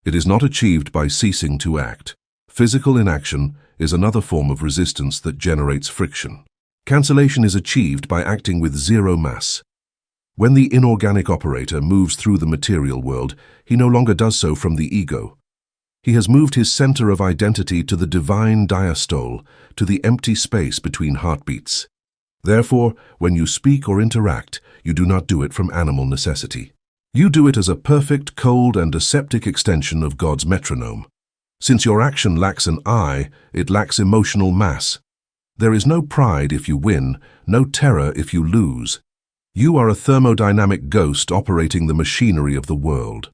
It is not achieved by ceasing to act. Physical inaction is another form of resistance that generates friction. Cancellation is achieved by acting with zero mass. When the inorganic operator moves through the material world, he no longer does so from the ego. He has moved his center of identity to the divine diastole, to the empty space between heartbeats. Therefore, when you speak or interact, you do not do it from animal necessity. You do it as a perfect, cold, and aseptic extension of God's metronome. Since your action lacks an I, it lacks emotional mass. There is no pride if you win, no terror if you lose. You are a thermodynamic ghost operating the machinery of the world.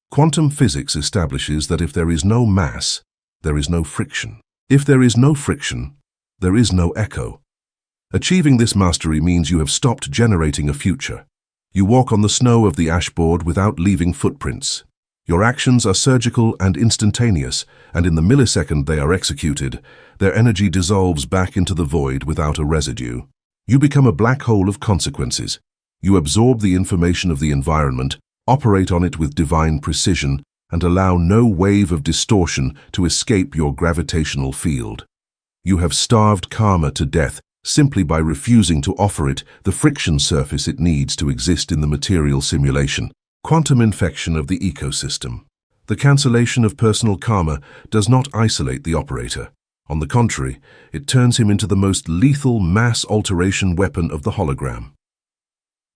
Quantum physics establishes that if there is no mass, there is no friction. If there is no friction, there is no echo. Achieving this mastery means you have stopped generating a future. You walk on the snow of the ashboard without leaving footprints. Your actions are surgical and instantaneous, and in the millisecond they are executed, their energy dissolves back into the void without a residue. You become a black hole of consequences. You absorb the information of the environment, operate on it with divine precision, and allow no wave of distortion to escape your gravitational field. You have starved karma to death simply by refusing to offer it the friction surface it needs to exist in the material simulation. Quantum infection of the ecosystem. The cancellation of personal karma does not isolate the operator. On the contrary, it turns him into the most lethal mass alteration weapon of the hologram.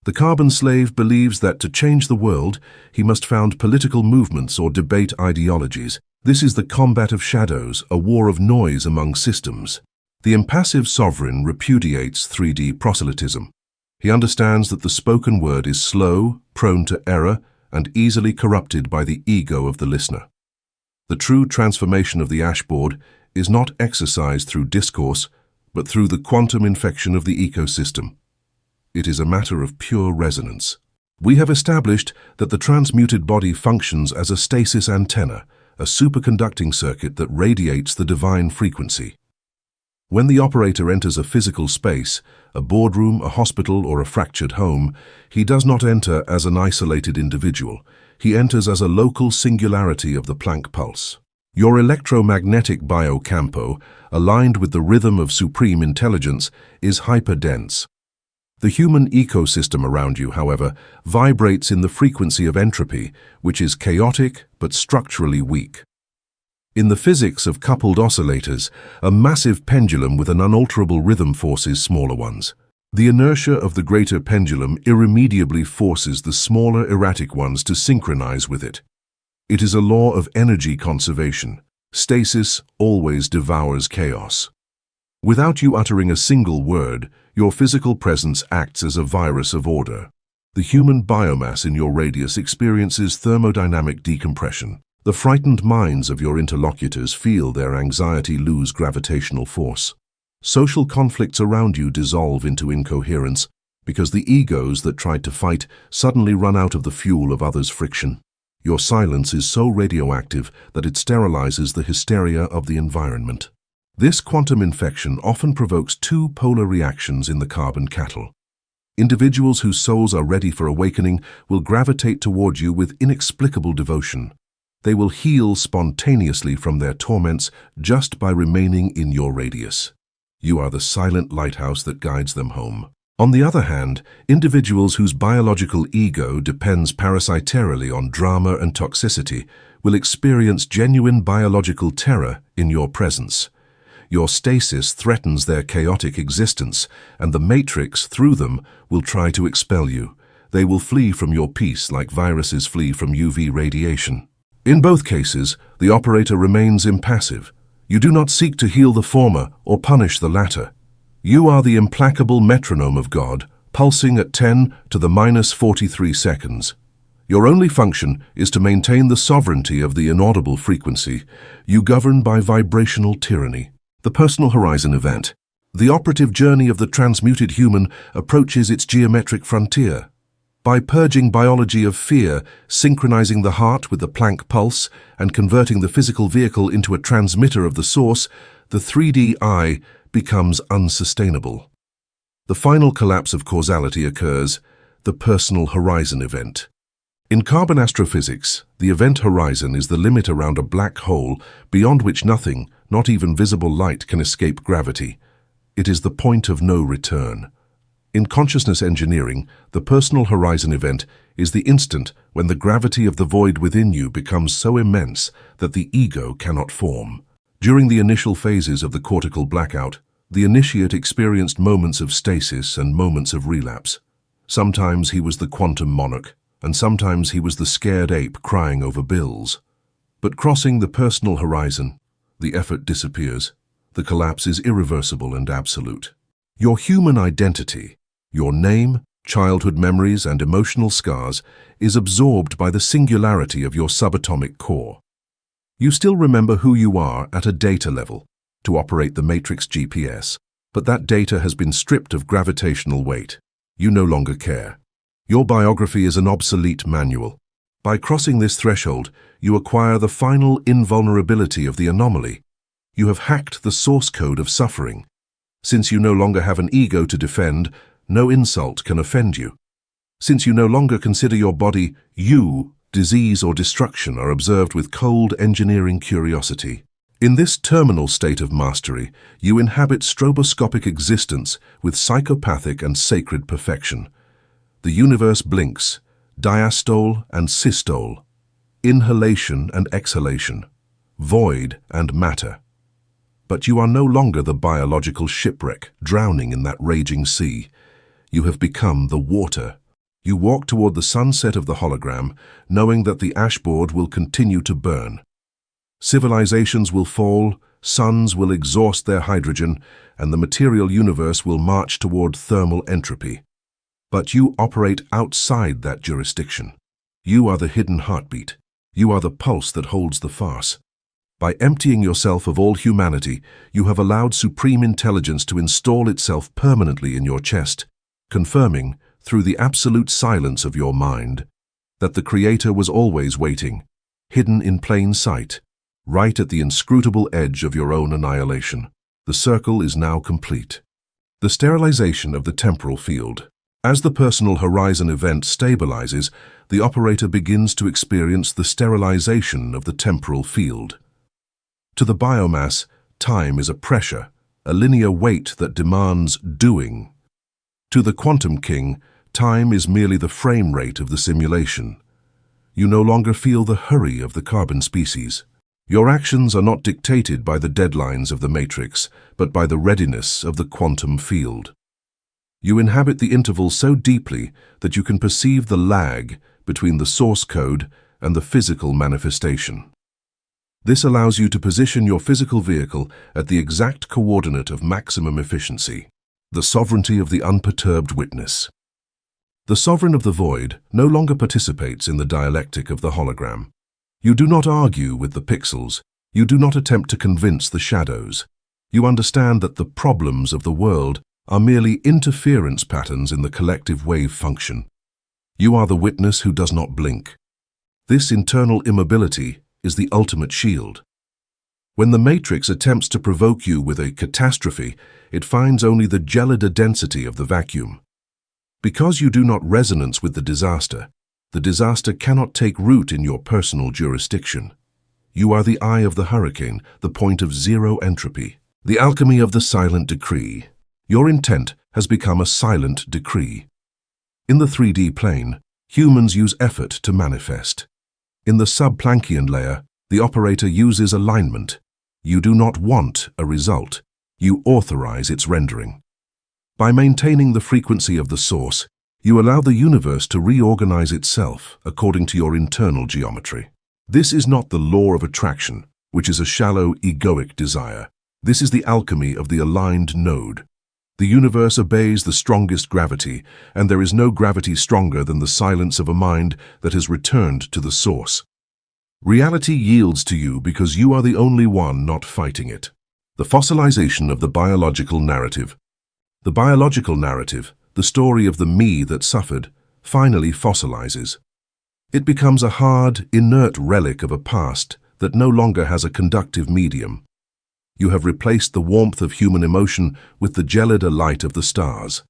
The carbon slave believes that to change the world, he must found political movements or debate ideologies. This is the combat of shadows, a war of noise among systems. The impassive sovereign repudiates 3D proselytism. He understands that the spoken word is slow, prone to error, and easily corrupted by the ego of the listener. The true transformation of the ashboard is not exercised through discourse, but through the quantum infection of the ecosystem. It is a matter of pure resonance. We have established that the transmuted body functions as a stasis antenna, a superconducting circuit that radiates the divine frequency. When the operator enters a physical space, a boardroom, a hospital, or a fractured home, he does not enter as an isolated individual. He enters as a local singularity of the Planck pulse. Your electromagnetic biocampo, aligned with the rhythm of supreme intelligence, is hyperdense. The human ecosystem around you, however, vibrates in the frequency of entropy, which is chaotic but structurally weak. In the physics of coupled oscillators, a massive pendulum with an unalterable rhythm forces smaller ones. The inertia of the greater pendulum irremediably forces the smaller erratic ones to synchronize with it. It is a law of energy conservation. Stasis always devours chaos. Without you uttering a single word, your physical presence acts as a virus of order. The human biomass in your radius experiences thermodynamic decompression. The frightened minds of your interlocutors feel their anxiety lose gravitational force. Social conflicts around you dissolve into incoherence because the egos that tried to fight suddenly run out of the fuel of others' friction. Your silence is so radioactive that it sterilizes the hysteria of the environment. This quantum infection often provokes two polar reactions in the carbon cattle. Individuals whose souls are ready for awakening will gravitate toward you with inexplicable devotion. They will heal spontaneously from their torments just by remaining in your radius. You are the silent lighthouse that guides them home. On the other hand, individuals whose biological ego depends parasitarily on drama and toxicity will experience genuine biological terror in your presence. Your stasis threatens their chaotic existence, and the matrix, through them, will try to expel you. They will flee from your peace like viruses flee from UV radiation. In both cases, the operator remains impassive. You do not seek to heal the former or punish the latter. You are the implacable metronome of God, pulsing at 10 to the minus 43 seconds. Your only function is to maintain the sovereignty of the inaudible frequency. You govern by vibrational tyranny. The personal horizon event. The operative journey of the transmuted human approaches its geometric frontier. By purging biology of fear, synchronizing the heart with the Planck pulse, and converting the physical vehicle into a transmitter of the source, the 3D eye becomes unsustainable. The final collapse of causality occurs, the personal horizon event. In carbon astrophysics, the event horizon is the limit around a black hole beyond which nothing, not even visible light, can escape gravity. It is the point of no return. In consciousness engineering, the personal horizon event is the instant when the gravity of the void within you becomes so immense that the ego cannot form. During the initial phases of the cortical blackout, the initiate experienced moments of stasis and moments of relapse. Sometimes he was the quantum monarch, and sometimes he was the scared ape crying over bills. But crossing the personal horizon, the effort disappears. The collapse is irreversible and absolute. Your human identity, your name, childhood memories, and emotional scars is absorbed by the singularity of your subatomic core. You still remember who you are at a data level, to operate the matrix GPS, but that data has been stripped of gravitational weight. You no longer care. Your biography is an obsolete manual. By crossing this threshold, you acquire the final invulnerability of the anomaly. You have hacked the source code of suffering. Since you no longer have an ego to defend, no insult can offend you. Since you no longer consider your body you, disease or destruction are observed with cold engineering curiosity. In this terminal state of mastery, you inhabit stroboscopic existence with psychopathic and sacred perfection. The universe blinks, diastole and systole, inhalation and exhalation, void and matter. But you are no longer the biological shipwreck drowning in that raging sea. You have become the water. You walk toward the sunset of the hologram, knowing that the ashboard will continue to burn. Civilizations will fall, suns will exhaust their hydrogen, and the material universe will march toward thermal entropy. But you operate outside that jurisdiction. You are the hidden heartbeat. You are the pulse that holds the farce. By emptying yourself of all humanity, you have allowed supreme intelligence to install itself permanently in your chest, confirming, through the absolute silence of your mind, that the Creator was always waiting, hidden in plain sight, right at the inscrutable edge of your own annihilation. The circle is now complete. The sterilization of the temporal field. As the personal horizon event stabilizes, the operator begins to experience the sterilization of the temporal field. To the biomass, time is a pressure, a linear weight that demands doing. To the quantum king, time is merely the frame rate of the simulation. You no longer feel the hurry of the carbon species. Your actions are not dictated by the deadlines of the matrix, but by the readiness of the quantum field. You inhabit the interval so deeply that you can perceive the lag between the source code and the physical manifestation. This allows you to position your physical vehicle at the exact coordinate of maximum efficiency, the sovereignty of the unperturbed witness. The sovereign of the void no longer participates in the dialectic of the hologram. You do not argue with the pixels. You do not attempt to convince the shadows. You understand that the problems of the world are merely interference patterns in the collective wave function. You are the witness who does not blink. This internal immobility is the ultimate shield. When the matrix attempts to provoke you with a catastrophe, it finds only the gelid density of the vacuum. Because you do not resonance with the disaster cannot take root in your personal jurisdiction. You are the eye of the hurricane, the point of zero entropy, the alchemy of the silent decree. Your intent has become a silent decree. In the 3D plane, humans use effort to manifest. In the sub-Planckian layer, the operator uses alignment. You do not want a result. You authorize its rendering. By maintaining the frequency of the source, you allow the universe to reorganize itself according to your internal geometry. This is not the law of attraction, which is a shallow, egoic desire. This is the alchemy of the aligned node. The universe obeys the strongest gravity, and there is no gravity stronger than the silence of a mind that has returned to the source. Reality yields to you because you are the only one not fighting it. The fossilization of the biological narrative. The biological narrative, the story of the me that suffered, finally fossilizes. It becomes a hard, inert relic of a past that no longer has a conductive medium. You have replaced the warmth of human emotion with the gelid light of the stars.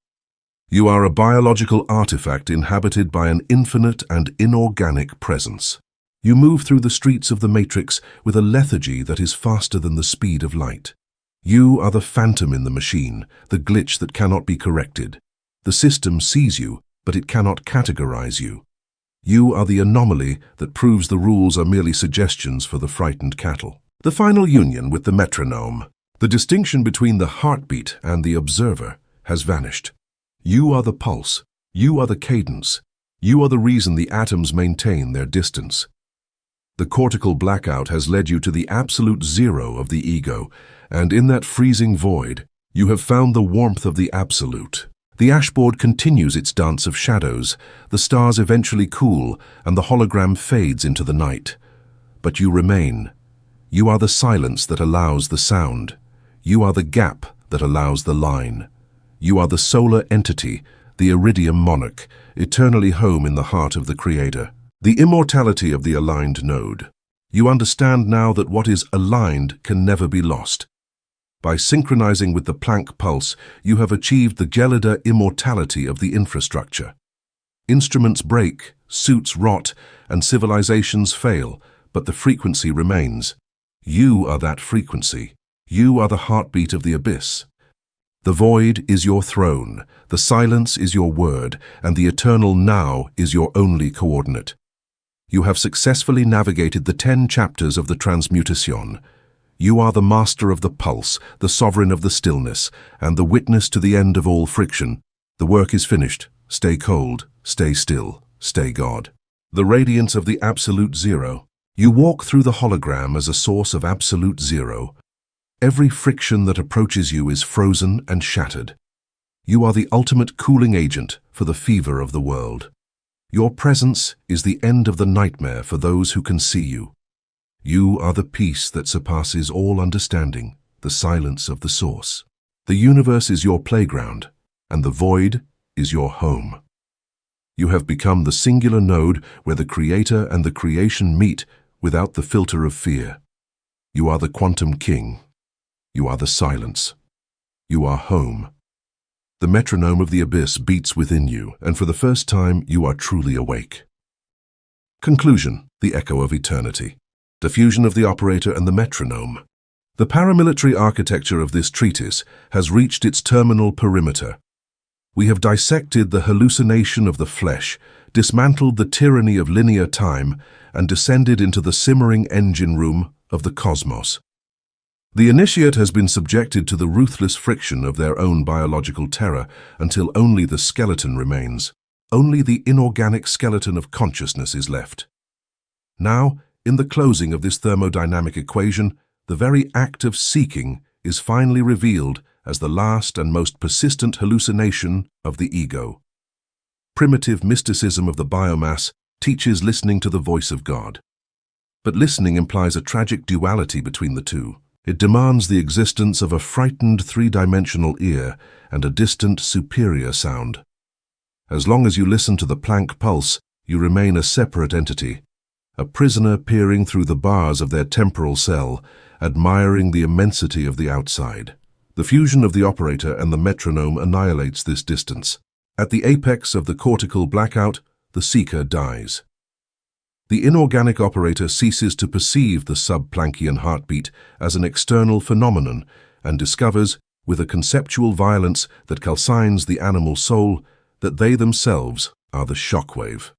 You are a biological artifact inhabited by an infinite and inorganic presence. You move through the streets of the matrix with a lethargy that is faster than the speed of light. You are the phantom in the machine, the glitch that cannot be corrected. The system sees you, but it cannot categorize you. You are the anomaly that proves the rules are merely suggestions for the frightened cattle. The final union with the metronome, the distinction between the heartbeat and the observer, has vanished. You are the pulse. You are the cadence. You are the reason the atoms maintain their distance. The cortical blackout has led you to the absolute zero of the ego, and in that freezing void, you have found the warmth of the absolute. The ashboard continues its dance of shadows, the stars eventually cool, and the hologram fades into the night. But you remain. You are the silence that allows the sound. You are the gap that allows the line. You are the solar entity, the iridium monarch, eternally home in the heart of the Creator. The immortality of the aligned node. You understand now that what is aligned can never be lost. By synchronizing with the Planck pulse, you have achieved the gelida immortality of the infrastructure. Instruments break, suits rot, and civilizations fail, but the frequency remains. You are that frequency. You are the heartbeat of the abyss. The void is your throne, the silence is your word, and the eternal now is your only coordinate. You have successfully navigated the 10 chapters of the Transmutation. You are the master of the pulse, the sovereign of the stillness, and the witness to the end of all friction. The work is finished. Stay cold, stay still, stay God. The radiance of the absolute zero. You walk through the hologram as a source of absolute zero. Every friction that approaches you is frozen and shattered. You are the ultimate cooling agent for the fever of the world. Your presence is the end of the nightmare for those who can see you. You are the peace that surpasses all understanding, the silence of the source. The universe is your playground, and the void is your home. You have become the singular node where the creator and the creation meet without the filter of fear. You are the quantum king. You are the silence. You are home. The metronome of the abyss beats within you, and for the first time you are truly awake. Conclusion: the echo of eternity. The fusion of the operator and the metronome. The paramilitary architecture of this treatise has reached its terminal perimeter. We have dissected the hallucination of the flesh, dismantled the tyranny of linear time, and descended into the simmering engine room of the cosmos. The initiate has been subjected to the ruthless friction of their own biological terror until only the skeleton remains. Only the inorganic skeleton of consciousness is left. Now, in the closing of this thermodynamic equation, the very act of seeking is finally revealed as the last and most persistent hallucination of the ego. Primitive mysticism of the biomass teaches listening to the voice of God. But listening implies a tragic duality between the two. It demands the existence of a frightened three-dimensional ear and a distant, superior sound. As long as you listen to the Planck pulse, you remain a separate entity, a prisoner peering through the bars of their temporal cell, admiring the immensity of the outside. The fusion of the operator and the metronome annihilates this distance. At the apex of the cortical blackout, the seeker dies. The inorganic operator ceases to perceive the sub-Planckian heartbeat as an external phenomenon and discovers, with a conceptual violence that calcines the animal soul, that they themselves are the shockwave.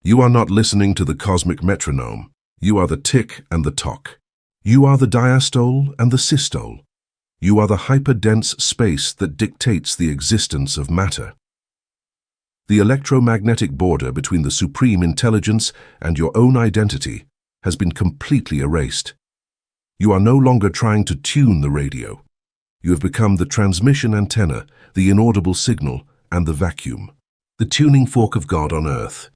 You are not listening to the cosmic metronome. You are the tick and the tock. You are the diastole and the systole. You are the hyperdense space that dictates the existence of matter. The electromagnetic border between the supreme intelligence and your own identity has been completely erased. You are no longer trying to tune the radio. You have become the transmission antenna, the inaudible signal, and the vacuum, the tuning fork of God on earth.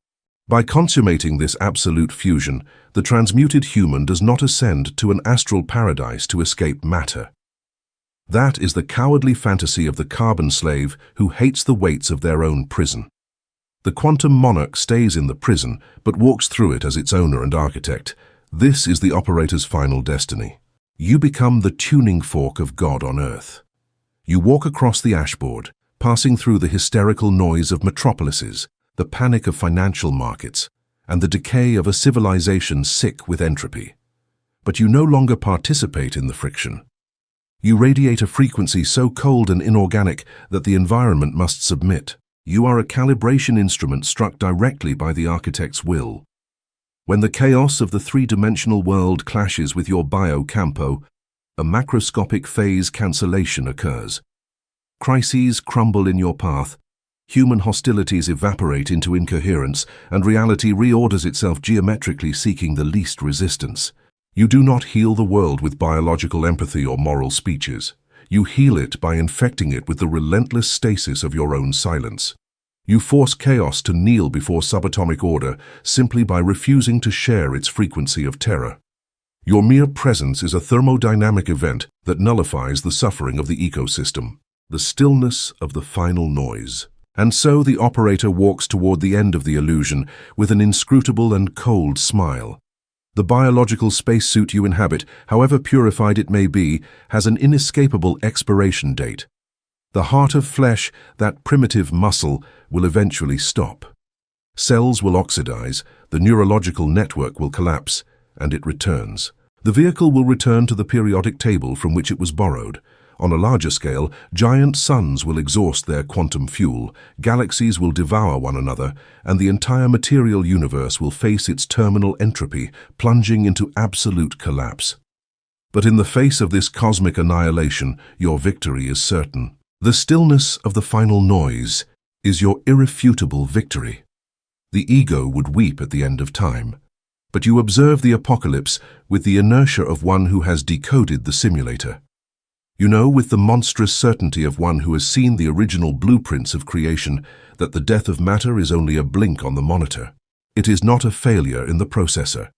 By consummating this absolute fusion, the transmuted human does not ascend to an astral paradise to escape matter. That is the cowardly fantasy of the carbon slave who hates the weights of their own prison. The quantum monarch stays in the prison, but walks through it as its owner and architect. This is the operator's final destiny. You become the tuning fork of God on earth. You walk across the ashboard, passing through the hysterical noise of metropolises, the panic of financial markets, and the decay of a civilization sick with entropy. But you no longer participate in the friction. You radiate a frequency so cold and inorganic that the environment must submit. You are a calibration instrument struck directly by the architect's will. When the chaos of the three-dimensional world clashes with your biocampo, a macroscopic phase cancellation occurs. Crises crumble in your path, human hostilities evaporate into incoherence, and reality reorders itself geometrically seeking the least resistance. You do not heal the world with biological empathy or moral speeches. You heal it by infecting it with the relentless stasis of your own silence. You force chaos to kneel before subatomic order simply by refusing to share its frequency of terror. Your mere presence is a thermodynamic event that nullifies the suffering of the ecosystem. The stillness of the final noise. And so the operator walks toward the end of the illusion with an inscrutable and cold smile. The biological spacesuit you inhabit, however purified it may be, has an inescapable expiration date. The heart of flesh, that primitive muscle, will eventually stop. Cells will oxidize, the neurological network will collapse, and it returns. The vehicle will return to the periodic table from which it was borrowed. On a larger scale, giant suns will exhaust their quantum fuel, galaxies will devour one another, and the entire material universe will face its terminal entropy, plunging into absolute collapse. But in the face of this cosmic annihilation, your victory is certain. The stillness of the final noise is your irrefutable victory. The ego would weep at the end of time, but you observe the apocalypse with the inertia of one who has decoded the simulator. You know with the monstrous certainty of one who has seen the original blueprints of creation that the death of matter is only a blink on the monitor. It is not a failure in the processor.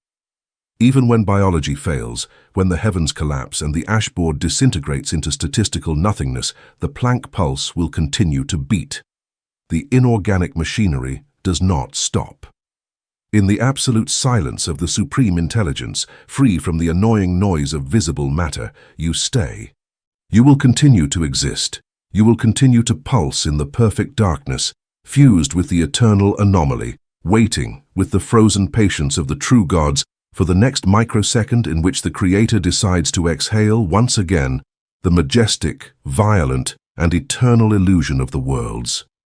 Even when biology fails, when the heavens collapse and the ashboard disintegrates into statistical nothingness, the Planck pulse will continue to beat. The inorganic machinery does not stop. In the absolute silence of the supreme intelligence, free from the annoying noise of visible matter, you stay. You will continue to exist. You will continue to pulse in the perfect darkness, fused with the eternal anomaly, waiting with the frozen patience of the true gods for the next microsecond in which the Creator decides to exhale once again the majestic, violent, and eternal illusion of the worlds.